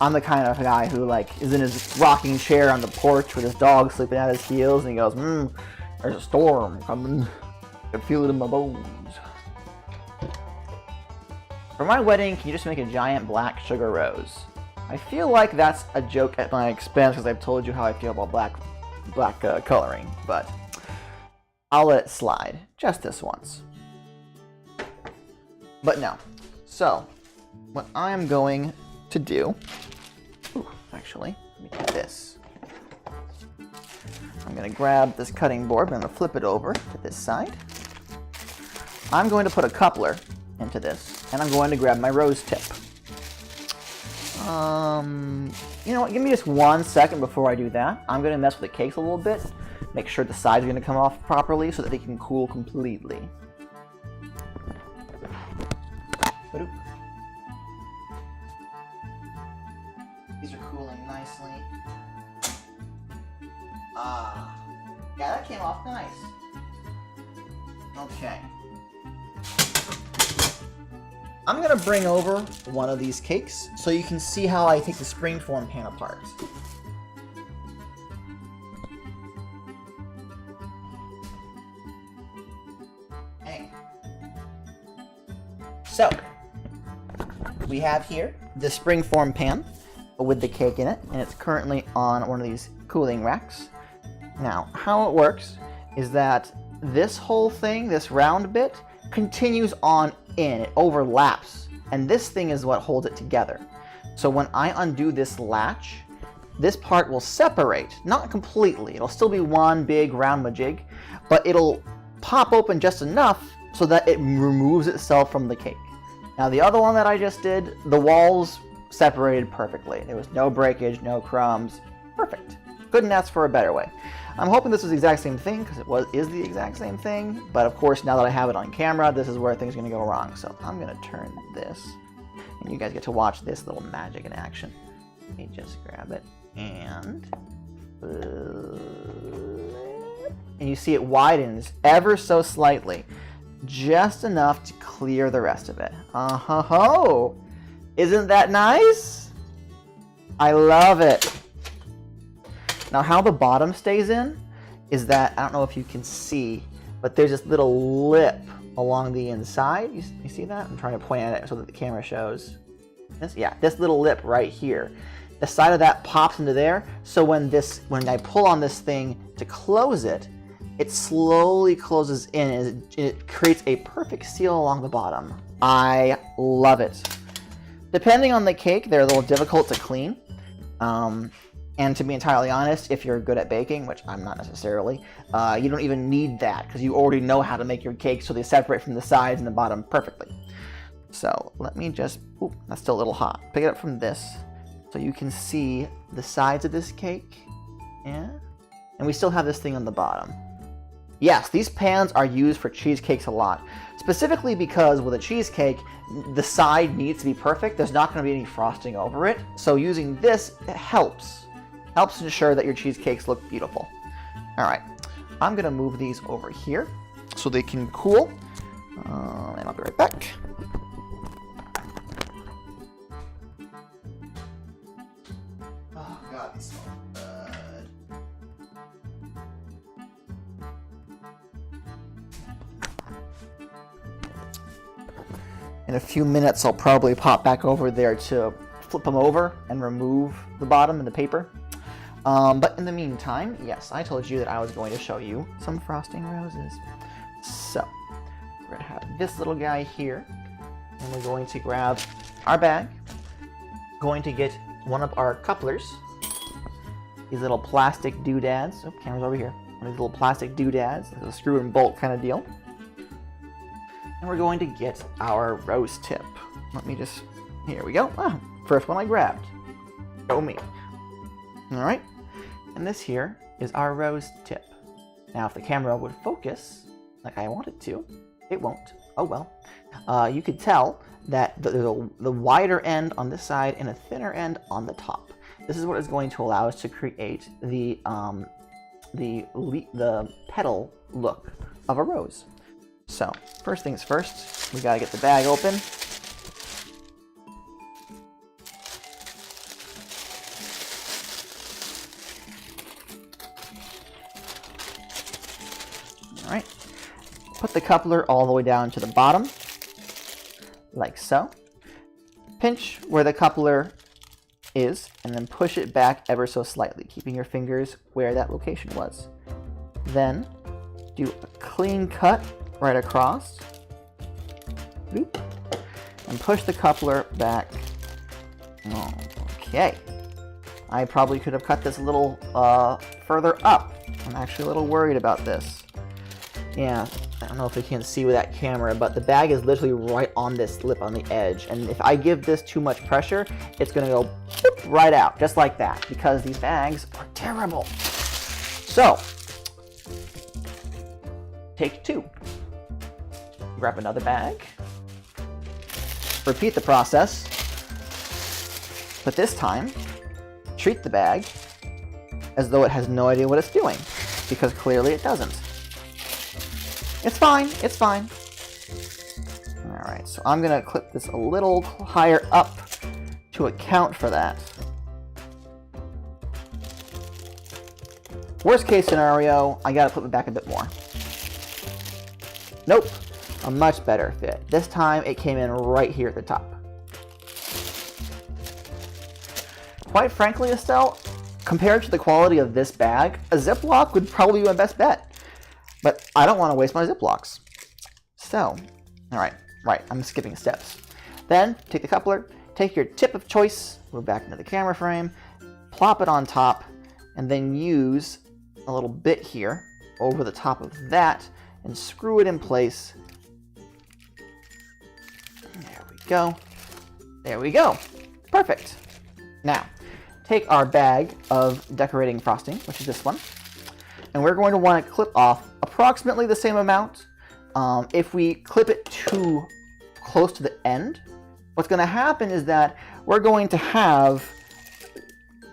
I'm the kind of guy who, like, is in his rocking chair on the porch with his dog sleeping at his heels, and he goes, there's a storm coming. I can feel it in my bones. For my wedding, can you just make a giant black sugar rose? I feel like that's a joke at my expense because I've told you how I feel about black coloring, but I'll let it slide just this once. But no. So, what I'm going to do, actually, let me do this. I'm going to grab this cutting board, but I'm going to flip it over to this side. I'm going to put a coupler into this, and I'm going to grab my rose tip. You know what, give me just 1 second before I do that. I'm going to mess with the cakes a little bit, make sure the sides are going to come off properly so that they can cool completely. These are cooling nicely. Yeah, that came off nice. Okay. I'm going to bring over one of these cakes so you can see how I take the springform pan apart. Okay. So, we have here the springform pan. with the cake in it, and it's currently on one of these cooling racks. Now, how it works is that this whole thing, this round bit, continues on in. It overlaps, and this thing is what holds it together. So when I undo this latch, this part will separate, not completely. It'll still be one big round majig, but it'll pop open just enough so that it removes itself from the cake. Now the other one that I just did, the walls separated perfectly. There was no breakage, no crumbs. Perfect. Couldn't ask for a better way. I'm hoping this is the exact same thing, because it is the exact same thing, but of course now that I have it on camera, this is where things are going to go wrong. So I'm going to turn this, and you guys get to watch this little magic in action. Let me just grab it, and you see it widens ever so slightly, just enough to clear the rest of it. Oh, isn't that nice? I love it. Now how the bottom stays in is that, I don't know if you can see, but there's this little lip along the inside. You see that? I'm trying to point at it so that the camera shows. This, yeah, this little lip right here. The side of that pops into there, so when I pull on this thing to close it, it slowly closes in and it creates a perfect seal along the bottom. I love it. Depending on the cake, they're a little difficult to clean. And to be entirely honest, if you're good at baking, which I'm not necessarily, you don't even need that because you already know how to make your cake so they separate from the sides and the bottom perfectly. So let me just, ooh, that's still a little hot. Pick it up from this so you can see the sides of this cake. Yeah. And we still have this thing on the bottom. Yes, these pans are used for cheesecakes a lot. Specifically because with a cheesecake, the side needs to be perfect. There's not going to be any frosting over it. So using this, it helps ensure that your cheesecakes look beautiful. All right, I'm going to move these over here so they can cool. And I'll be right back. Oh, God, these smell good. In a few minutes, I'll probably pop back over there to flip them over and remove the bottom and the paper. But in the meantime, yes, I told you that I was going to show you some frosting roses. So, we're going to have this little guy here, and we're going to grab our bag, going to get one of our couplers, these little plastic doodads. Oh, camera's over here. One of these little plastic doodads, a screw and bolt kind of deal. And we're going to get our rose tip. Let me just, here we go. Ah, first one I grabbed. Show me. All right. And this here is our rose tip. Now, if the camera would focus like I want it to, it won't. Oh well. You could tell that there's the wider end on this side and a thinner end on the top. This is what is going to allow us to create the petal look of a rose. So, first things first, we gotta get the bag open. Alright, put the coupler all the way down to the bottom, like so. Pinch where the coupler is, and then push it back ever so slightly, keeping your fingers where that location was. Then, do a clean cut right across, boop, and push the coupler back. Okay, I probably could have cut this a little further up. I'm actually a little worried about this. Yeah, I don't know if you can see with that camera, but the bag is literally right on this lip on the edge, and if I give this too much pressure, it's gonna go boop, right out, just like that, because these bags are terrible. So, take two. Grab another bag, repeat the process, but this time, treat the bag as though it has no idea what it's doing, because clearly it doesn't. It's fine, it's fine. Alright, so I'm gonna clip this a little higher up to account for that. Worst case scenario, I gotta flip it back a bit more. Nope. A much better fit. This time it came in right here at the top. Quite frankly, Estelle, compared to the quality of this bag, a Ziploc would probably be my best bet. But I don't want to waste my Ziplocs. So, alright, I'm skipping steps. Then, take the coupler, take your tip of choice, move back into the camera frame, plop it on top, and then use a little bit here over the top of that and screw it in place. There we go. There we go. Perfect. Now, take our bag of decorating frosting, which is this one, and we're going to want to clip off approximately the same amount. If we clip it too close to the end, what's going to happen is that we're going to have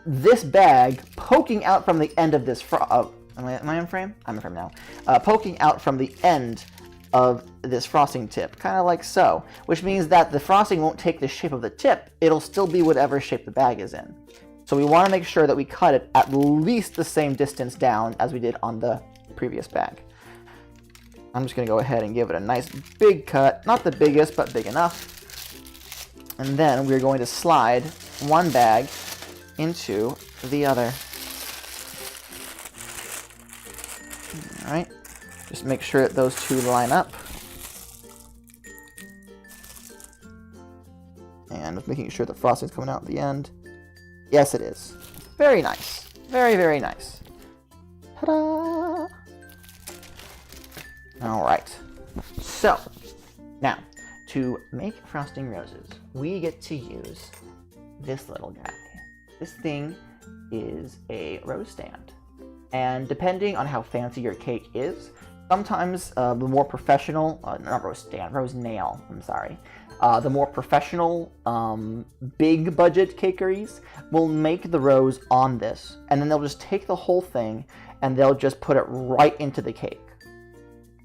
this bag poking out from the end of this am I in frame? I'm in frame now. Poking out from the end of this frosting tip, kind of like so, which means that the frosting won't take the shape of the tip. It'll still be whatever shape the bag is in. So we want to make sure that we cut it at least the same distance down as we did on the previous bag. I'm just going to go ahead and give it a nice big cut, not the biggest, but big enough. And then we're going to slide one bag into the other. All right, just make sure that those two line up. And just making sure the frosting's coming out at the end. Yes, it is. Very nice. Very, very nice. Ta-da! All right. So, now, to make frosting roses, we get to use this little guy. This thing is a rose stand. And depending on how fancy your cake is, sometimes the more professional, not rose stand, rose nail, I'm sorry. The more professional, big budget cakeries will make the rose on this, and then they'll just take the whole thing and they'll just put it right into the cake.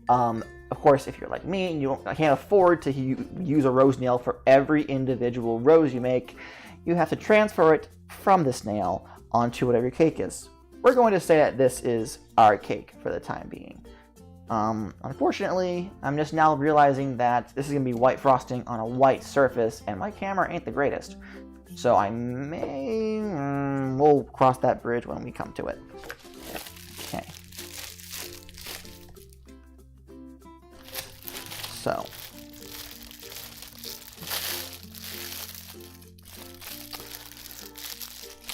Of course, if you're like me and you can't afford to use a rose nail for every individual rose you make, you have to transfer it from this nail onto whatever your cake is. We're going to say that this is our cake for the time being. Unfortunately, I'm just now realizing that this is going to be white frosting on a white surface, and my camera ain't the greatest. So we'll cross that bridge when we come to it. Okay. So.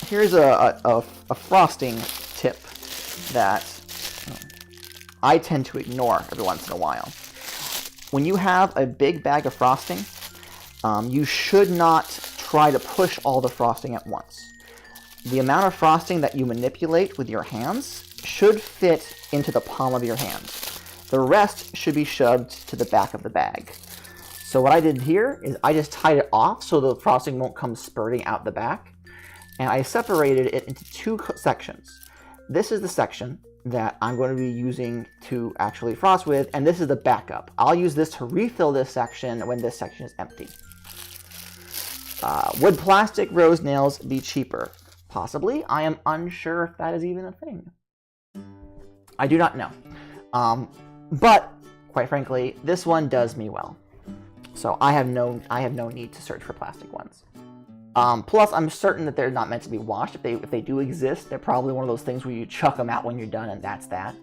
Here's a frosting tip that I tend to ignore every once in a while. When you have a big bag of frosting, you should not try to push all the frosting at once. The amount of frosting that you manipulate with your hands should fit into the palm of your hand. The rest should be shoved to the back of the bag. So what I did here is I just tied it off so the frosting won't come spurting out the back. And I separated it into two sections. This is the section that I'm going to be using to actually frost with, and this is the backup. I'll use this to refill this section when this section is empty. Would plastic rose nails be cheaper? Possibly. I am unsure if that is even a thing. I do not know. But, quite frankly, this one does me well. So I have no need to search for plastic ones. Plus, I'm certain that they're not meant to be washed. If they do exist, they're probably one of those things where you chuck them out when you're done, and that's that.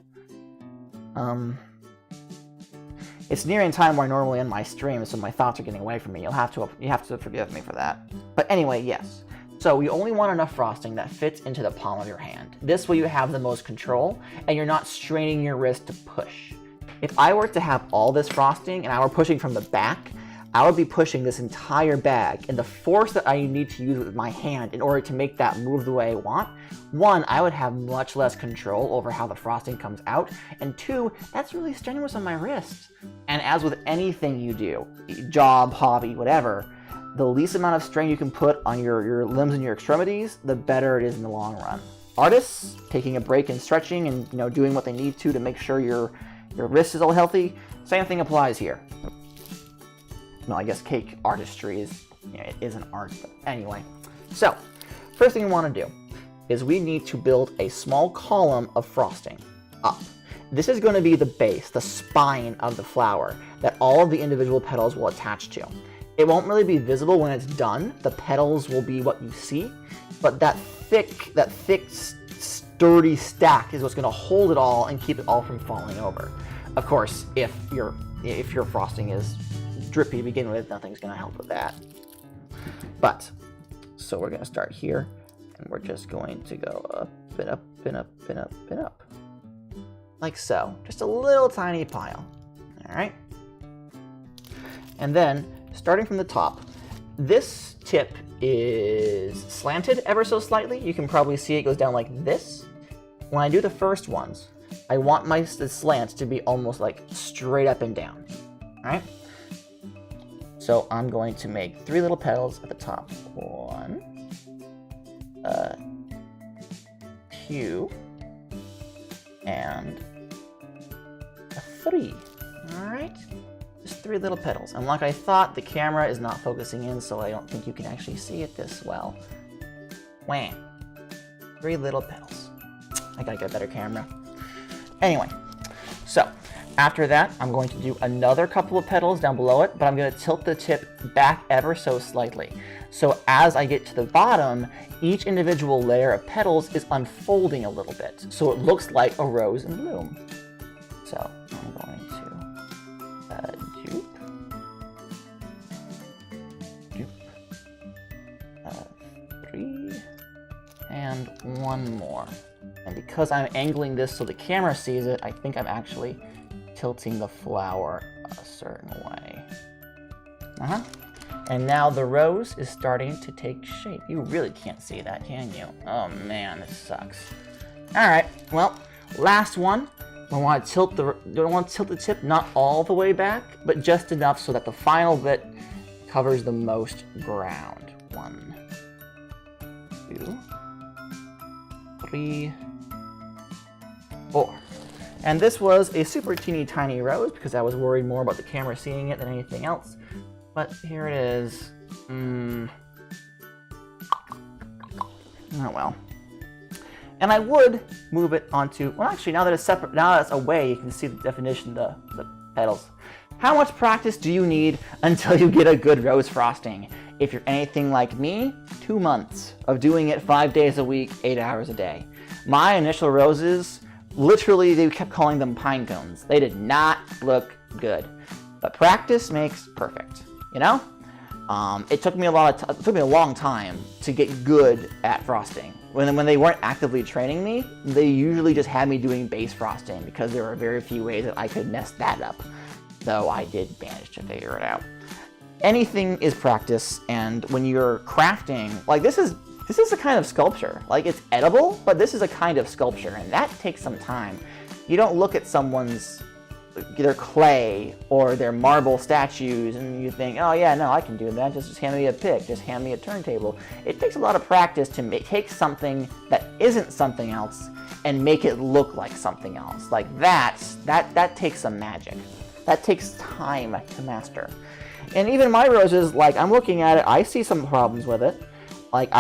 It's nearing time where I normally end my stream, so my thoughts are getting away from me. You have to forgive me for that. But anyway, yes. So we only want enough frosting that fits into the palm of your hand. This way you have the most control, and you're not straining your wrist to push. If I were to have all this frosting and I were pushing from the back, I would be pushing this entire bag, and the force that I need to use with my hand in order to make that move the way I want, one, I would have much less control over how the frosting comes out, and two, that's really strenuous on my wrist. And as with anything you do, job, hobby, whatever, the least amount of strain you can put on your limbs and your extremities, the better it is in the long run. Artists, taking a break and stretching and doing what they need to make sure your wrist is all healthy, same thing applies here. Well, I guess cake artistry is, it is an art, but anyway. So, first thing we want to do is we need to build a small column of frosting up. This is going to be the base, the spine of the flower that all of the individual petals will attach to. It won't really be visible when it's done. The petals will be what you see, but that thick, sturdy stack is what's going to hold it all and keep it all from falling over. Of course, if your frosting is drippy to begin with, nothing's going to help with that. But, so we're going to start here, and we're just going to go up and up and up and up and up. Like so. Just a little tiny pile. Alright? And then, starting from the top, this tip is slanted ever so slightly. You can probably see it goes down like this. When I do the first ones, I want the slant to be almost like straight up and down. Alright? So I'm going to make 3 little petals at the top. 1, 2, and 3. Alright? Just 3 little petals. And like I thought, the camera is not focusing in, so I don't think you can actually see it this well. Wham! 3 little petals. I gotta get a better camera. Anyway, so after that, I'm going to do another couple of petals down below it, but I'm going to tilt the tip back ever so slightly. So as I get to the bottom, each individual layer of petals is unfolding a little bit, so it looks like a rose in bloom. So I'm going to dupe, 3, and 1 more. And because I'm angling this so the camera sees it, I think I'm actually tilting the flower a certain way. And now the rose is starting to take shape. You really can't see that, can you? Oh man, this sucks. Alright, well, last one. I want to tilt the tip not all the way back, but just enough so that the final bit covers the most ground. 1, 2, 3, 4. And this was a super teeny tiny rose because I was worried more about the camera seeing it than anything else. But here it is. Oh well. And I would move it onto, well actually now that it's separate, now that it's away, you can see the definition of the petals. How much practice do you need until you get a good rose frosting? If you're anything like me, 2 months of doing it 5 days a week, 8 hours a day. My initial roses, literally they kept calling them pine cones. They did not look good. But practice makes perfect, you know? It took me a long time to get good at frosting. When they weren't actively training me, they usually just had me doing base frosting because there were very few ways that I could mess that up. Though I did manage to figure it out. Anything is practice, and when you're crafting, like this is a kind of sculpture. Like it's edible, but this is a kind of sculpture, and that takes some time. You don't look at their clay or their marble statues and you think, oh yeah, no, I can do that. Just hand me a pick, just hand me a turntable. It takes a lot of practice to take something that isn't something else and make it look like something else. Like that takes some magic. That takes time to master. And even my roses, like I'm looking at it, I see some problems with it. Like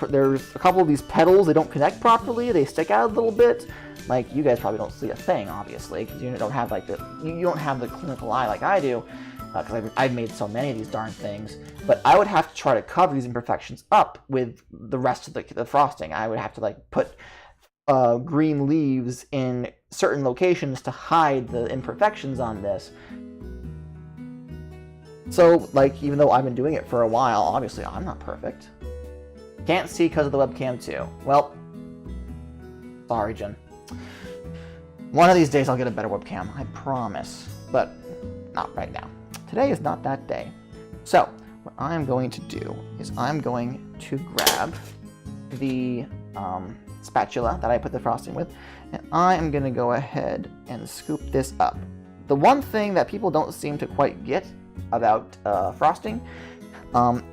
there's a couple of these petals, they don't connect properly, they stick out a little bit. Like you guys probably don't see a thing, obviously, because you don't have you don't have the clinical eye like I do, because I've made so many of these darn things. But I would have to try to cover these imperfections up with the rest of the frosting. I would have to like put green leaves in certain locations to hide the imperfections on this. So, like, even though I've been doing it for a while, obviously I'm not perfect. Can't see because of the webcam too. Well, sorry, Jen. One of these days I'll get a better webcam, I promise. But not right now. Today is not that day. So, what I'm going to do is I'm going to grab the spatula that I put the frosting with, and I am going to go ahead and scoop this up. The one thing that people don't seem to quite get about frosting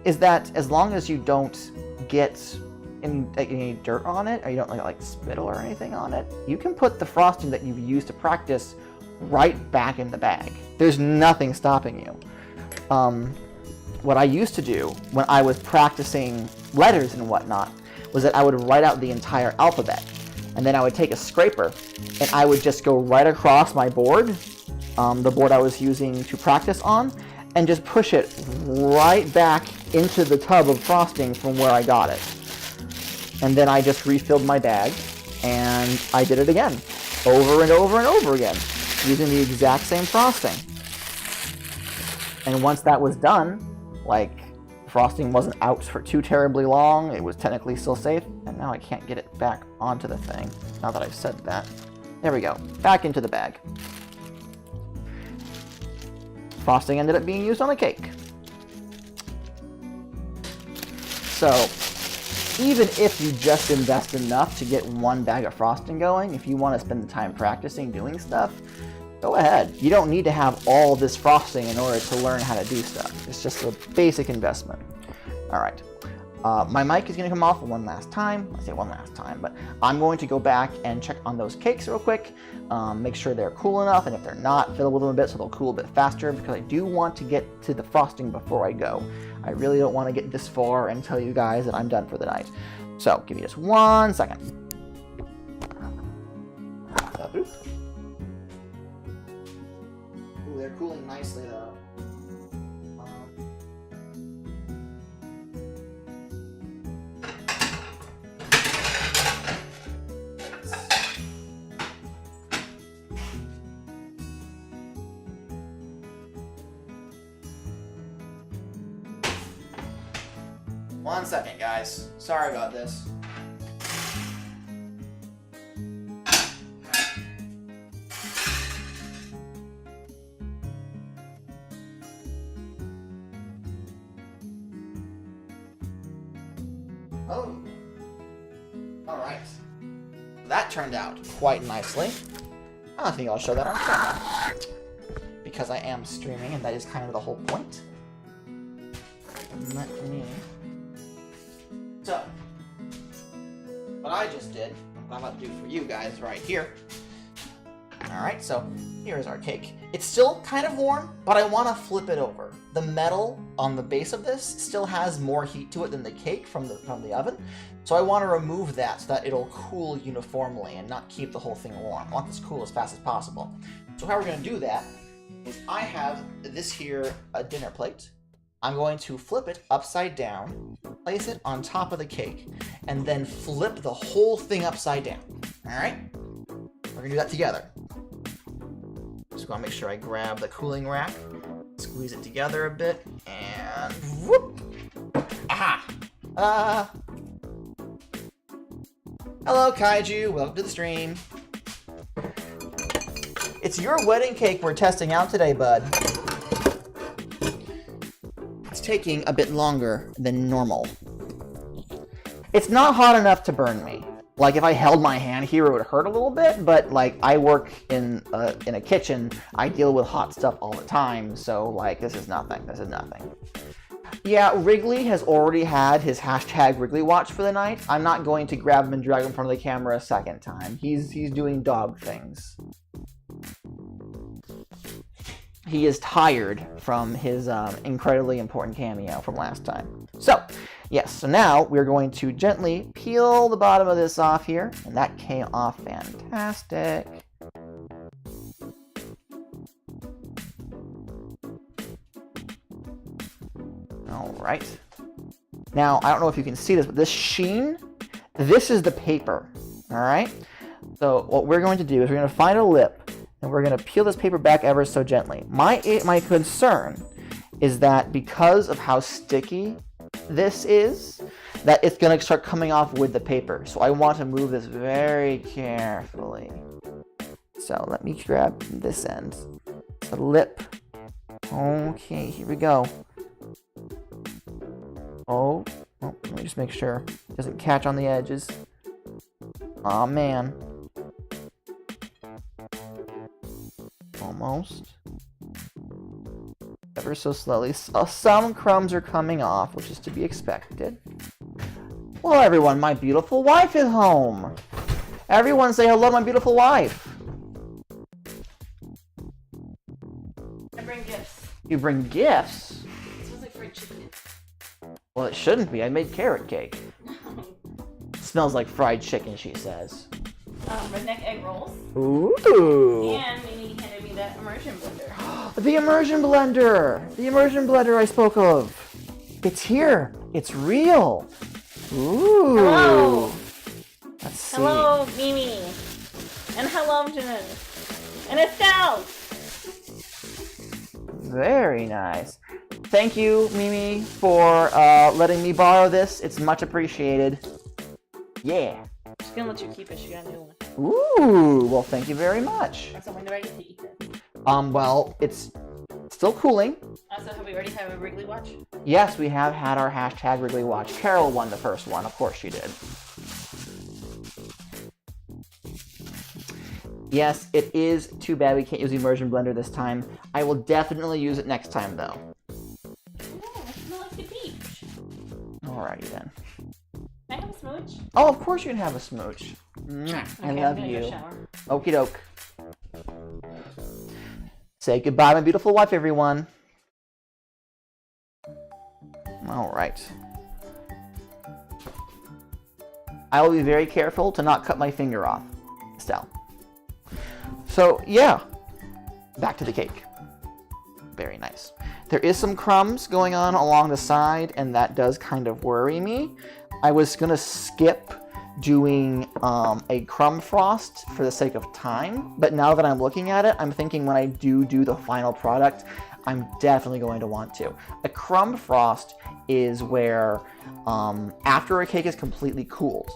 is that as long as you don't get any dirt on it, or you don't like spittle or anything on it, you can put the frosting that you've used to practice right back in the bag. There's nothing stopping you. What I used to do when I was practicing letters and whatnot was that I would write out the entire alphabet, and then I would take a scraper and I would just go right across my board, the board I was using to practice on, and just push it right back into the tub of frosting from where I got it. And then I just refilled my bag, and I did it again, over and over and over again, using the exact same frosting. And once that was done, like, frosting wasn't out for too terribly long, it was technically still safe, and now I can't get it back onto the thing, now that I've said that. There we go, back into the bag. Frosting ended up being used on the cake. So, even if you just invest enough to get one bag of frosting going, if you want to spend the time practicing doing stuff, go ahead. You don't need to have all this frosting in order to learn how to do stuff. It's just a basic investment. All right. My mic is going to come off one last time. I say one last time, but I'm going to go back and check on those cakes real quick. Make sure they're cool enough, and if they're not, fiddle with them a bit so they'll cool a bit faster, because I do want to get to the frosting before I go. I really don't want to get this far and tell you guys that I'm done for the night. So give me just 1 second. Ooh, they're cooling nicely though. One second, guys. Sorry about this. Oh. All right. That turned out quite nicely. I think I'll show that on camera, because I am streaming, and that is kind of the whole point. Let me... So, what I just did, what I'm about to do for you guys right here. Alright, so here's our cake. It's still kind of warm, but I want to flip it over. The metal on the base of this still has more heat to it than the cake from the oven. So I want to remove that so that it'll cool uniformly and not keep the whole thing warm. I want this cool as fast as possible. So how we're going to do that is I have this here, a dinner plate. I'm going to flip it upside down, place it on top of the cake, and then flip the whole thing upside down. Alright? We're going to do that together. Just want to make sure I grab the cooling rack, squeeze it together a bit, and whoop! Aha! Hello, Kaiju. Welcome to the stream. It's your wedding cake we're testing out today, bud. Taking a bit longer than normal. It's not hot enough to burn me. Like, if I held my hand here, it would hurt a little bit, but like, I work in a kitchen, I deal with hot stuff all the time, so like, this is nothing. This is nothing. Yeah, Wrigley has already had his hashtag Wrigley watch for the night. I'm not going to grab him and drag him in front of the camera a second time. He's doing dog things. He is tired from his incredibly important cameo from last time. So, yes, so now we're going to gently peel the bottom of this off here, and that came off fantastic. All right. Now, I don't know if you can see this, but this sheen, this is the paper, all right? So what we're going to do is we're going to find a lip, and we're going to peel this paper back ever so gently. My concern is that because of how sticky this is, that it's going to start coming off with the paper. So I want to move this very carefully. So let me grab this end. The lip. Okay, here we go. Oh, let me just make sure it doesn't catch on the edges. Aw, man. Almost. Ever so slowly. Some crumbs are coming off, which is to be expected. Well, everyone, my beautiful wife is home. Everyone say hello, my beautiful wife. I bring gifts. You bring gifts? It smells like fried chicken. Well, it shouldn't be. I made carrot cake. Smells like fried chicken, she says. redneck egg rolls. Ooh. And Mimi handed me that immersion blender. The immersion blender! The immersion blender I spoke of. It's here. It's real. Ooh. Hello. Let's see. Hello, Mimi. And hello, Jen. And Estelle. Very nice. Thank you, Mimi, for letting me borrow this. It's much appreciated. Yeah. She's gonna let you keep it. She got a new one. Ooh. Well, thank you very much. So when do I get to eat this? Well, it's still cooling. Also, have we already had a Wrigley watch? Yes, we have had our hashtag Wrigley Watch. Carol won the first one. Of course she did. Yes, it is too bad we can't use the immersion blender this time. I will definitely use it next time, though. Oh, I smell like the beach. Alrighty then. Can I have a smooch? Oh, of course you can have a smooch. Mwah. I Okay, love I'm gonna you. go shower. Okie doke. Say goodbye, my beautiful wife, everyone. Alright. I will be very careful to not cut my finger off, Estelle. So, yeah. Back to the cake. Very nice. There is some crumbs going on along the side, and that does kind of worry me. I was going to skip doing a crumb frost for the sake of time, but now that I'm looking at it, I'm thinking when I do the final product, I'm definitely going to want to. A crumb frost is where, after a cake is completely cooled,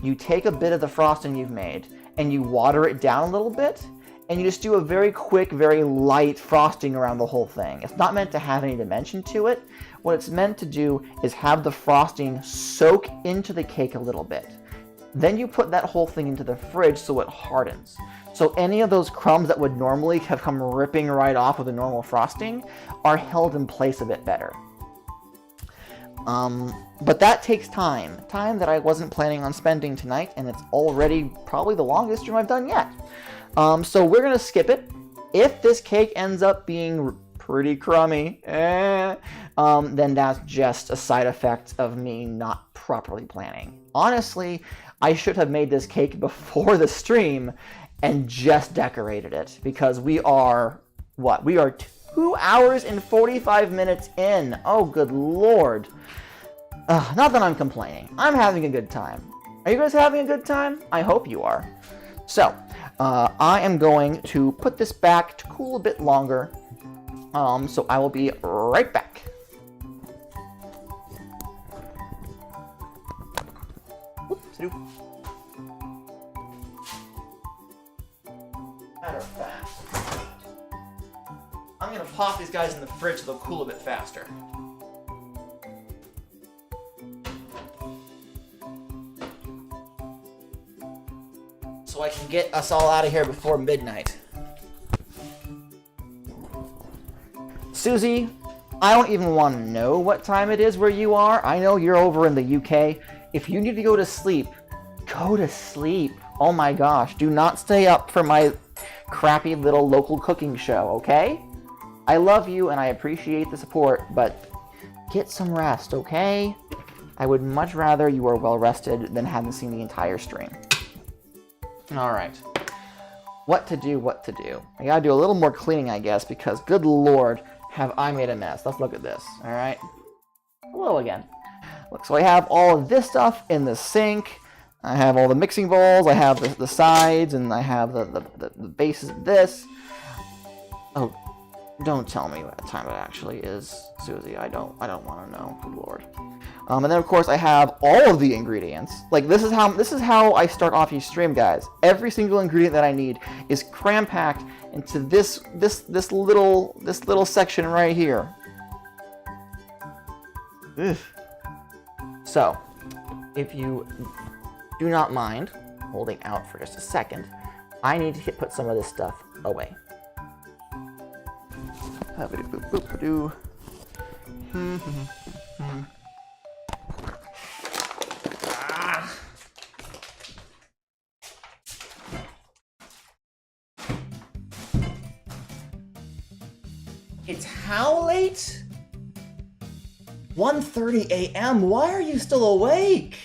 you take a bit of the frosting you've made, and you water it down a little bit, and you just do a very quick, very light frosting around the whole thing. It's not meant to have any dimension to it. What it's meant to do is have the frosting soak into the cake a little bit. Then you put that whole thing into the fridge so it hardens. So any of those crumbs that would normally have come ripping right off with a normal frosting are held in place a bit better. But that takes time that I wasn't planning on spending tonight, and it's already probably the longest stream I've done yet. So we're gonna skip it. If this cake ends up being pretty crummy, then that's just a side effect of me not properly planning. Honestly, I should have made this cake before the stream and just decorated it, because we are, we are 2 hours and 45 minutes in. Oh, good lord. Not that I'm complaining. I'm having a good time. Are you guys having a good time? I hope you are. So, I am going to put this back to cool a bit longer. So I will be right back. Oops, matter of fact, I'm gonna pop these guys in the fridge so they'll cool a bit faster. So I can get us all out of here before midnight. Susie, I don't even want to know what time it is where you are. I know you're over in the UK. If you need to go to sleep, go to sleep. Oh my gosh, do not stay up for my crappy little local cooking show, okay? I love you and I appreciate the support, but get some rest, okay? I would much rather you were well rested than having seen the entire stream. Alright. What to do? I gotta do a little more cleaning, I guess, because good lord, have I made a mess. Let's look at this, alright? Hello again. Look, so I have all of this stuff in the sink. I have all the mixing bowls, I have the sides, and I have the bases of this. Oh, don't tell me what time it actually is, Susie. I don't want to know. Good lord. And then of course I have all of the ingredients. Like this is how I start off each stream, guys. Every single ingredient that I need is cram packed into this little section right here. Ugh. So, if you do not mind holding out for just a second, I need to put some of this stuff away. It's how late? 1:30 a.m. Why are you still awake?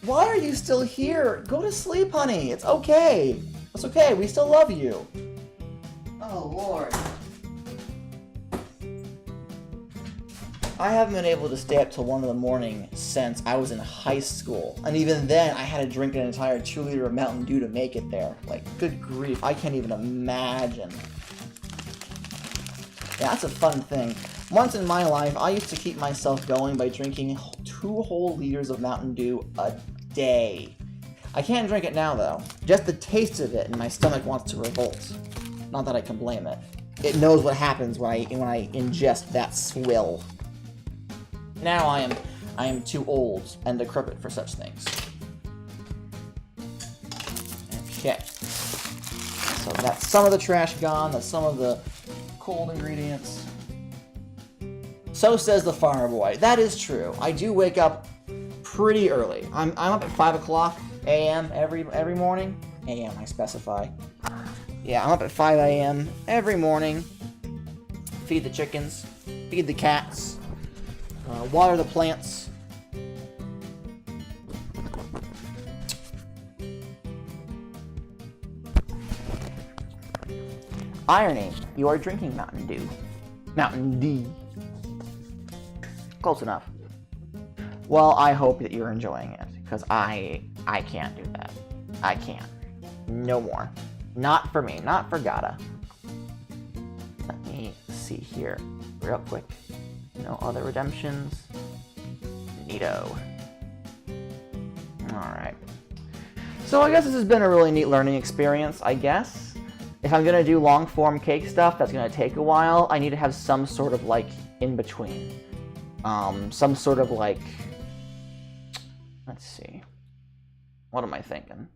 Why are you still here? Go to sleep, honey. It's okay. It's okay. We still love you. Oh, Lord. I haven't been able to stay up till 1 in the morning since I was in high school. And even then, I had to drink an entire 2-liter of Mountain Dew to make it there. Like, good grief. I can't even imagine. Yeah, that's a fun thing. Once in my life, I used to keep myself going by drinking 2 whole liters of Mountain Dew a day. I can't drink it now, though. Just the taste of it, and my stomach wants to revolt. Not that I can blame it. It knows what happens when I ingest that swill. Now I am too old and decrepit for such things. Okay. So that's some of the trash gone. That's some of the cold ingredients. So says the farmer boy. That is true. I do wake up pretty early. I'm up at 5 o'clock a.m. every morning. A.m. I specify. Yeah, I'm up at 5 a.m. every morning. Feed the chickens. Feed the cats. Water the plants. Irony, you are drinking Mountain Dew. Mountain D. Close enough. Well, I hope that you're enjoying it, because I can't do that. I can't. No more. Not for me. Not for Gata. Let me see here real quick. No other redemptions. Neato. Alright. So I guess this has been a really neat learning experience, I guess. If I'm going to do long-form cake stuff, that's going to take a while. I need to have some sort of, like, in-between. Some sort of, like... Let's see. What am I thinking?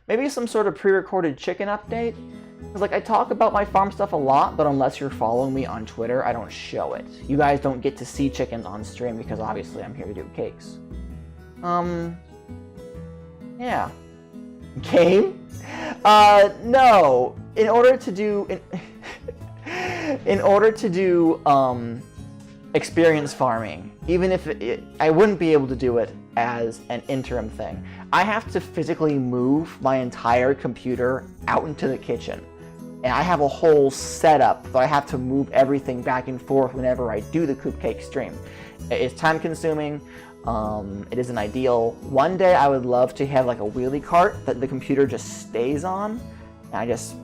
Maybe some sort of pre-recorded chicken update? Because, like, I talk about my farm stuff a lot, but unless you're following me on Twitter, I don't show it. You guys don't get to see chickens on stream because obviously I'm here to do cakes. Yeah. Game? No. In order to do experience farming, even if I wouldn't be able to do it as an interim thing. I have to physically move my entire computer out into the kitchen. And I have a whole setup that I have to move everything back and forth whenever I do the Coop Cake stream. It's time consuming. It isn't ideal. One day I would love to have like a wheelie cart that the computer just stays on. And I just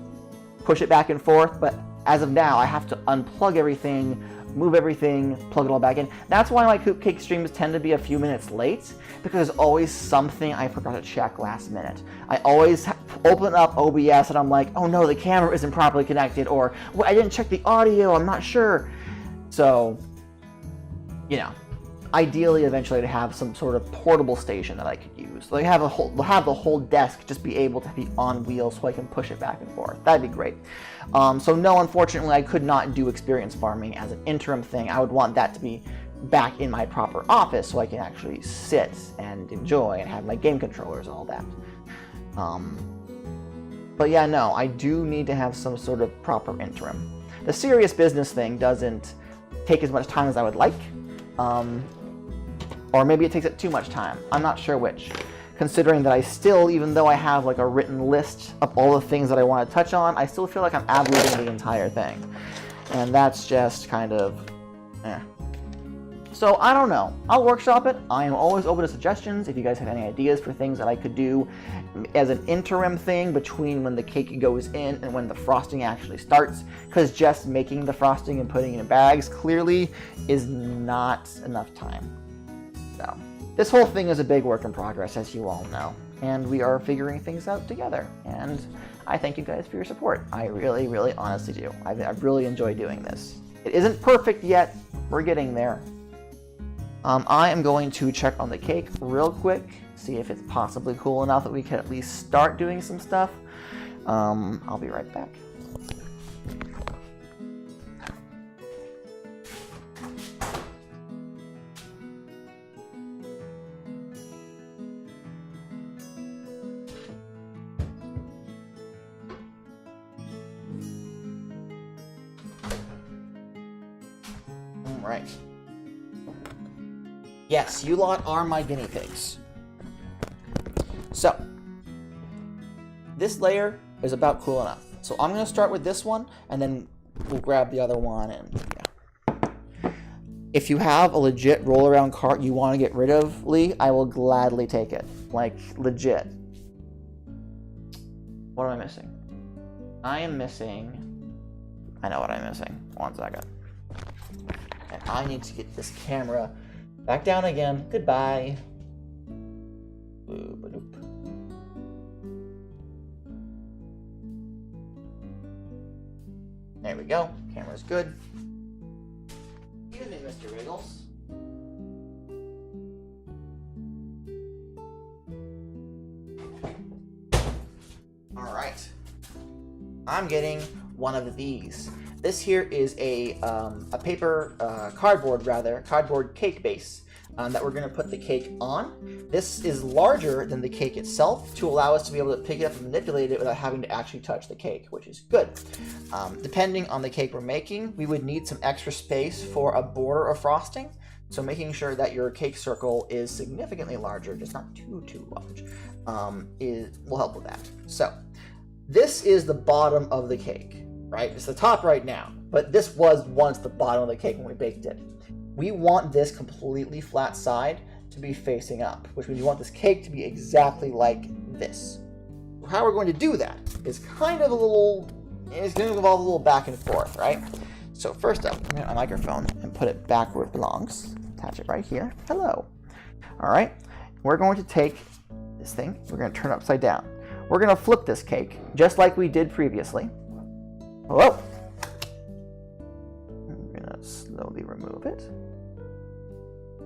push it back and forth. But as of now, I have to unplug everything, move everything, plug it all back in. That's why my Coop Cake streams tend to be a few minutes late, because there's always something I forgot to check last minute. I always open up OBS and I'm like, oh no, the camera isn't properly connected, or well, I didn't check the audio, I'm not sure. So, you know, ideally eventually to have some sort of portable station that I could use. Like have the whole desk just be able to be on wheels so I can push it back and forth. That'd be great. So no, unfortunately, I could not do experience farming as an interim thing. I would want that to be back in my proper office so I can actually sit and enjoy and have my game controllers and all that. But yeah, no, I do need to have some sort of proper interim. The serious business thing doesn't take as much time as I would like. Or maybe it takes it too much time. I'm not sure which. Considering that I still, even though I have like a written list of all the things that I want to touch on, I still feel like I'm ad-libbing the entire thing. And that's just kind of, eh. So I don't know. I'll workshop it. I am always open to suggestions. If you guys have any ideas for things that I could do as an interim thing between when the cake goes in and when the frosting actually starts, because just making the frosting and putting it in bags clearly is not enough time. So this whole thing is a big work in progress, as you all know, and we are figuring things out together. And I thank you guys for your support. I really, really honestly do. I've really enjoyed doing this. It isn't perfect yet. We're getting there. I am going to check on the cake real quick, see if it's possibly cool enough that we can at least start doing some stuff. I'll be right back. All right. Yes, you lot are my guinea pigs. So, this layer is about cool enough. So I'm going to start with this one, and then we'll grab the other one, and yeah. If you have a legit roll-around cart you want to get rid of, Lee, I will gladly take it. Like, legit. What am I missing? I am missing... I know what I'm missing. 1 second. And I need to get this camera back down again. Goodbye. Boop-a-doop. There we go. Camera's good. Excuse me, Mr. Wiggles. All right. I'm getting one of these. This here is a paper, cardboard cake base that we're going to put the cake on. This is larger than the cake itself to allow us to be able to pick it up and manipulate it without having to actually touch the cake, which is good. Depending on the cake we're making, we would need some extra space for a border of frosting. So making sure that your cake circle is significantly larger, just not too large, will help with that. So this is the bottom of the cake, right? It's the top right now, but this was once the bottom of the cake when we baked it. We want this completely flat side to be facing up, which means we want this cake to be exactly like this. How we're going to do that is kind of it's going to involve a little back and forth, right? So first up, I'm going to get my microphone and put it back where it belongs. Attach it right here. Hello. All right. We're going to take this thing. We're going to turn it upside down. We're going to flip this cake just like we did previously. Whoa. I'm going to slowly remove it.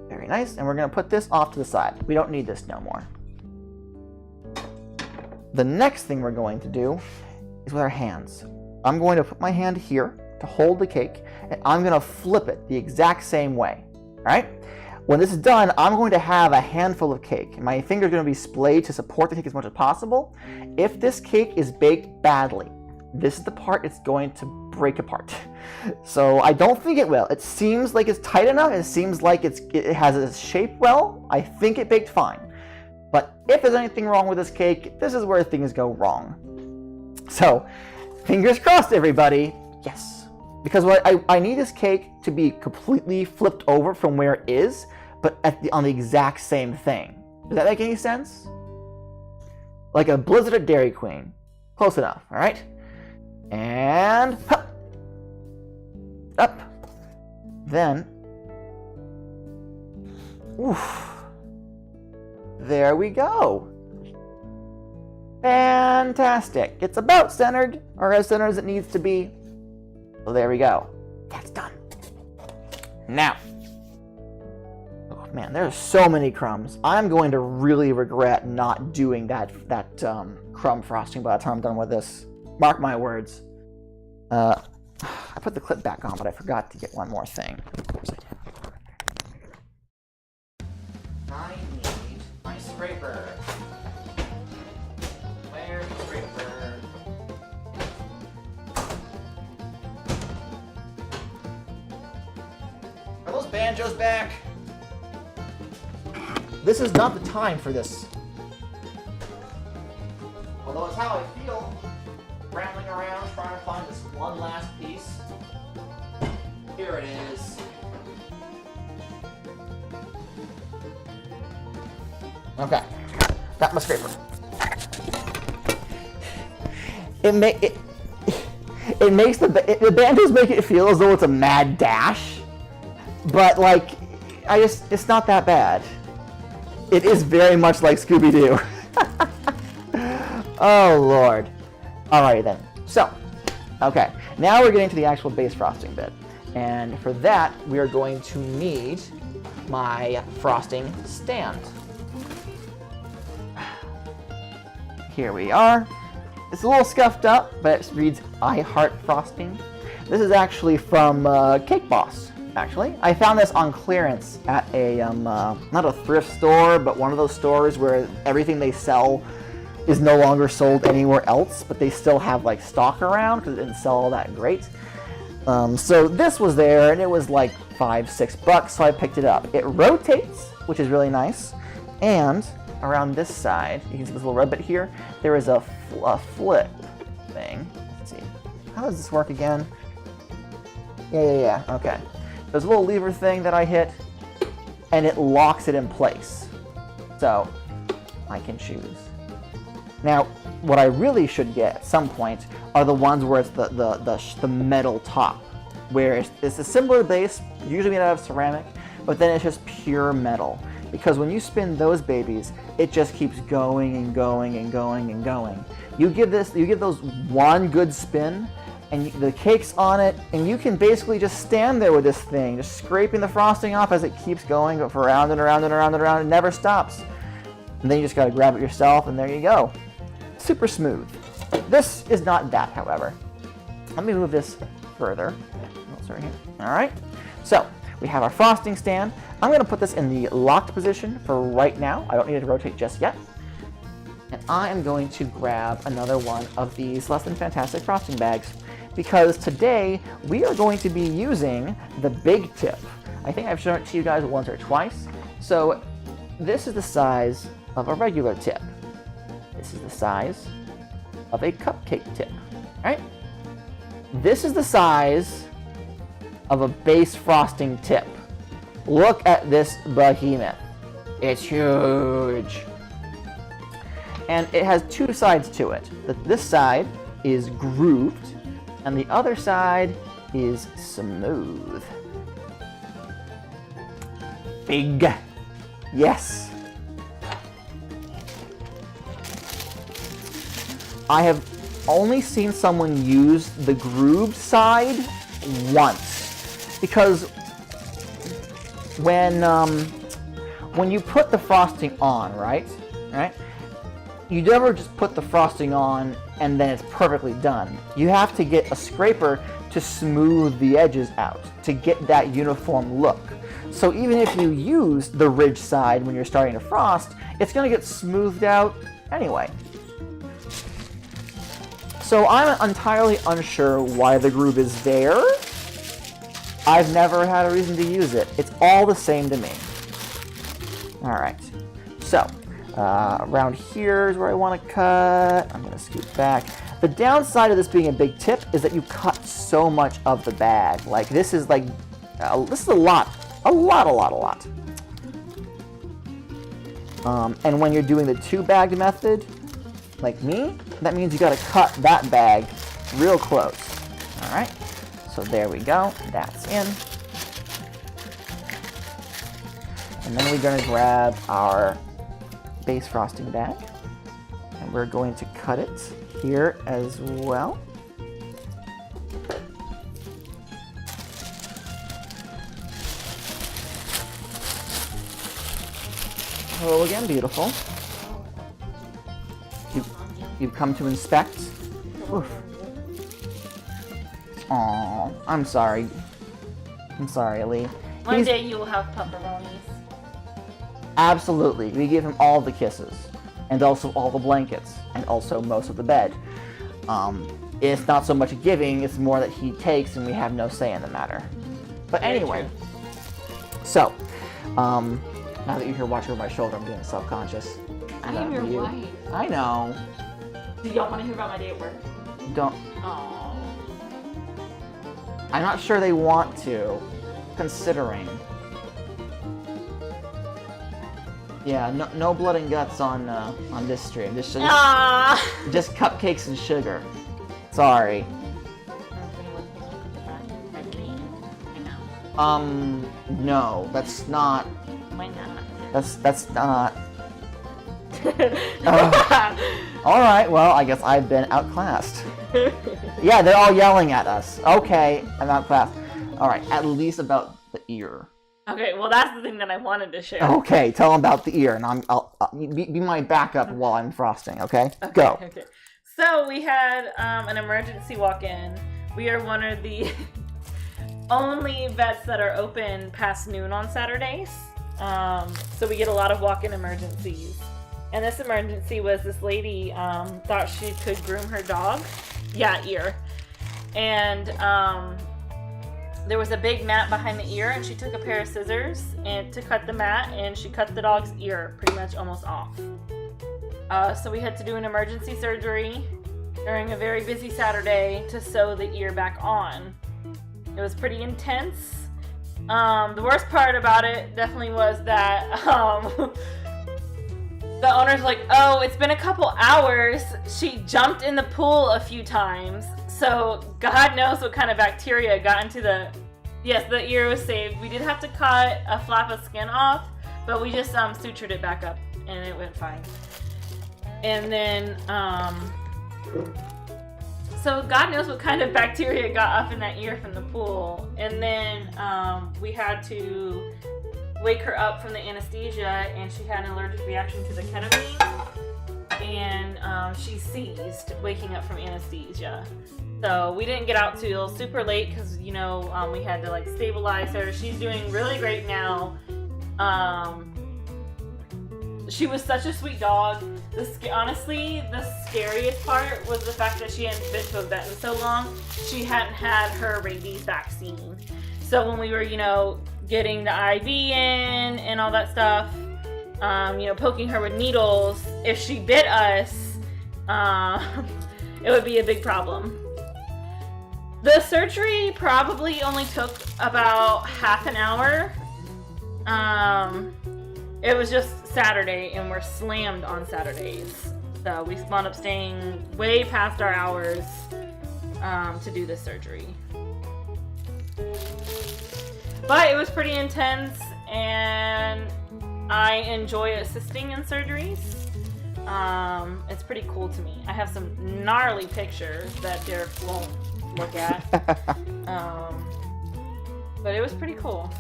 Very nice. And we're going to put this off to the side. We don't need this no more. The next thing we're going to do is with our hands. I'm going to put my hand here to hold the cake, and I'm going to flip it the exact same way. All right? When this is done, I'm going to have a handful of cake. My fingers are going to be splayed to support the cake as much as possible. If this cake is baked badly, this is the part it's going to break apart. So I don't think it will. It seems like it's tight enough. It seems like it has its shape well. I think it baked fine. But if there's anything wrong with this cake, this is where things go wrong. So fingers crossed, everybody. Yes. Because what I need this cake to be completely flipped over from where it is, but on the exact same thing. Does that make any sense? Like a Blizzard at Dairy Queen. Close enough, all right? And up. Then, oof. There we go. Fantastic. It's about centered, or as centered as it needs to be. So there we go. That's done. Now, oh man, there's so many crumbs. I'm going to really regret not doing that crumb frosting by the time I'm done with this. Mark my words. I put the clip back on, but I forgot to get one more thing. Of course I did. I need my scraper. Where's the scraper? Are those banjos back? This is not the time for this. Although it's how I feel. Rambling around trying to find this one last piece. Here it is. Okay, got my scraper. It makes the banjos make it feel as though it's a mad dash, but like it's not that bad. It is very much like Scooby-Doo. Oh Lord. Alrighty then. So, okay, now we're getting to the actual base frosting bit. And for that, we are going to need my frosting stand. Here we are. It's a little scuffed up, but it reads I Heart Frosting. This is actually from Cake Boss, actually. I found this on clearance at a, not a thrift store, but one of those stores where everything they sell is no longer sold anywhere else, but they still have like stock around because it didn't sell all that great. So this was there, and it was like $5-6, so I picked it up. It rotates, which is really nice, and around this side, you can see this little red bit here, there is a flip thing. Let's see. How does this work again? Yeah. Okay. There's a little lever thing that I hit, and it locks it in place. So I can choose. Now, what I really should get at some point are the ones where it's the metal top, where it's a similar base, usually made out of ceramic, but then it's just pure metal. Because when you spin those babies, it just keeps going and going and going and going. You give those one good spin, and the cake's on it, and you can basically just stand there with this thing, just scraping the frosting off as it keeps going for around and around and around and around. It never stops. And then you just gotta grab it yourself, and there you go. Super smooth. This is not that, however. Let me move this further. Oh, sorry here. All right. So we have our frosting stand. I'm gonna put this in the locked position for right now. I don't need it to rotate just yet. And I am going to grab another one of these Less Than Fantastic frosting bags, because today we are going to be using the big tip. I think I've shown it to you guys once or twice. So this is the size of a regular tip. This is the size of a cupcake tip, right? This is the size of a base frosting tip. Look at this behemoth. It's huge. And it has two sides to it. This side is grooved, and the other side is smooth. Big. Yes. I have only seen someone use the grooved side once, because when you put the frosting on, right, you never just put the frosting on and then it's perfectly done. You have to get a scraper to smooth the edges out to get that uniform look. So even if you use the ridge side when you're starting to frost, it's going to get smoothed out anyway. So I'm entirely unsure why the groove is there. I've never had a reason to use it. It's all the same to me. All right, so around here is where I want to cut. I'm going to scoot back. The downside of this being a big tip is that you cut so much of the bag. Like this is like, this is a lot. And when you're doing the two-bagged method, like me, that means you got to cut that bag real close. All right, so there we go. That's in. And then we're going to grab our base frosting bag, and we're going to cut it here as well. Hello again, beautiful. You've come to inspect. Oof. Aw, I'm sorry. I'm sorry, Ali. One day you will have pepperonis. Absolutely. We give him all the kisses, and also all the blankets, and also most of the bed. It's not so much giving, it's more that he takes and we have no say in the matter. But anyway, so, now that you're here watching over my shoulder, I'm getting self-conscious. I am your wife. I know. Do y'all want to hear about my day at work? Don't. Aww. I'm not sure they want to, considering. Yeah, no blood and guts on this stream. Just cupcakes and sugar. Sorry. No, that's not. Why not? That's not. All right, well, I guess I've been outclassed. Yeah, they're all yelling at us. Okay, I'm outclassed. All right, at least about the ear. Okay, well, that's the thing that I wanted to share. Okay, tell them about the ear, and I'll be my backup while I'm frosting. Okay, go. Okay. So we had an emergency walk-in. We are one of the only vets that are open past noon on Saturdays. So we get a lot of walk-in emergencies. And this emergency was this lady thought she could groom her dog. Yeah, ear. And there was a big mat behind the ear, and she took a pair of scissors to cut the mat, and she cut the dog's ear pretty much almost off. So we had to do an emergency surgery during a very busy Saturday to sew the ear back on. It was pretty intense. The worst part about it definitely was that the owner's like, oh, it's been a couple hours. She jumped in the pool a few times. So God knows what kind of bacteria got into the... Yes, the ear was saved. We did have to cut a flap of skin off, but we just sutured it back up and it went fine. And then, so God knows what kind of bacteria got up in that ear from the pool. And then we had to wake her up from the anesthesia, and she had an allergic reaction to the ketamine. And she ceased waking up from anesthesia. So we didn't get out till super late because, you know, we had to like stabilize her. She's doing really great now. She was such a sweet dog. Honestly, the scariest part was the fact that she hadn't been to a vet in so long. She hadn't had her rabies vaccine. So when we were, you know, getting the IV in and all that stuff, you know, poking her with needles, if she bit us, it would be a big problem. The surgery probably only took about half an hour. It was just Saturday, and we're slammed on Saturdays. So we wound up staying way past our hours to do this surgery. But it was pretty intense, and I enjoy assisting in surgeries. It's pretty cool to me. I have some gnarly pictures that Derek won't look at. But it was pretty cool.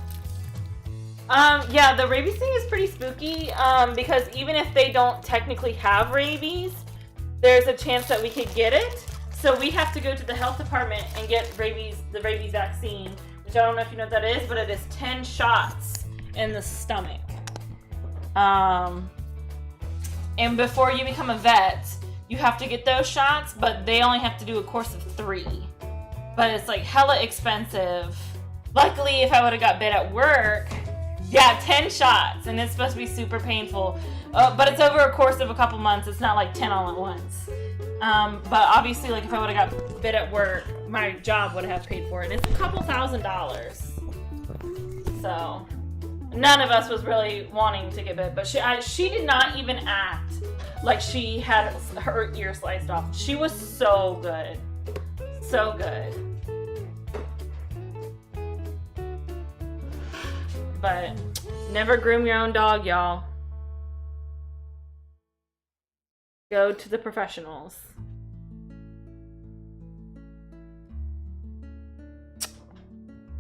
Yeah, the rabies thing is pretty spooky because even if they don't technically have rabies, there's a chance that we could get it. So we have to go to the health department and get the rabies vaccine, which I don't know if you know what that is, but it is 10 shots in the stomach. And before you become a vet, you have to get those shots, but they only have to do a course of 3. But it's like hella expensive. Luckily, if I would have got bit at work, yeah, 10 shots, and it's supposed to be super painful. But it's over a course of a couple months. It's not like 10 all at once. But obviously, like if I would have got bit at work, my job would have paid for it. And it's a couple $1,000s. So none of us was really wanting to get bit, but she did not even act like she had her ear sliced off. She was so good. So good. But never groom your own dog, y'all. Go to the professionals.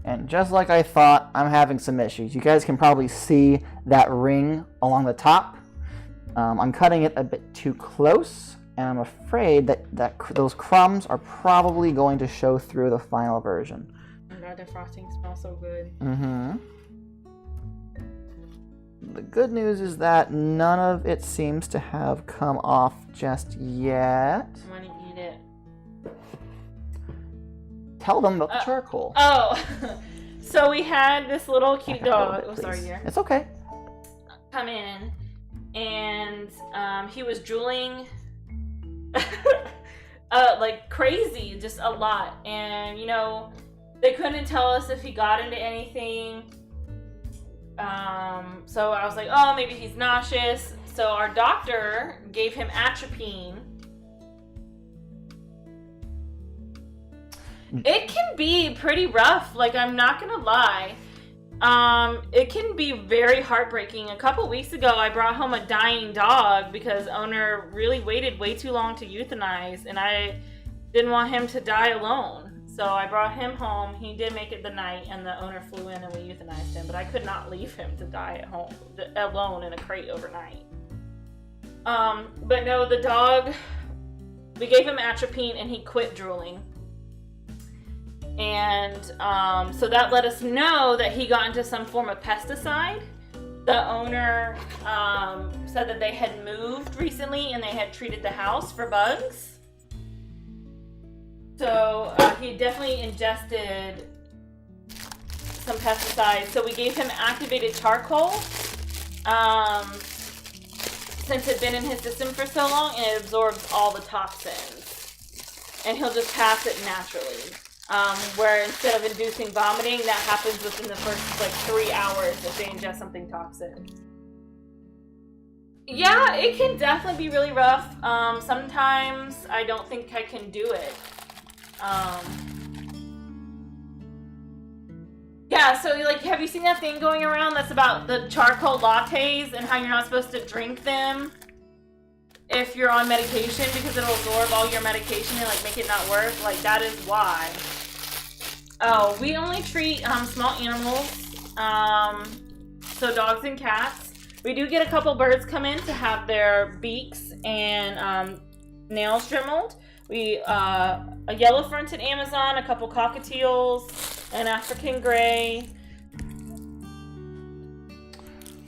And just like I thought, I'm having some issues. You guys can probably see that ring along the top. I'm cutting it a bit too close, and I'm afraid that those crumbs are probably going to show through the final version. Oh God, the frosting smells so good. Mm-hmm. The good news is that none of it seems to have come off just yet. I want to eat it. Tell them about the charcoal. Oh, so we had this little cute dog. Oh, sorry, dear. It's okay. Come in, and he was drooling like crazy, just a lot. And you know, they couldn't tell us if he got into anything. So I was like, oh, maybe he's nauseous. So our doctor gave him atropine. It can be pretty rough, like I'm not gonna lie. It can be very heartbreaking. A couple weeks ago, I brought home a dying dog because owner really waited way too long to euthanize, and I didn't want him to die alone. So I brought him home. He did make it the night, and the owner flew in and we euthanized him, but I could not leave him to die at home alone in a crate overnight. But no, the dog, we gave him atropine and he quit drooling. And so that let us know that he got into some form of pesticide. The owner said that they had moved recently and they had treated the house for bugs. So he definitely ingested some pesticides. So we gave him activated charcoal. Since it's been in his system for so long, and it absorbs all the toxins. And he'll just pass it naturally. Where instead of inducing vomiting, that happens within the first like 3 hours if they ingest something toxic. Yeah, it can definitely be really rough. Sometimes I don't think I can do it. Yeah, so like, have you seen that thing going around that's about the charcoal lattes and how you're not supposed to drink them if you're on medication because it'll absorb all your medication and like make it not work? Like, that is why. Oh, we only treat small animals, so dogs and cats. We do get a couple birds come in to have their beaks and nails trimmed. We a yellow-fronted Amazon, a couple cockatiels, an African gray,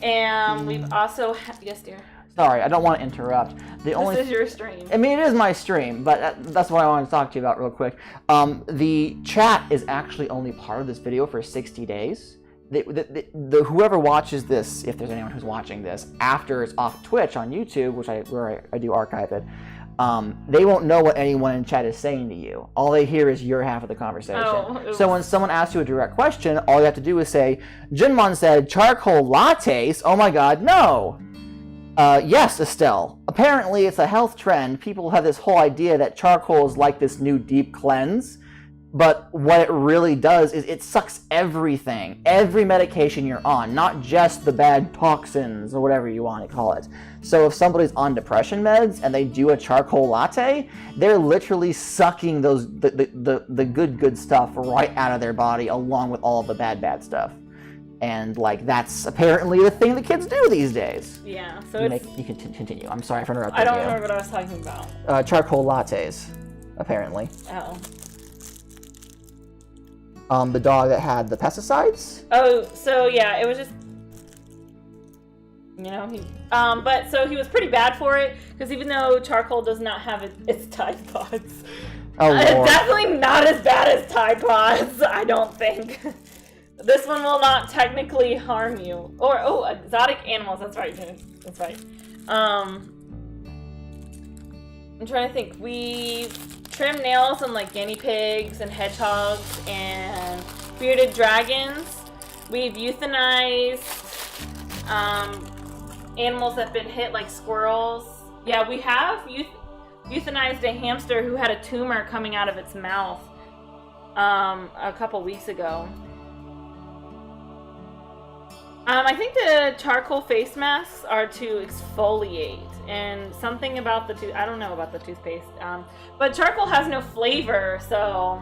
and we've also yes, dear. Sorry, I don't want to interrupt. This is your stream. I mean, it is my stream, but that's what I wanted to talk to you about real quick. The chat is actually only part of this video for 60 days. Whoever watches this, if there's anyone who's watching this, after it's off Twitch on YouTube, where I do archive it, they won't know what anyone in chat is saying to you. All they hear is your half of the conversation. So when someone asks you a direct question, all you have to do is say, Junmon said, charcoal lattes? Oh my god, no! Yes, Estelle. Apparently it's a health trend. People have this whole idea that charcoal is like this new deep cleanse. But what it really does is it sucks everything, every medication you're on, not just the bad toxins or whatever you want to call it. So if somebody's on depression meds and they do a charcoal latte, they're literally sucking the good stuff right out of their body along with all of the bad stuff. And like that's apparently the thing the kids do these days. Yeah, so you can continue. I'm sorry for interrupting you. I don't remember what I was talking about. Charcoal lattes, apparently. Oh. The dog that had the pesticides? Oh, so yeah, it was just, but so he was pretty bad for it, because even though charcoal does not have its Tide Pods, it's definitely not as bad as Tide Pods, I don't think. This one will not technically harm you. Or, exotic animals, that's right, that's right. I'm trying to think, we've trimmed nails on like guinea pigs and hedgehogs and bearded dragons. We've euthanized animals that have been hit like squirrels. Yeah, we have euthanized a hamster who had a tumor coming out of its mouth a couple weeks ago. I think the charcoal face masks are to exfoliate, and something about the I don't know about the toothpaste, but charcoal has no flavor, so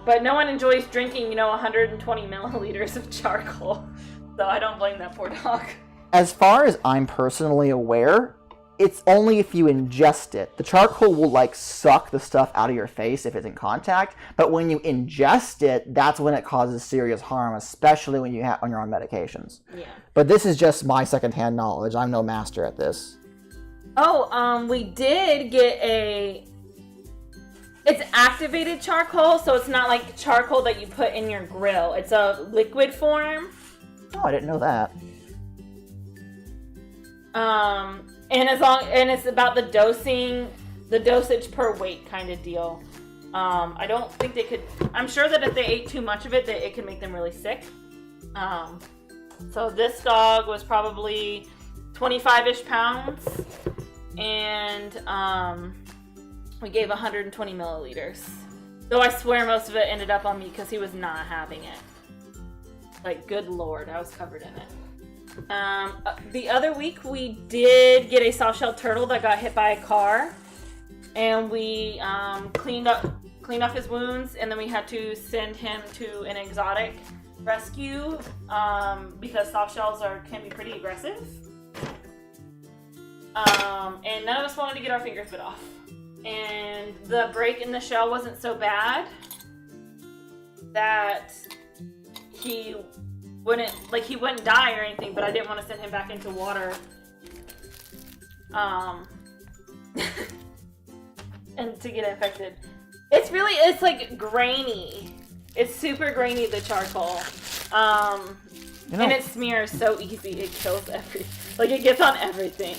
but no one enjoys drinking, 120 milliliters of charcoal, so I don't blame that poor dog. As far as I'm personally aware, it's only if you ingest it. The charcoal will like suck the stuff out of your face if it's in contact, but when you ingest it, that's when it causes serious harm, especially when you're on medications. Yeah. But this is just my secondhand knowledge. I'm no master at this. Oh, we did get it's activated charcoal, so it's not like charcoal that you put in your grill. It's a liquid form. Oh, I didn't know that. And it's about the dosage per weight kind of deal. I don't think they could. I'm sure that if they ate too much of it, that it could make them really sick. So this dog was probably 25-ish pounds, and we gave 120 milliliters. Though I swear most of it ended up on me because he was not having it. Like, good lord, I was covered in it. The other week we did get a soft-shelled turtle that got hit by a car, and we cleaned up his wounds, and then we had to send him to an exotic rescue because soft shells can be pretty aggressive. And none of us wanted to get our fingers bit off, and the break in the shell wasn't so bad that he wouldn't die or anything, but I didn't want to send him back into water. And to get infected. It's like grainy. It's super grainy, the charcoal. You know, And it smears so easy. It kills like it gets on everything.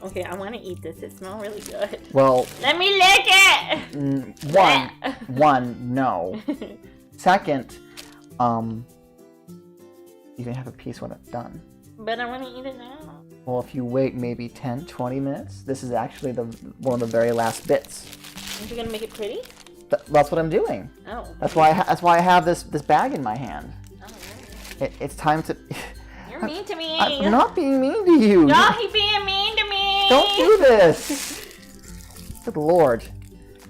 Okay, I want to eat this. It smells really good. well, Let me lick it! no. Second, you can have a piece when it's done. But I want to eat it now. Well, if you wait maybe 10, 20 minutes, this is actually one of the very last bits. Aren't you gonna make it pretty? That's what I'm doing. Oh. That's why I have this bag in my hand. Oh, really? It's time to. You're mean to me. I'm not being mean to you. No, he's being mean to me. Don't do this. Good Lord.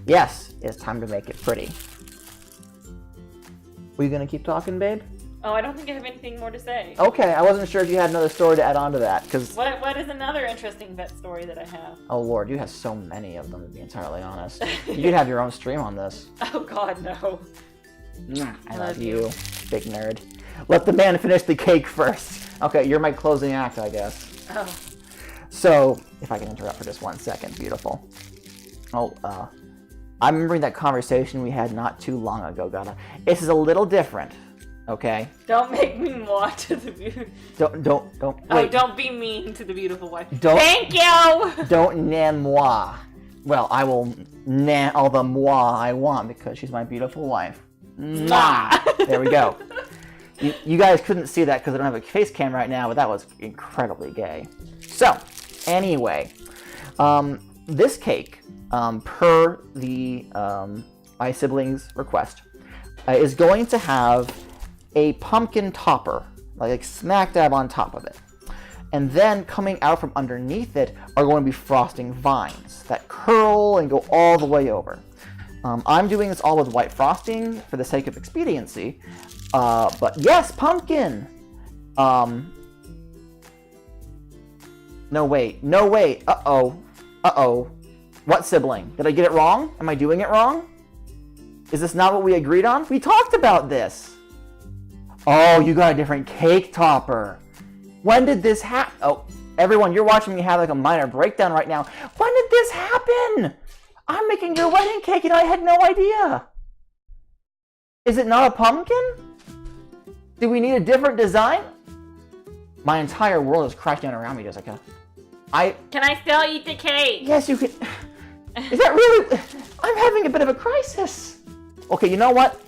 Yes, it's time to make it pretty. Were you gonna keep talking, babe? Oh, I don't think I have anything more to say. Okay, I wasn't sure if you had another story to add on to that, because... What is another interesting vet story that I have? Oh, Lord, you have so many of them, to be entirely honest. You could have your own stream on this. Oh, God, no. I love you, big nerd. Let the man finish the cake first. Okay, you're my closing act, I guess. Oh. So, if I can interrupt for just 1 second, beautiful. I'm remembering that conversation we had not too long ago, Gata. This is a little different. Okay. Don't make me watch the beautiful. Don't. Oh, Wait. don't be mean to the beautiful wife. Don't. Thank you. Don't name moi. Well, I will name all the moi I want because she's my beautiful wife. Mwah. There we go. You guys couldn't see that because I don't have a face cam right now, but that was incredibly gay. So, anyway, this cake, per the my siblings' request, is going to have a pumpkin topper, like smack dab on top of it. And then coming out from underneath it are going to be frosting vines that curl and go all the way over. I'm doing this all with white frosting for the sake of expediency. But yes, pumpkin! No wait. Uh-oh. What sibling? Did I get it wrong? Am I doing it wrong? Is this not what we agreed on? We talked about this! Oh, you got a different cake topper. When did this happen? Oh, everyone, you're watching me have like a minor breakdown right now. When did this happen? I'm making your wedding cake and I had no idea. Is it not a pumpkin? Do we need a different design? My entire world is crashing down around me, Jessica. Can I still eat the cake? Yes, you can. Is that really? I'm having a bit of a crisis. Okay, you know what?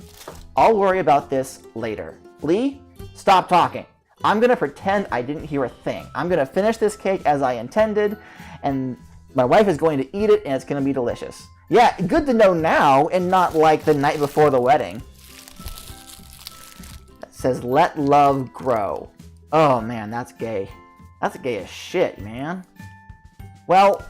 I'll worry about this later. Lee, stop talking. I'm gonna pretend I didn't hear a thing. I'm gonna finish this cake as I intended, and my wife is going to eat it, and it's gonna be delicious. Yeah, good to know now, and not like the night before the wedding. It says, let love grow. Oh man, that's gay. That's gay as shit, man. Well,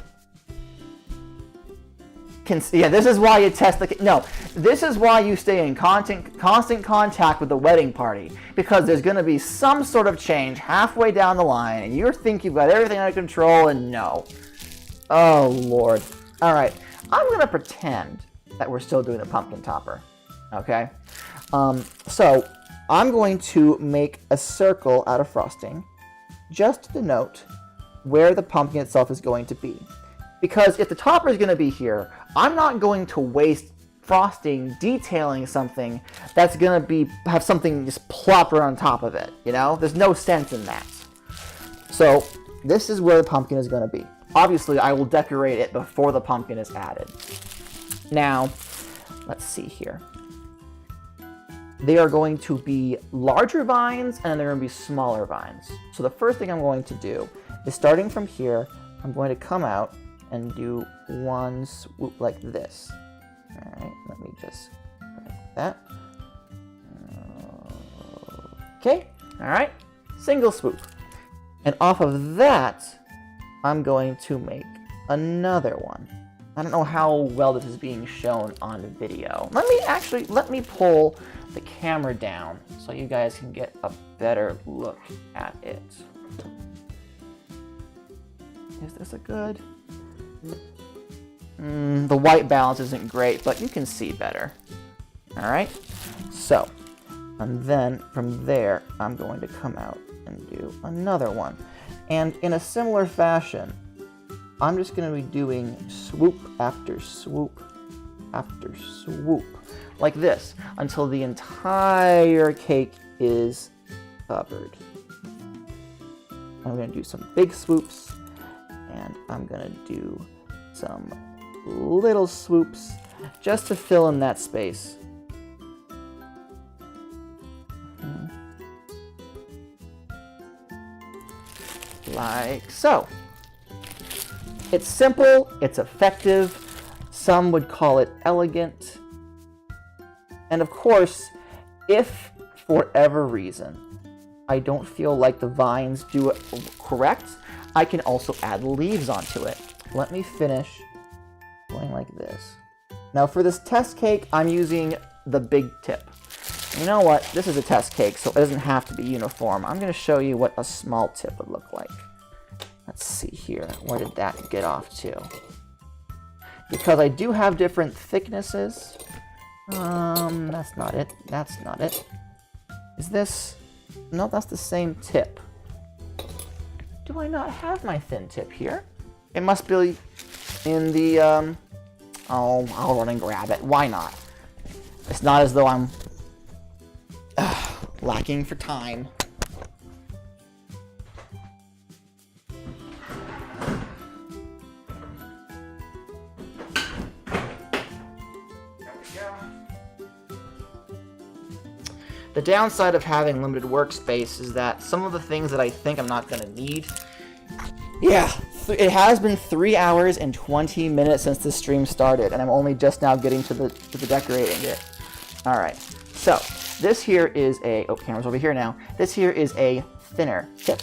yeah, this is why you test the... No, this is why you stay in constant contact with the wedding party. Because there's going to be some sort of change halfway down the line, and you think you've got everything under control, and no. Oh, Lord. All right, I'm going to pretend that we're still doing the pumpkin topper, okay? So, I'm going to make a circle out of frosting, just to denote where the pumpkin itself is going to be. Because if the topper is going to be here, I'm not going to waste frosting detailing something that's going to have something just plopped right on top of it, you know? There's no sense in that. So this is where the pumpkin is going to be. Obviously, I will decorate it before the pumpkin is added. Now, let's see here. They are going to be larger vines, and they're going to be smaller vines. So the first thing I'm going to do is, starting from here, I'm going to come out and do one swoop like this. Alright, let me just like that. Okay, alright, single swoop. And off of that, I'm going to make another one. I don't know how well this is being shown on video. Let me pull the camera down so you guys can get a better look at it. Is this a good? The white balance isn't great, but you can see better. All right, so, and then from there, I'm going to come out and do another one. And in a similar fashion, I'm just going to be doing swoop after swoop. after swoop, like this, until the entire cake is covered. I'm going to do some big swoops, and I'm going to do some little swoops just to fill in that space. Like so. It's simple, it's effective, some would call it elegant. And of course, if for whatever reason I don't feel like the vines do it correct, I can also add leaves onto it. Let me finish going like this. Now for this test cake, I'm using the big tip. You know what? This is a test cake, so it doesn't have to be uniform. I'm going to show you what a small tip would look like. Let's see here. Where did that get off to? Because I do have different thicknesses. That's not it. That's not it. Is this... No, that's the same tip. Do I not have my thin tip here? It must be in the, Oh, I'll run and grab it. Why not? It's not as though I'm lacking for time. The downside of having limited workspace is that some of the things that I think I'm not going to need... Yeah, it has been 3 hours and 20 minutes since the stream started, and I'm only just now getting to the decorating it. Alright, so this here is a... Oh, camera's over here now. This here is a thinner tip.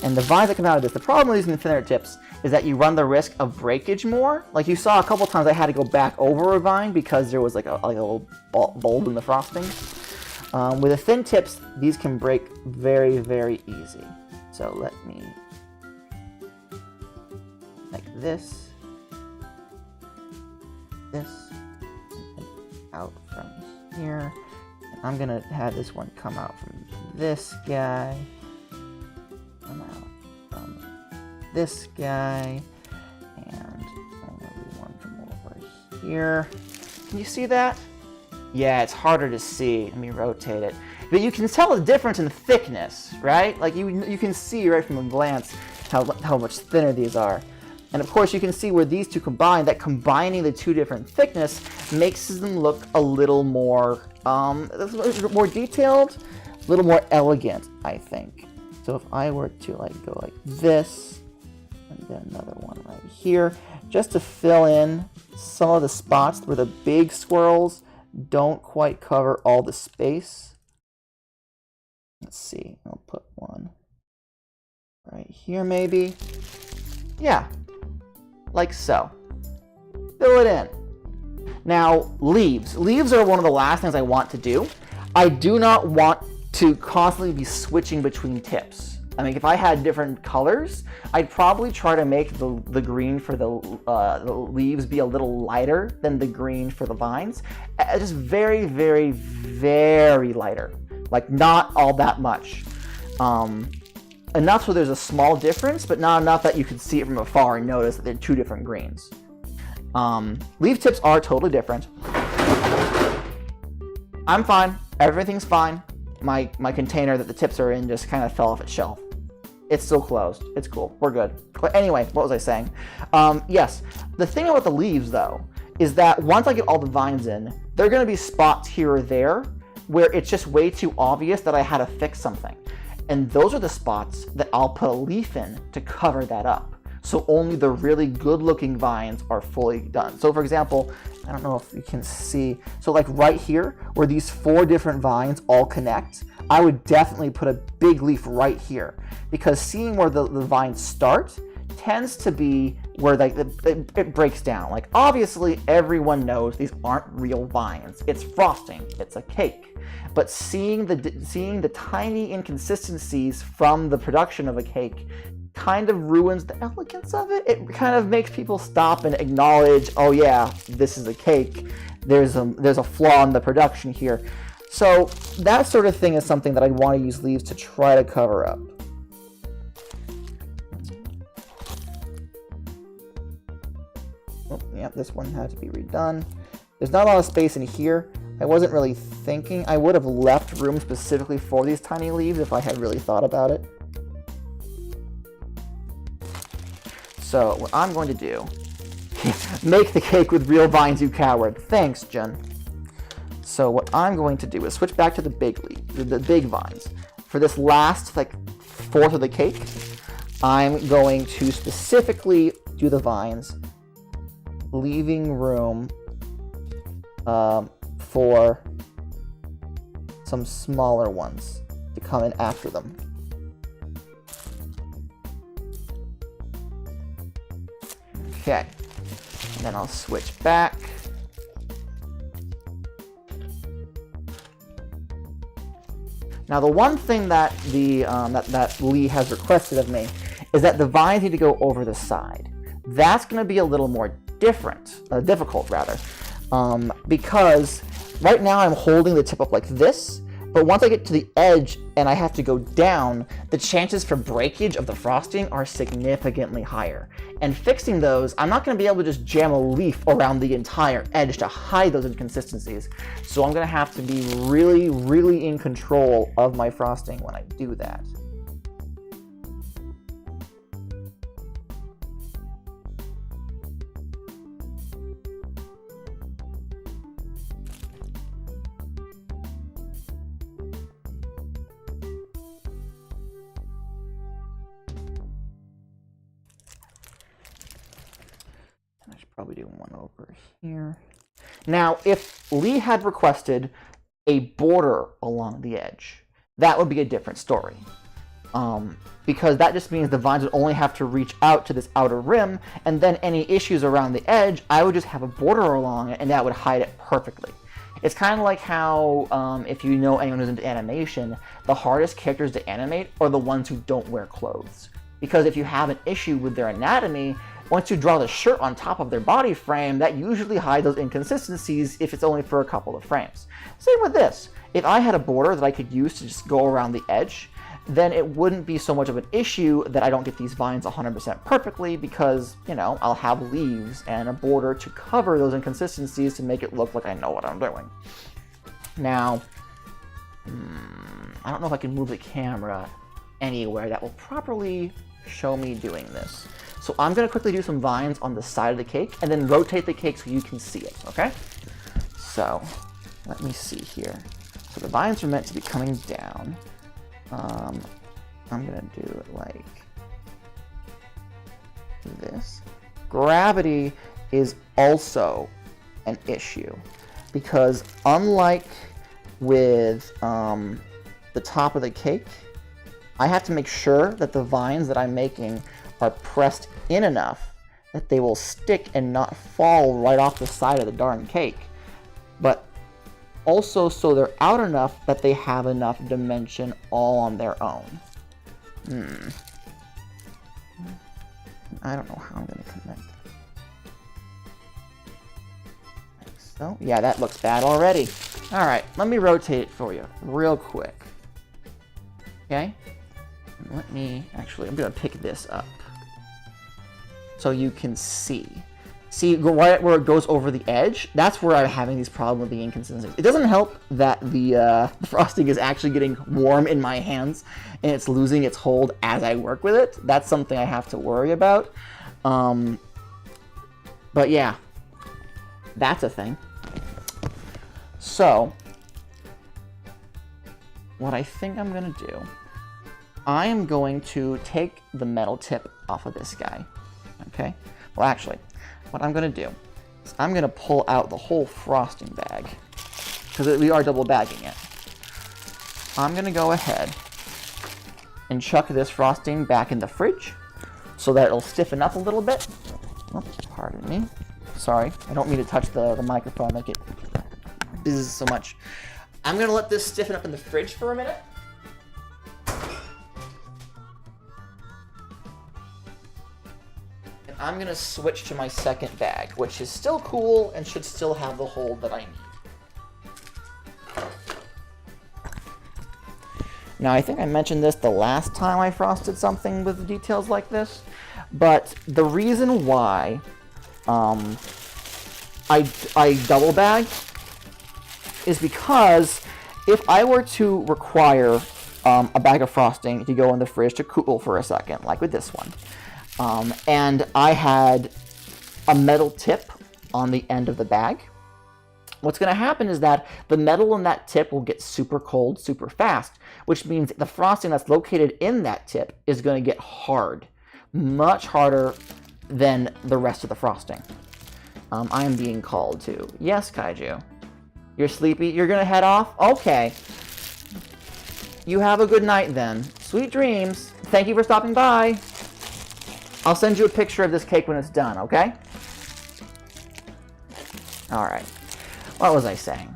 And the vines that come out of this, the problem with using the thinner tips is that you run the risk of breakage more. Like you saw a couple times I had to go back over a vine because there was like a little bulb in the frosting. With the thin tips, these can break very, very easy. So let me, like this, and out from here. And I'm gonna have this one come out from this guy, come out from this guy, and I'm gonna do one from over here. Can you see that? Yeah, it's harder to see. Let me rotate it. But you can tell the difference in thickness, right? Like you can see right from a glance how much thinner these are. And of course you can see where these two combine, that combining the two different thickness makes them look a little more detailed, a little more elegant, I think. So if I were to like go like this, and then another one right here, just to fill in some of the spots where the big swirls don't quite cover all the space. Let's see, I'll put one right here maybe. Yeah, like so. Fill it in. Now, leaves. Leaves are one of the last things I want to do. I do not want to constantly be switching between tips. I mean, if I had different colors, I'd probably try to make the green for the leaves be a little lighter than the green for the vines. Just very, very, very lighter. Like, not all that much. Enough so there's a small difference, but not enough that you can see it from afar and notice that they're two different greens. Leaf tips are totally different. I'm fine. Everything's fine. My container that the tips are in just kind of fell off its shelf. It's still closed. It's cool. We're good. But anyway, what was I saying? Yes, the thing about the leaves, though, is that once I get all the vines in, there are going to be spots here or there where it's just way too obvious that I had to fix something. And those are the spots that I'll put a leaf in to cover that up. So only the really good-looking vines are fully done. So for example, I don't know if you can see, so like right here, where these 4 different vines all connect, I would definitely put a big leaf right here, because seeing where the vines start tends to be where like it breaks down. Like obviously everyone knows these aren't real vines. It's frosting. It's a cake. But seeing the tiny inconsistencies from the production of a cake kind of ruins the elegance of it. It kind of makes people stop and acknowledge, oh yeah, this is a cake. There's a flaw in the production here. So that sort of thing is something that I'd want to use leaves to try to cover up. Oh, yeah, this one had to be redone. There's not a lot of space in here. I wasn't really thinking. I would have left room specifically for these tiny leaves if I had really thought about it. So what I'm going to do, make the cake with real vines, you coward. Thanks, Jen. So what I'm going to do is switch back to the big the big vines. For this last like fourth of the cake, I'm going to specifically do the vines, leaving room for some smaller ones to come in after them. Okay, and then I'll switch back. Now the one thing that that Lee has requested of me is that the vines need to go over the side. That's going to be a little more difficult rather, because right now I'm holding the tip up like this, but once I get to the edge and I have to go down, the chances for breakage of the frosting are significantly higher. And fixing those, I'm not going to be able to just jam a leaf around the entire edge to hide those inconsistencies. So I'm going to have to be really, really in control of my frosting when I do that. Probably do one over here. Now, if Lee had requested a border along the edge, that would be a different story. Because that just means the vines would only have to reach out to this outer rim, and then any issues around the edge, I would just have a border along it, and that would hide it perfectly. It's kind of like how, if you know anyone who's into animation, the hardest characters to animate are the ones who don't wear clothes. Because if you have an issue with their anatomy, once you draw the shirt on top of their body frame, that usually hides those inconsistencies if it's only for a couple of frames. Same with this. If I had a border that I could use to just go around the edge, then it wouldn't be so much of an issue that I don't get these vines 100% perfectly because, you know, I'll have leaves and a border to cover those inconsistencies to make it look like I know what I'm doing. Now, I don't know if I can move the camera anywhere that will properly show me doing this. So I'm going to quickly do some vines on the side of the cake and then rotate the cake so you can see it, okay? So, let me see here. So the vines are meant to be coming down. I'm going to do it like this. Gravity is also an issue because unlike with the top of the cake, I have to make sure that the vines that I'm making are pressed in enough that they will stick and not fall right off the side of the darn cake. But also so they're out enough that they have enough dimension all on their own. I don't know how I'm going to connect. Like so. Yeah, that looks bad already. Alright, let me rotate it for you real quick. Okay? Let me, actually, I'm going to pick this up so you can see. See, right where it goes over the edge, that's where I'm having these problems with the inconsistencies. It doesn't help that the frosting is actually getting warm in my hands and it's losing its hold as I work with it. That's something I have to worry about. But yeah, that's a thing. So, what I think I'm going to do, I am going to take the metal tip off of this guy. Okay? Well, actually, what I'm going to do is I'm going to pull out the whole frosting bag because we are double bagging it. I'm going to go ahead and chuck this frosting back in the fridge so that it'll stiffen up a little bit. Oh, pardon me. Sorry, I don't mean to touch the microphone like it buzzes so much. I'm going to let this stiffen up in the fridge for a minute. I'm going to switch to my second bag, which is still cool and should still have the hold that I need. Now, I think I mentioned this the last time I frosted something with details like this, but the reason why I double bag is because if I were to require a bag of frosting to go in the fridge to cool for a second, like with this one, and I had a metal tip on the end of the bag, what's going to happen is that the metal in that tip will get super cold super fast, which means the frosting that's located in that tip is going to get hard, much harder than the rest of the frosting. I am being called to. Yes, Kaiju. You're sleepy? You're going to head off? Okay. You have a good night then. Sweet dreams. Thank you for stopping by. I'll send you a picture of this cake when it's done, okay? Alright. What was I saying?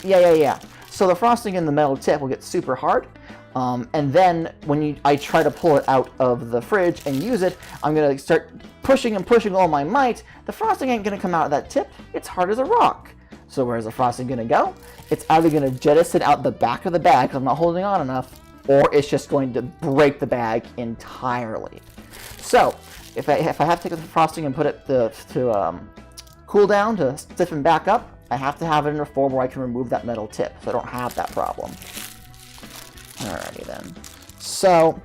Yeah. So the frosting in the metal tip will get super hard. And then when I try to pull it out of the fridge and use it, I'm going to start pushing and pushing all my might. The frosting ain't going to come out of that tip. It's hard as a rock. So where's the frosting going to go? It's either going to jettison out the back of the bag because I'm not holding on enough, or it's just going to break the bag entirely. So if I have to take the frosting and put it to cool down, to stiffen back up, I have to have it in a form where I can remove that metal tip, so I don't have that problem. Alrighty then. So,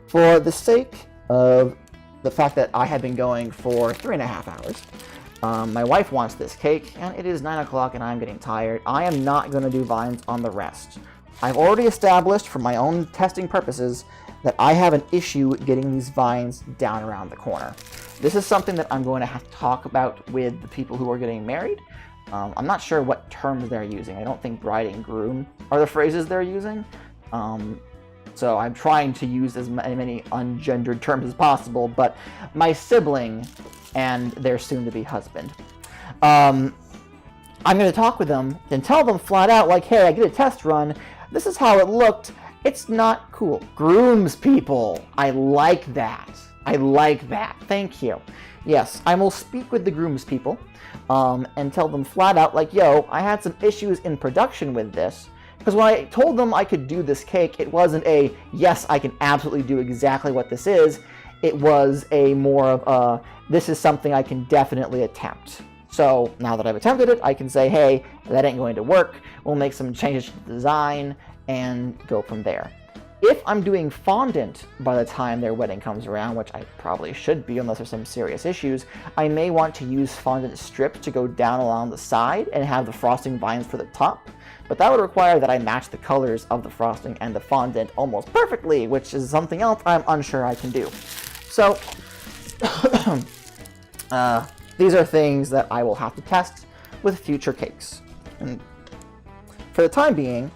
for the sake of the fact that I have been going for 3.5 hours, my wife wants this cake, and it is 9 o'clock and I'm getting tired. I am not going to do vines on the rest. I've already established, for my own testing purposes, that I have an issue getting these vines down around the corner. This is something that I'm going to have to talk about with the people who are getting married. I'm not sure what terms they're using. I don't think bride and groom are the phrases they're using. So I'm trying to use as many ungendered terms as possible, but my sibling and their soon-to-be husband. I'm going to talk with them and tell them flat out, like, hey, I did a test run. This is how it looked. It's not cool. Grooms people. I like that. I like that. Thank you. Yes, I will speak with the grooms people and tell them flat out, like, yo, I had some issues in production with this. Because when I told them I could do this cake, it wasn't a, yes, I can absolutely do exactly what this is. It was a more of a, this is something I can definitely attempt. So now that I've attempted it, I can say, hey, that ain't going to work. We'll make some changes to the design and go from there. If I'm doing fondant by the time their wedding comes around, which I probably should be unless there's some serious issues, I may want to use fondant strips to go down along the side and have the frosting vines for the top. But that would require that I match the colors of the frosting and the fondant almost perfectly, which is something else I'm unsure I can do. So, these are things that I will have to test with future cakes. And for the time being,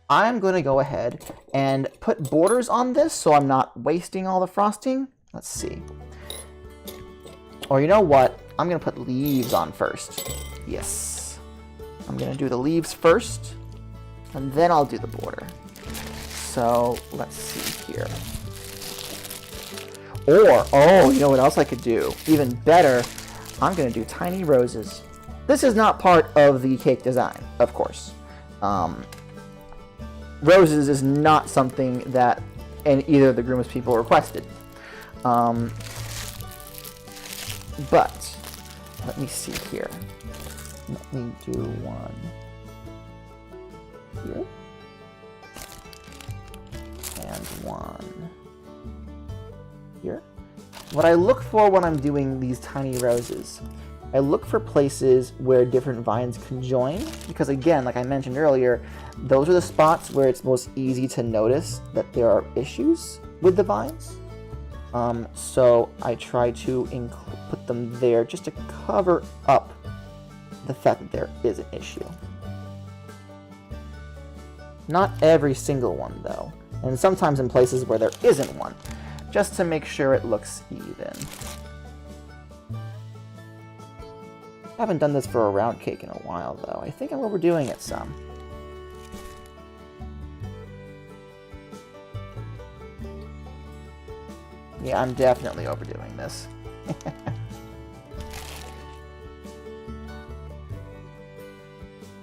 I'm going to go ahead and put borders on this so I'm not wasting all the frosting. Let's see. Or you know what? I'm going to put leaves on first. Yes. I'm going to do the leaves first, and then I'll do the border. So, let's see here. Or, oh, you know what else I could do? Even better, I'm going to do tiny roses. This is not part of the cake design, of course. Roses is not something that either of the groom's people requested. But, let me see here. Let me do one here. And one here. What I look for when I'm doing these tiny roses, I look for places where different vines conjoin, because again, like I mentioned earlier, those are the spots where it's most easy to notice that there are issues with the vines. So I try to put them there just to cover up the fact that there is an issue. Not every single one though, and sometimes in places where there isn't one, just to make sure it looks even. I haven't done this for a round cake in a while though. I think I'm overdoing it some. Yeah, I'm definitely overdoing this.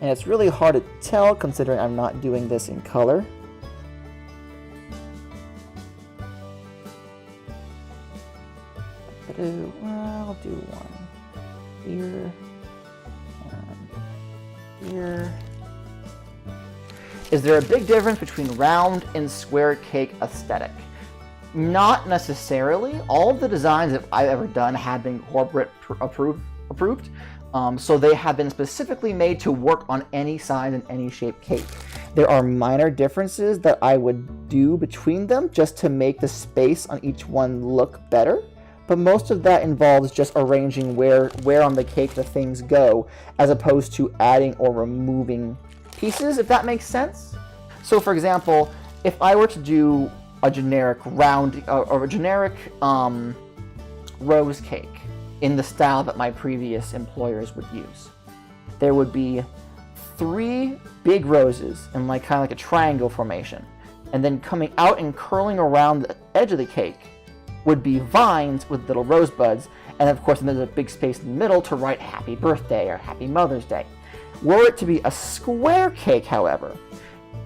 And it's really hard to tell considering I'm not doing this in color. I'll do one. here, and here. Is there a big difference between round and square cake aesthetic? Not necessarily. All of the designs that I've ever done have been corporate approved. So they have been specifically made to work on any size and any shape cake. There are minor differences that I would do between them just to make the space on each one look better. But most of that involves just arranging where on the cake the things go, as opposed to adding or removing pieces, if that makes sense. So for example, if I were to do a generic round or a generic rose cake in the style that my previous employers would use, there would be 3 big roses in like kind of like a triangle formation, and then coming out and curling around the edge of the cake would be vines with little rosebuds, and of course there's a big space in the middle to write happy birthday or happy Mother's Day. Were it to be a square cake, however,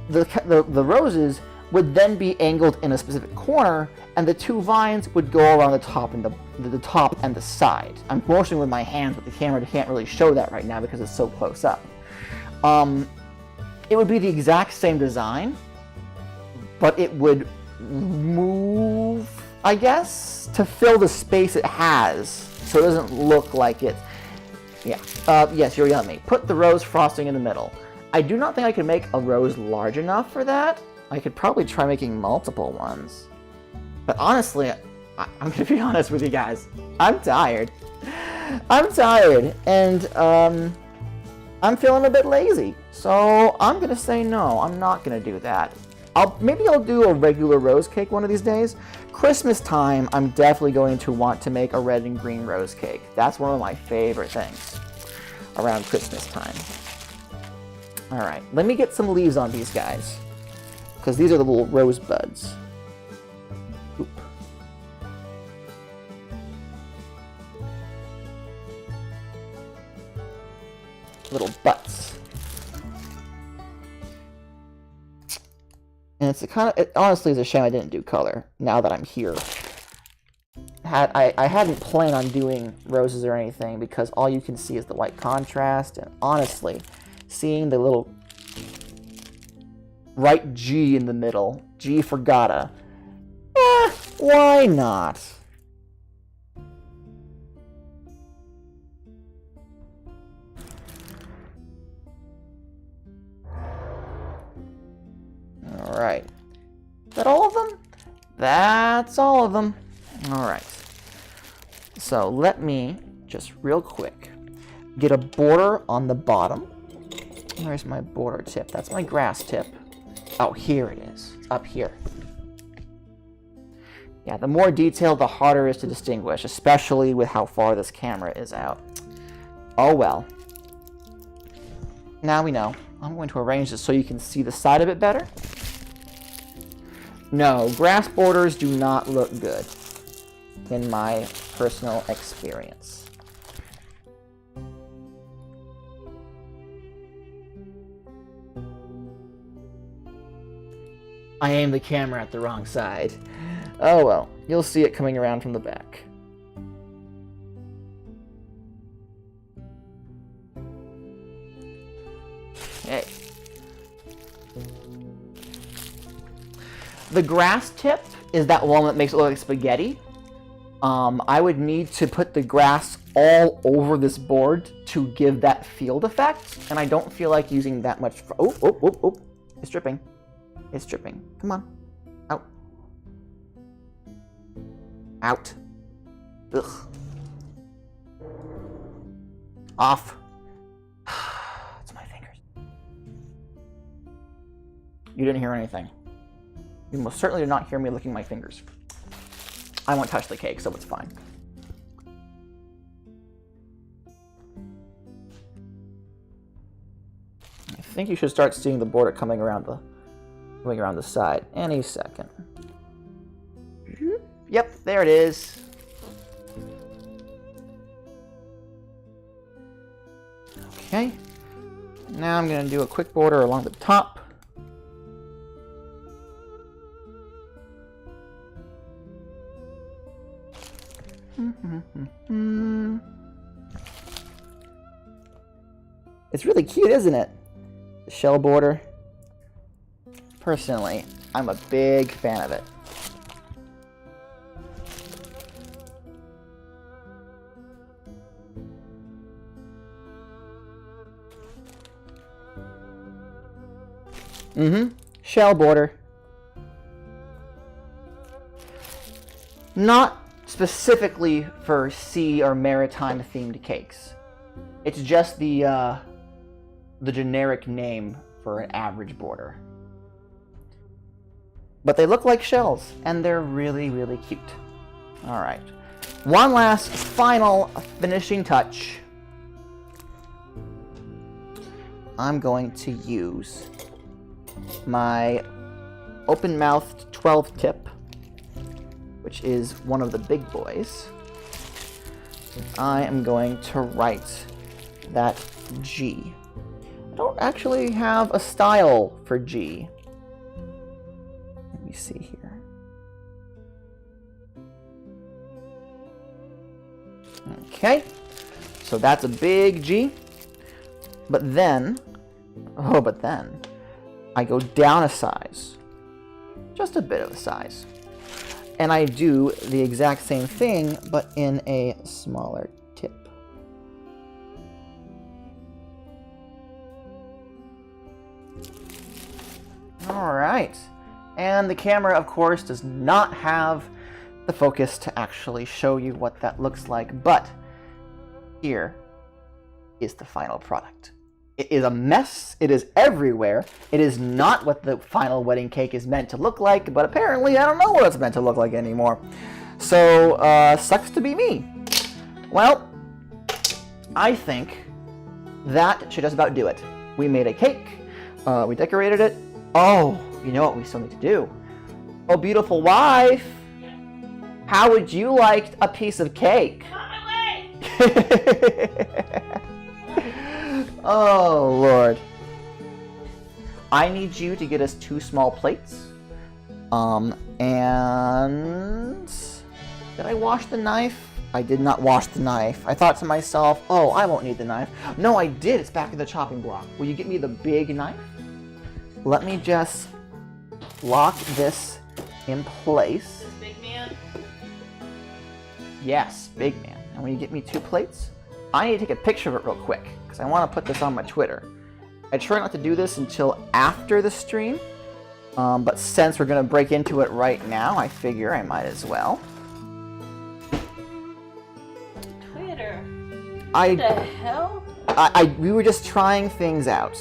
the roses would then be angled in a specific corner, and the 2 vines would go around the top and the top and the side. I'm motioning with my hands, but the camera can't really show that right now because it's so close up. It would be the exact same design, but it would move, I guess, to fill the space it has, so it doesn't look like it. Yeah. Yes, you're yelling at me. Put the rose frosting in the middle. I do not think I can make a rose large enough for that. I could probably try making multiple ones. But honestly, I'm gonna be honest with you guys. I'm tired. I'm tired, and I'm feeling a bit lazy. So I'm gonna say no. I'm not gonna do that. Maybe I'll do a regular rose cake one of these days. Christmas time, I'm definitely going to want to make a red and green rose cake. That's one of my favorite things around Christmas time. All right, let me get some leaves on these guys, because these are the little rosebuds. Oop. Little butts. And it's it honestly is a shame I didn't do color now that I'm here. I hadn't planned on doing roses or anything because all you can see is the white contrast, and honestly, seeing the little right G in the middle, G for gotta, why not? Alright. Is that all of them? That's all of them. Alright. So let me just real quick get a border on the bottom. Where's my border tip? That's my grass tip. Oh, here it is. It's up here. Yeah, the more detailed, the harder it is to distinguish, especially with how far this camera is out. Oh well. Now we know. I'm going to arrange this so you can see the side of it better. No, grass borders do not look good, in my personal experience. I aimed the camera at the wrong side. Oh well, you'll see it coming around from the back. Okay. The grass tip is that one that makes it look like spaghetti. I would need to put the grass all over this board to give that field effect, and I don't feel like using that much. Oh! It's dripping. It's dripping. Come on. Out. Out. Ugh. Off. It's my fingers. You didn't hear anything. You most certainly did not hear me licking my fingers. I won't touch the cake, so it's fine. I think you should start seeing the border coming around the side any second. Yep, there it is. Okay. Now I'm going to do a quick border along the top. It's really cute, isn't it? The shell border. Personally, I'm a big fan of it. Shell border. Not specifically for sea or maritime themed cakes. It's just the generic name for an average border. But they look like shells, and they're really, really cute. All right. One last final finishing touch. I'm going to use my open-mouthed 12 tip, which is one of the big boys. I am going to write that G. I don't actually have a style for G. Let me see here. Okay, so that's a big G. But then I go down a size, just a bit of a size, and I do the exact same thing, but in a smaller tip. All right, and the camera, of course, does not have the focus to actually show you what that looks like, but here is the final product. It is a mess. It is everywhere. It is not what the final wedding cake is meant to look like, but apparently I don't know what it's meant to look like anymore. So, sucks to be me. Well, I think that should just about do it. We made a cake. We decorated it. Oh, you know what we still need to do? Oh, beautiful wife. How would you like a piece of cake? On my way! Oh, Lord. I need you to get us 2 small plates. And... Did I wash the knife? I did not wash the knife. I thought to myself, oh, I won't need the knife. No, I did. It's back in the chopping block. Will you get me the big knife? Let me just lock this in place. Big man. Yes, big man. And will you get me 2 plates? I need to take a picture of it real quick, because I want to put this on my Twitter. I try not to do this until after the stream, but since we're going to break into it right now, I figure I might as well. Twitter. What the hell? We were just trying things out.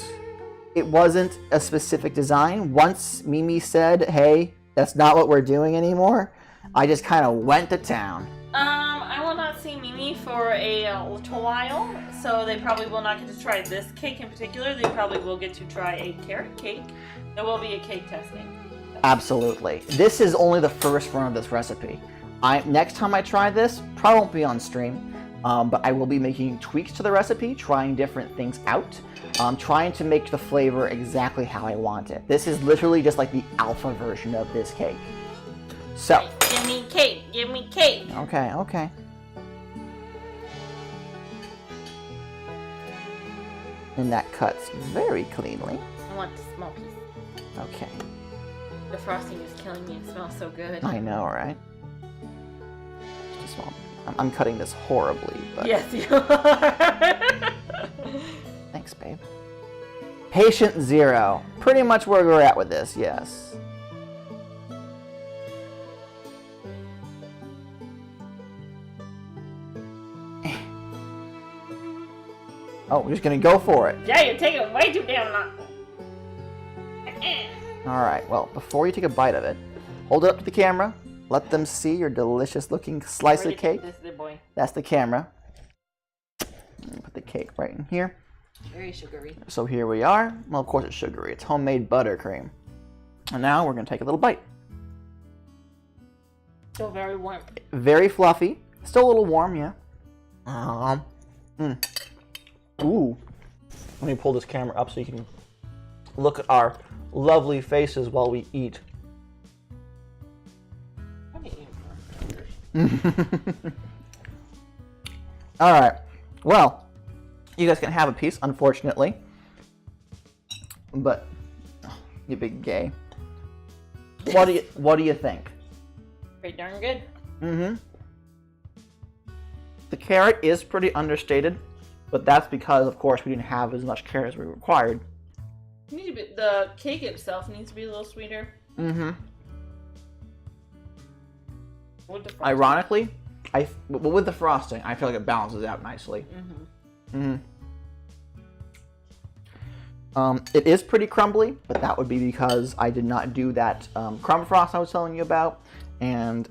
It wasn't a specific design. Once Mimi said, hey, that's not what we're doing anymore, I just kind of went to town. I will not see Mimi for a little while, so they probably will not get to try this cake in particular. They probably will get to try a carrot cake. There will be a cake testing. Absolutely. This is only the first run of this recipe. Next time I try this, probably won't be on stream, but I will be making tweaks to the recipe, trying different things out, trying to make the flavor exactly how I want it. This is literally just like the alpha version of this cake. So. Give me cake. Give me cake. Okay, okay. And that cuts very cleanly. I want the small piece. Okay. The frosting is killing me. It smells so good. I know, right? Just a small. I'm cutting this horribly, but... Yes, you are. Thanks, babe. Patient 0. Pretty much where we're at with this, yes. Oh, we're just gonna go for it. Yeah, you're taking way too damn long. Alright, well, before you take a bite of it, hold it up to the camera. Let them see your delicious looking slice of cake. This is the boy. That's the camera. Put the cake right in here. Very sugary. So here we are. Well, of course it's sugary. It's homemade buttercream. And now we're gonna take a little bite. Still very warm. Very fluffy. Still a little warm, yeah. Ooh. Let me pull this camera up so you can look at our lovely faces while we eat. Alright. Well, You guys can have a piece, unfortunately. But, oh, you big gay. What do you think? Pretty darn good. Mm-hmm. The carrot is pretty understated, but that's because, of course, we didn't have as much carrot as we required. The cake itself needs to be a little sweeter. Mm-hmm. Ironically, with the frosting, I feel like it balances out nicely. Mm-hmm. Mm-hmm. It is pretty crumbly, but that would be because I did not do that crumb frost I was telling you about, and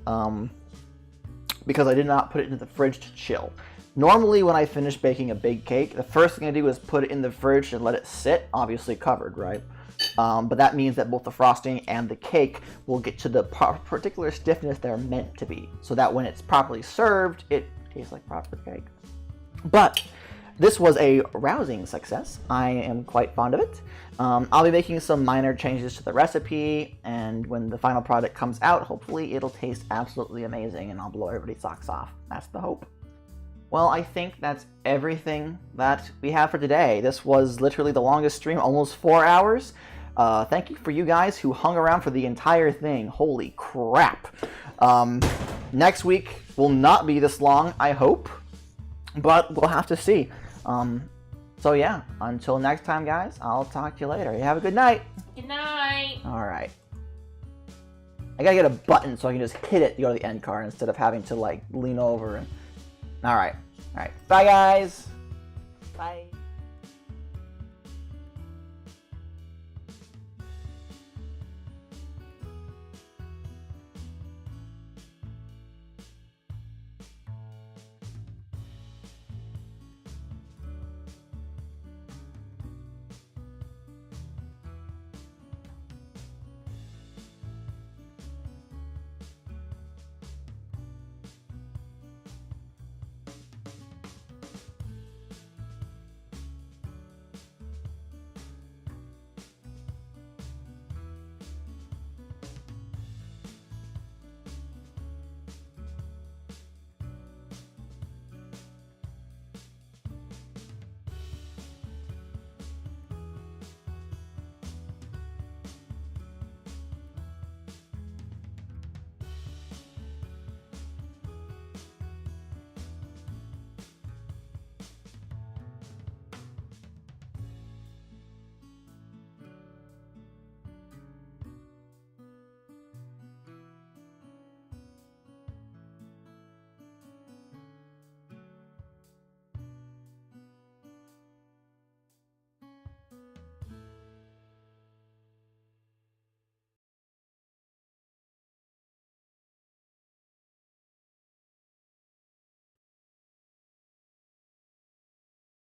because I did not put it into the fridge to chill. Normally, when I finish baking a big cake, the first thing I do is put it in the fridge and let it sit, obviously covered, right? But that means that both the frosting and the cake will get to the particular stiffness they're meant to be, so that when it's properly served, it tastes like proper cake. But this was a rousing success. I am quite fond of it. I'll be making some minor changes to the recipe, and when the final product comes out, hopefully it'll taste absolutely amazing and I'll blow everybody's socks off. That's the hope. Well, I think that's everything that we have for today. This was literally the longest stream, almost 4 hours. Thank you for you guys who hung around for the entire thing. Holy crap. Next week will not be this long, I hope, but we'll have to see. So yeah, until next time, guys, I'll talk to you later. You have a good night. Good night. All right. I gotta get a button so I can just hit it to go to the end card instead of having to like lean over and. All right. Bye, guys. Bye.